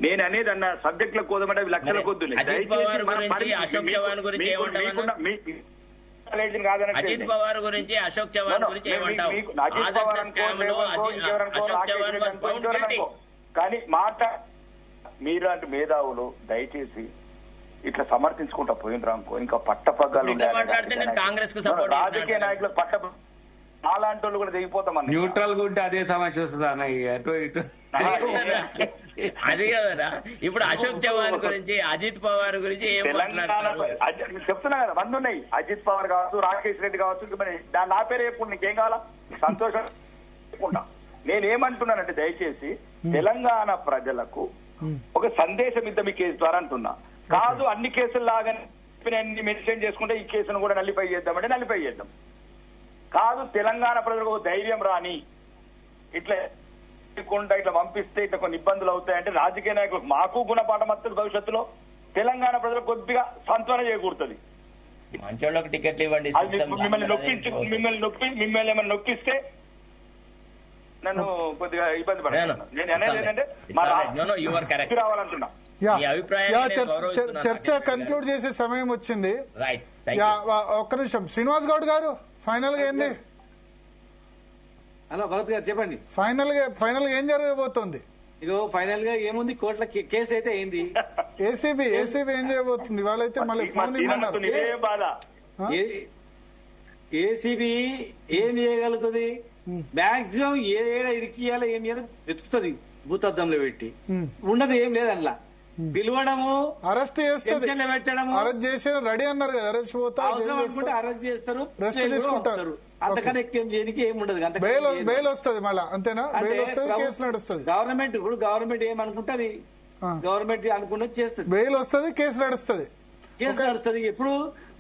నేను అనేది అన్న సబ్జెక్టుల కోదమంటే లక్షల కొద్దు అజిత్ పవార్ గురించి అశోక్ చవాన్ గురించి అజిత్ పవార్ గురించి అశోక్ చవాన్ గురించి ఏమంటావు? ఆదర్శ స్కామ్ లో అశోక్ చవాన్ కానీ మీలాంటి మేధావులు దయచేసి ఇట్లా సమర్థించుకుంటా పోయినరానుకో ఇంకా పట్టపగ్గాలు మాట్లాడితే నేను కాంగ్రెస్ కు సపోర్ట్ రాజకీయ నాయకులు అలాంటి వాళ్ళు కూడా దిగిపోతామని. న్యూట్రల్ గా ఉంటే అదే సమస్య వస్తుంది అన్నయ్య, అటు ఇటు. అది కదరా ఇప్పుడు అశోక్ చవాన్ గురించి అజిత్ పవార్ గురించి ఏం మాట్లాడతారు? చెప్తున్నా కదా, మంది ఉన్నాయి. అజిత్ పవార్ కావచ్చు, రాకేష్ రెడ్డి కావచ్చు, దాని నా పేరు చెప్పుడు నీకేం కావాలా? సంతోషం చెప్పుకుంటా. నేనేమంటున్నానంటే దయచేసి తెలంగాణ ప్రజలకు ఒక సందేశం ఇద్దాం ఈ కేసు ద్వారా అంటున్నా. కాదు అన్ని కేసులు లాగానే మెన్షన్ చేసుకుంటే ఈ కేసును కూడా నల్లిఫై చేద్దామంటే నల్లిఫై చేద్దాం. కాదు తెలంగాణ ప్రజలకు ఒక ధైర్యం రాని ఇట్లా ఇట్లా పంపిస్తే ఇట్లా కొన్ని ఇబ్బందులు అవుతాయంటే రాజకీయ నాయకులకు మాకు గుణపాఠం వస్తుంది. భవిష్యత్తులో తెలంగాణ ప్రజలకు కొద్దిగా సంతోషం చేకూరుతుంది. మంచోళ్ళకి టికెట్లు ఇవ్వండి. మిమ్మల్ని ఏమైనా నొప్పిస్తే నన్ను కొద్దిగా ఇబ్బంది పడతాను. నేను అనేది ఏంటంటే రావాలంటున్నా. చర్చ కన్క్లూడ్ చేసే సమయం వచ్చింది. ఒక్క నిమిషం శ్రీనివాస్ గౌడ్ గారు, ఫైనల్ గా ఏంది? హలో భరత్ గారు చెప్పండి. ఫైనల్ గా ఏం జరగబోతోంది? ఇగో ఫైనల్ గా ఏముంది, కోర్టుల కేసు అయితే అయింది. ఏసీబీ ఏం చేయబోతుంది? వాళ్ళైతే మళ్ళీ ఫోన్ ఇవ్వన్నారు. ఏసీబీ ఏం చేయగలుగుతుంది? మాక్సిమం ఏడ ఇరికియాలో ఏం చేయాలో వెతుకుతుంది భూతద్దంలో పెట్టి. ఉన్నది ఏం లేదు అందులో. పిలవడము, అరెస్ట్ పెట్టడము, అరెస్ట్ చేసి రెడీ అన్నారు కదా, అరెస్ట్ అనుకుంటే అరెస్ట్ చేస్తారు, తీసుకుంటారు. అంతకన్నా ఎక్కువ చేయడానికి ఏమి ఉండదు. బెయిల్ వస్తుంది మళ్ళీ, అంతేనా? బెయిల్ వస్తుంది, కేసు నడుస్తుంది. గవర్నమెంట్ ఇప్పుడు గవర్నమెంట్ ఏమనుకుంటది, గవర్నమెంట్ అనుకున్నది చేస్తుంది. బెయిల్ వస్తుంది, కేసు నడుస్తుంది. ఎప్పుడు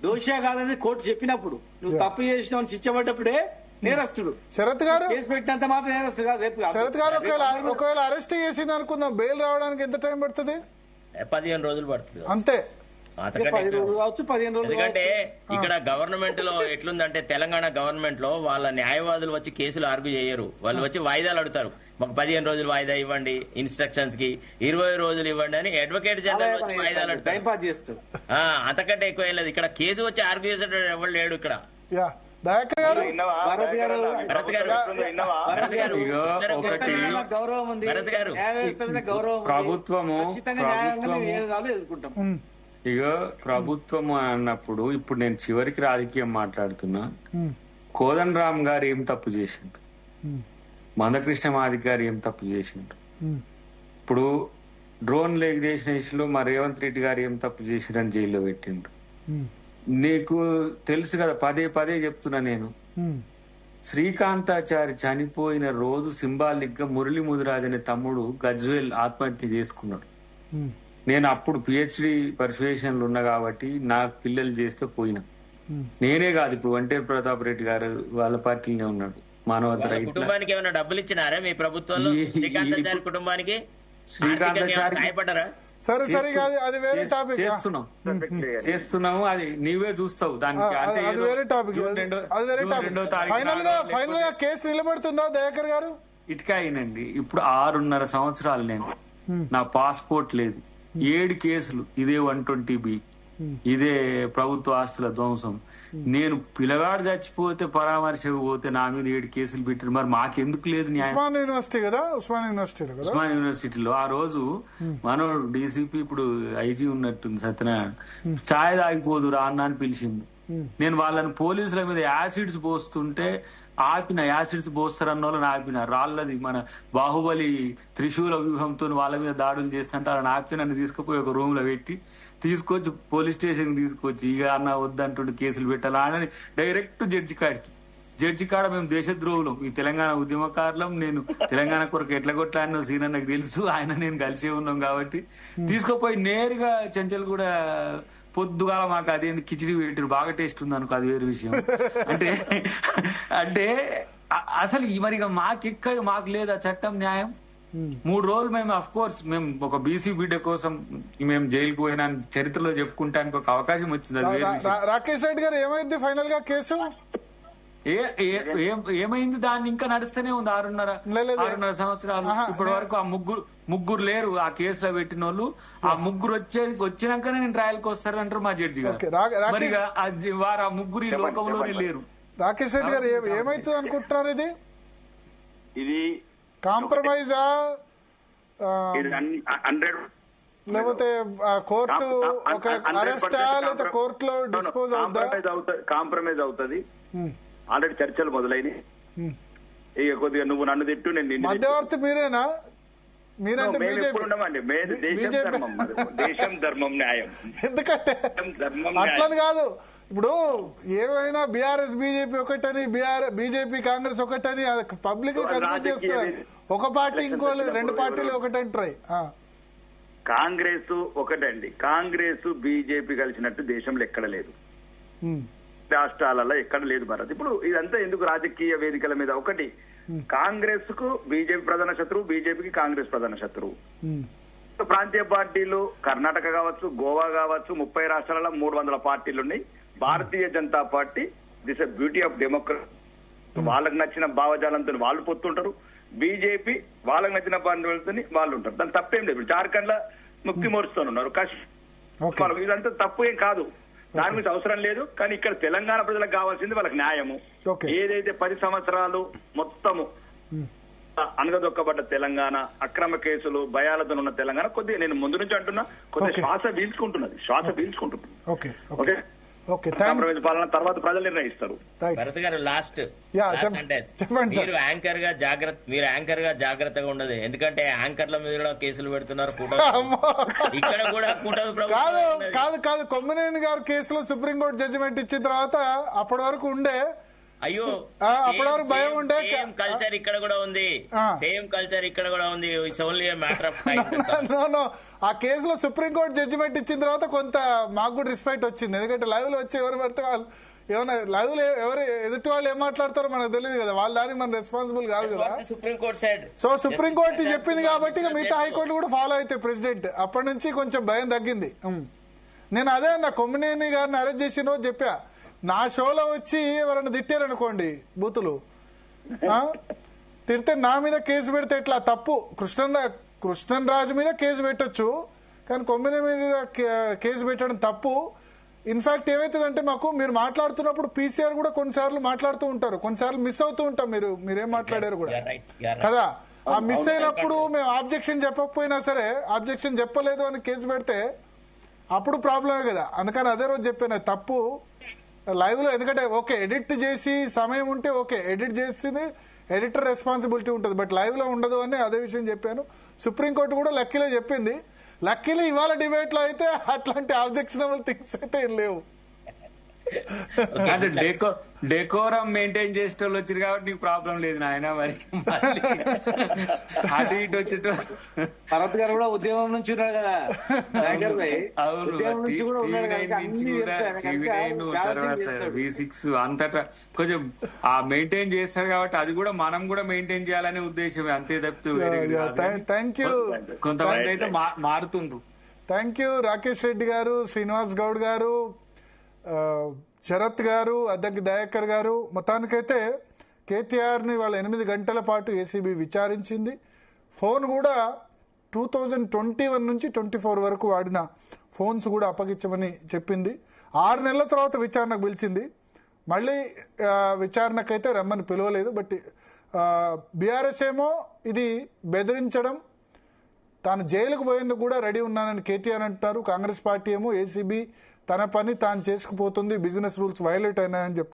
దోషియా కాదని కోర్టు చెప్పినప్పుడు, నువ్వు తప్పు చేసినావు శిక్ష పడ్డప్పుడే నేరస్తుడు. శరత్ గారు కేసు పెట్టినంత మాత్రం నేరస్తుడు కాదు. రేపు శరత్ గారు ఒకవేళ అరెస్ట్ చేసింది అనుకుందాం, బెయిల్ రావడానికి ఎంత టైం పడుతుంది? 15 రోజులు పడుతుంది అంతే. 15 రోజులు. ఎందుకంటే ఇక్కడ గవర్నమెంట్ లో ఎట్లుందంటే, తెలంగాణ గవర్నమెంట్ లో వాళ్ళ న్యాయవాదులు వచ్చి కేసులు ఆర్గ్యూ చేయరు. వాళ్ళు వచ్చి వాయిదాలు అడుగుతారు. మాకు 15 రోజులు వాయిదా ఇవ్వండి, ఇన్స్ట్రక్షన్స్ కి 20 రోజులు ఇవ్వండి అని అడ్వకేట్ జనరల్ వచ్చి వాయిదాలు అడుగుతారు. అంతకంటే ఎక్కువ ఏం లేదు. ఇక్కడ కేసు వచ్చి ఆర్గ్యూ చేసేటప్పుడు ఎవరు లేడు ఇక్కడ. ప్రభుత్వము అన్నప్పుడు ఇప్పుడు నేను చివరికి రాజకీయం మాట్లాడుతున్నా. కోదండరామ్ గారు ఏం తప్పు చేసిండ్రు, మందకృష్ణ మాదిక్ గారు ఏం తప్పు చేసిండ్రు, ఇప్పుడు డ్రోన్ లేక్ చేసిన ఇష్యూలో మా రేవంత్ రెడ్డి గారు ఏం తప్పు చేసిండ్రని జైల్లో పెట్టిండ్రు. నీకు తెలుసు కదా, పదే చెప్తున్నా నేను. శ్రీకాంతాచారి చనిపోయిన రోజు సింబాలిక్ గా మురళీ ముదిరాజ్ అనే తమ్ముడు గజ్వేల్ ఆత్మహత్య చేసుకున్నాడు. నేను అప్పుడు పిహెచ్డి పర్సువేషన్లు ఉన్నా కాబట్టి నాకు పిల్లలు చేస్తే పోయినా. నేనే కాదు, ఇప్పుడు వంటేరు ప్రతాప్ రెడ్డి గారు వాళ్ళ పార్టీలోనే ఉన్నాడు. మానవత కుటుంబానికి ఏమైనా డబ్బులు ఇచ్చినారా మీ ప్రభుత్వంలో? శ్రీకాంతాచారి కుటుంబానికి సహాయపడ్డారా? చేస్తున్నాము, అది నీవే చూస్తావు. దానికి ఫైనల్ గా కేసు నిలబడుతుందా దయాకర్ గారు? ఇటుక అయినండి. ఇప్పుడు 6.5 సంవత్సరాలు నేను, నా పాస్పోర్ట్ లేదు, 7 కేసులు, ఇదే 120B, ఇదే ప్రభుత్వ ఆస్తుల ధ్వంసం. నేను పిల్లగాడు చచ్చిపోతే పరామర్శకు పోతే నా మీద 7 కేసులు పెట్టారు. మరి మాకెందుకు లేదు న్యాయం? ఉస్మాన్ యూనివర్సిటీలో ఆ రోజు మనోడు డీసీపీ, ఇప్పుడు ఐజీ ఉన్నట్టుంది సత్యనారాయణ, ఛాయ్ తాగిపోదురా అన్న అని పిలిచింది. నేను వాళ్ళని పోలీసుల మీద యాసిడ్స్ పోస్తుంటే ఆపిన, యాసిడ్స్ పోస్తారన్న వాళ్ళని ఆపిన. రాళ్ళది మన బాహుబలి త్రిశూల వ్యూహంతో వాళ్ళ మీద దాడులు చేస్తుంటే వాళ్ళని ఆపితే నన్ను తీసుకుపోయి ఒక రూమ్ లో పెట్టి తీసుకొచ్చి పోలీస్ స్టేషన్ తీసుకొచ్చి ఇక అన్న వద్దంటుండే కేసులు పెట్టాలా అని డైరెక్ట్ జడ్జి కాడ మేము దేశద్రోహులం, ఈ తెలంగాణ ఉద్యమకారులం, నేను తెలంగాణ కొరకు ఎట్లా కొట్లాడినో సీన్ నాకు తెలుసు, ఆయన నేను కలిసే ఉన్నాం కాబట్టి తీసుకుపోయి నేరుగా చెంచల్ కూడా పొద్దుగాల మాకు అదేంది కిచిడి పెట్టారు బాగా టేస్ట్ ఉంది అనుకో, అది వేరే విషయం. అంటే అంటే అసలు మరి మాకు లేదా చట్టం న్యాయం? 3 రోజులు మేము అఫ్ కోర్స్ మేము ఒక బీసీ బిడ్డ కోసం మేము జైలుకు పోయినా చరిత్రలో చెప్పుకుంటానికి ఒక అవకాశం వచ్చింది, అది వేరే విషయం. రాకేష్ రెడ్డి గారు ఏమైంది ఫైనల్ గా కేసు? ఏమైంది? దాన్ని ఇంకా నడుస్తూనే ఉంది 6.5 సంవత్సరాలు. ఇప్పటి వరకు ఆ ముగ్గురు లేరు ఆ కేసులో పెట్టిన వాళ్ళు. ఆ ముగ్గురు వచ్చినాకనే నేను ట్రయల్ కి వస్తారంటారు మా జడ్జి గారు. మరి వారు ఆ ముగ్గురు ఈ లోకంలోనే లేరు. రాకేష్ రెడ్డి గారు ఏమైతుంది అనుకుంటున్నారు? ఇది కాంప్రమైజా లేకపోతే కోర్టు ఒక అరెస్టా లేదా కోర్టులో డిస్పోజ్ అవుతుందా? కాంప్రమైజ్ అవుతుంది. ఆల్రెడీ చర్చలు మొదలైనవి. ఇక కొద్దిగా నువ్వు నన్ను తిట్టు, నేను మధ్యవర్తి మీరేనా? మీరంటే దేశం ధర్మం న్యాయం. ఎందుకంటే అట్లని కాదు, ఇప్పుడు ఏమైనా బీఆర్ఎస్ బీజేపీ ఒకటని, బీజేపీ కాంగ్రెస్ ఒకటని పబ్లిక్ కన్ఫ్యూజ్ చేస్తారు. ఒక పార్టీ ఇంకో 2 పార్టీలు ఒకటంటాయి. కాంగ్రెస్ ఒకటండి. కాంగ్రెస్ బీజేపీ కలిసినట్టు దేశంలో ఎక్కడ లేదు, రాష్ట్రాలలో ఎక్కడ లేదు భారత్. ఇప్పుడు ఇదంతా ఎందుకు రాజకీయ వేదికల మీద? ఒకటి, కాంగ్రెస్ కు బీజేపీ ప్రధాన శత్రువు, బీజేపీకి కాంగ్రెస్ ప్రధాన శత్రువు. ప్రాంతీయ పార్టీలు కర్ణాటక కావచ్చు, గోవా కావచ్చు, 30 రాష్ట్రాలలో 300 పార్టీలు ఉన్నాయి. Bharatiya Janata party this beauty of democracy. వాళ్ళకి నచ్చిన భావజాలంతో వాళ్ళు పొత్తుంటారు. బీజేపీ వాళ్ళకి నచ్చిన పార్టీలతో వాళ్ళు ఉంటారు. దాని తప్పేం లేదు. ఇప్పుడు జార్ఖండ్ లో ముక్తి మోరుస్తూ ఉన్నారు, కాశ్మీర్, ఇదంతా తప్పు ఏం కాదు, దాని మీద అవసరం లేదు. కానీ ఇక్కడ తెలంగాణ ప్రజలకు కావాల్సింది వాళ్ళకి న్యాయము. ఏదైతే 10 సంవత్సరాలు మొత్తము అనగదొక్కబడ్డ తెలంగాణ, అక్రమ కేసులు భయాలతో ఉన్న తెలంగాణ, కొద్దిగా నేను ముందు నుంచి అంటున్నా, కొద్దిగా శ్వాస పీల్చుకుంటున్నది. ఓకే, పాలన తర్వాత ప్రజలు నిర్ణయిస్తారు. భరత్ గారు లాస్ట్ మీరు యాంకర్ గా జాగ్రత్తగా ఉండదు. ఎందుకంటే యాంకర్ల మీద కూడా కేసులు పెడుతున్నారు. ఇక్కడ కూడా కాదు కొమ్మినేని గారు కేసులో సుప్రీంకోర్టు జడ్జిమెంట్ ఇచ్చిన తర్వాత అప్పటి వరకు ఉండే అయ్యో అప్పటి వరకు భయం ఉండే. సేమ్ కల్చర్ ఇక్కడ కూడా ఉంది. It's only matter of time. No, ఆ కేసులో సుప్రీంకోర్టు జడ్జిమెంట్ ఇచ్చిన తర్వాత కొంత మాకు కూడా రెస్పెక్ట్ వచ్చింది. ఎందుకంటే లైవ్ లో వచ్చి ఎవరు పడితే వాళ్ళు ఏమన్నా లైవ్ లో ఎవరు ఎదుటి వాళ్ళు ఏం మాట్లాడతారో మనకు తెలియదు కదా, వాళ్ళ దానికి మనం రెస్పాన్సిబుల్ కాదు కదా. సో సుప్రీంకోర్టు చెప్పింది కాబట్టి మిగతా హైకోర్టు కూడా ఫాలో అయితే ప్రెసిడెంట్ అప్పటి నుంచి కొంచెం భయం తగ్గింది. నేను అదే అన్న, కొమ్మినేని గారిని అరెస్ట్ చేసిన రోజు చెప్పా, నా షోలో వచ్చి ఎవరైనా తిట్టారనుకోండి బూతులు, తిడితే నా మీద కేసు పెడితే ఎట్లా? తప్పు. కృష్ణన్ రాజు మీద కేసు పెట్టొచ్చు, కానీ కొమ్మినేని మీద కేసు పెట్టడం తప్పు. ఇన్ఫాక్ట్ ఏమైతుందంటే మాకు మీరు మాట్లాడుతున్నప్పుడు పీసీఆర్ కూడా కొన్నిసార్లు మాట్లాడుతూ ఉంటారు, కొన్నిసార్లు మిస్ అవుతూ ఉంటాం. మీరేం మాట్లాడారు కూడా కదా, ఆ మిస్ అయినప్పుడు మేము ఆబ్జెక్షన్ చెప్పకపోయినా సరే, ఆబ్జెక్షన్ చెప్పలేదు అని కేసు పెడితే అప్పుడు ప్రాబ్లమే కదా. అందుకని అదే రోజు చెప్పాను తప్పు లైవ్ లో. ఎందుకంటే ఓకే ఎడిట్ చేసి సమయం ఉంటే ఓకే, ఎడిట్ చేసింది ఎడిటర్ రెస్పాన్సిబిలిటీ ఉంటుంది, బట్ లైవ్ లో ఉండదు అని అదే విషయం చెప్పాను. సుప్రీంకోర్టు కూడా లక్కీలో చెప్పింది. లక్కీలో ఇవాళ డిబేట్ లో అయితే అట్లాంటి ఆబ్జెక్షనబుల్ థింగ్స్ అయితే ఏం లేవు. అంటే డెకోరం మెయింటైన్ చేసే వాళ్ళు వచ్చారు కాబట్టి నీకు ప్రాబ్లం లేదు నాయన. మరి అటు ఇటు వచ్చేట భరత్ గారు కూడా ఉద్యమం నుంచి ఉన్నాడు కదా. అవును, టీవీ9 తర్వాత V6 అంతటా కొంచెం మెయింటైన్ చేస్తాడు కాబట్టి అది కూడా మనం కూడా మెయింటైన్ చేయాలనే ఉద్దేశమే, అంతే తప్పితే కొంతమంది అయితే మారుతుండ్రు. థ్యాంక్ యూ రాకేష్ రెడ్డి గారు, శ్రీనివాస్ గౌడ్ గారు, శరత్ గారు, అద్దంకి దయాకర్ గారు. మొత్తానికైతే కేటీఆర్ని వాళ్ళ 8 గంటల పాటు ఏసీబీ విచారించింది. ఫోన్ కూడా 2021 నుంచి 24 వరకు వాడిన ఫోన్స్ కూడా అప్పగించమని చెప్పింది. 6 నెలల తర్వాత విచారణకు పిలిచింది. మళ్ళీ విచారణకైతే రమ్మని పిలవలేదు. బట్ బీఆర్ఎస్ ఏమో ఇది బెదిరించడం, తాను జైలుకు పోయేందుకు కూడా రెడీ ఉన్నానని కేటీఆర్ అంటున్నారు. కాంగ్రెస్ పార్టీ ఏమో ఏసీబీ తన పని తాను చేసుకుపోతుంది, బిజినెస్ రూల్స్ వైలేట్ అయినాయని చెప్తారు.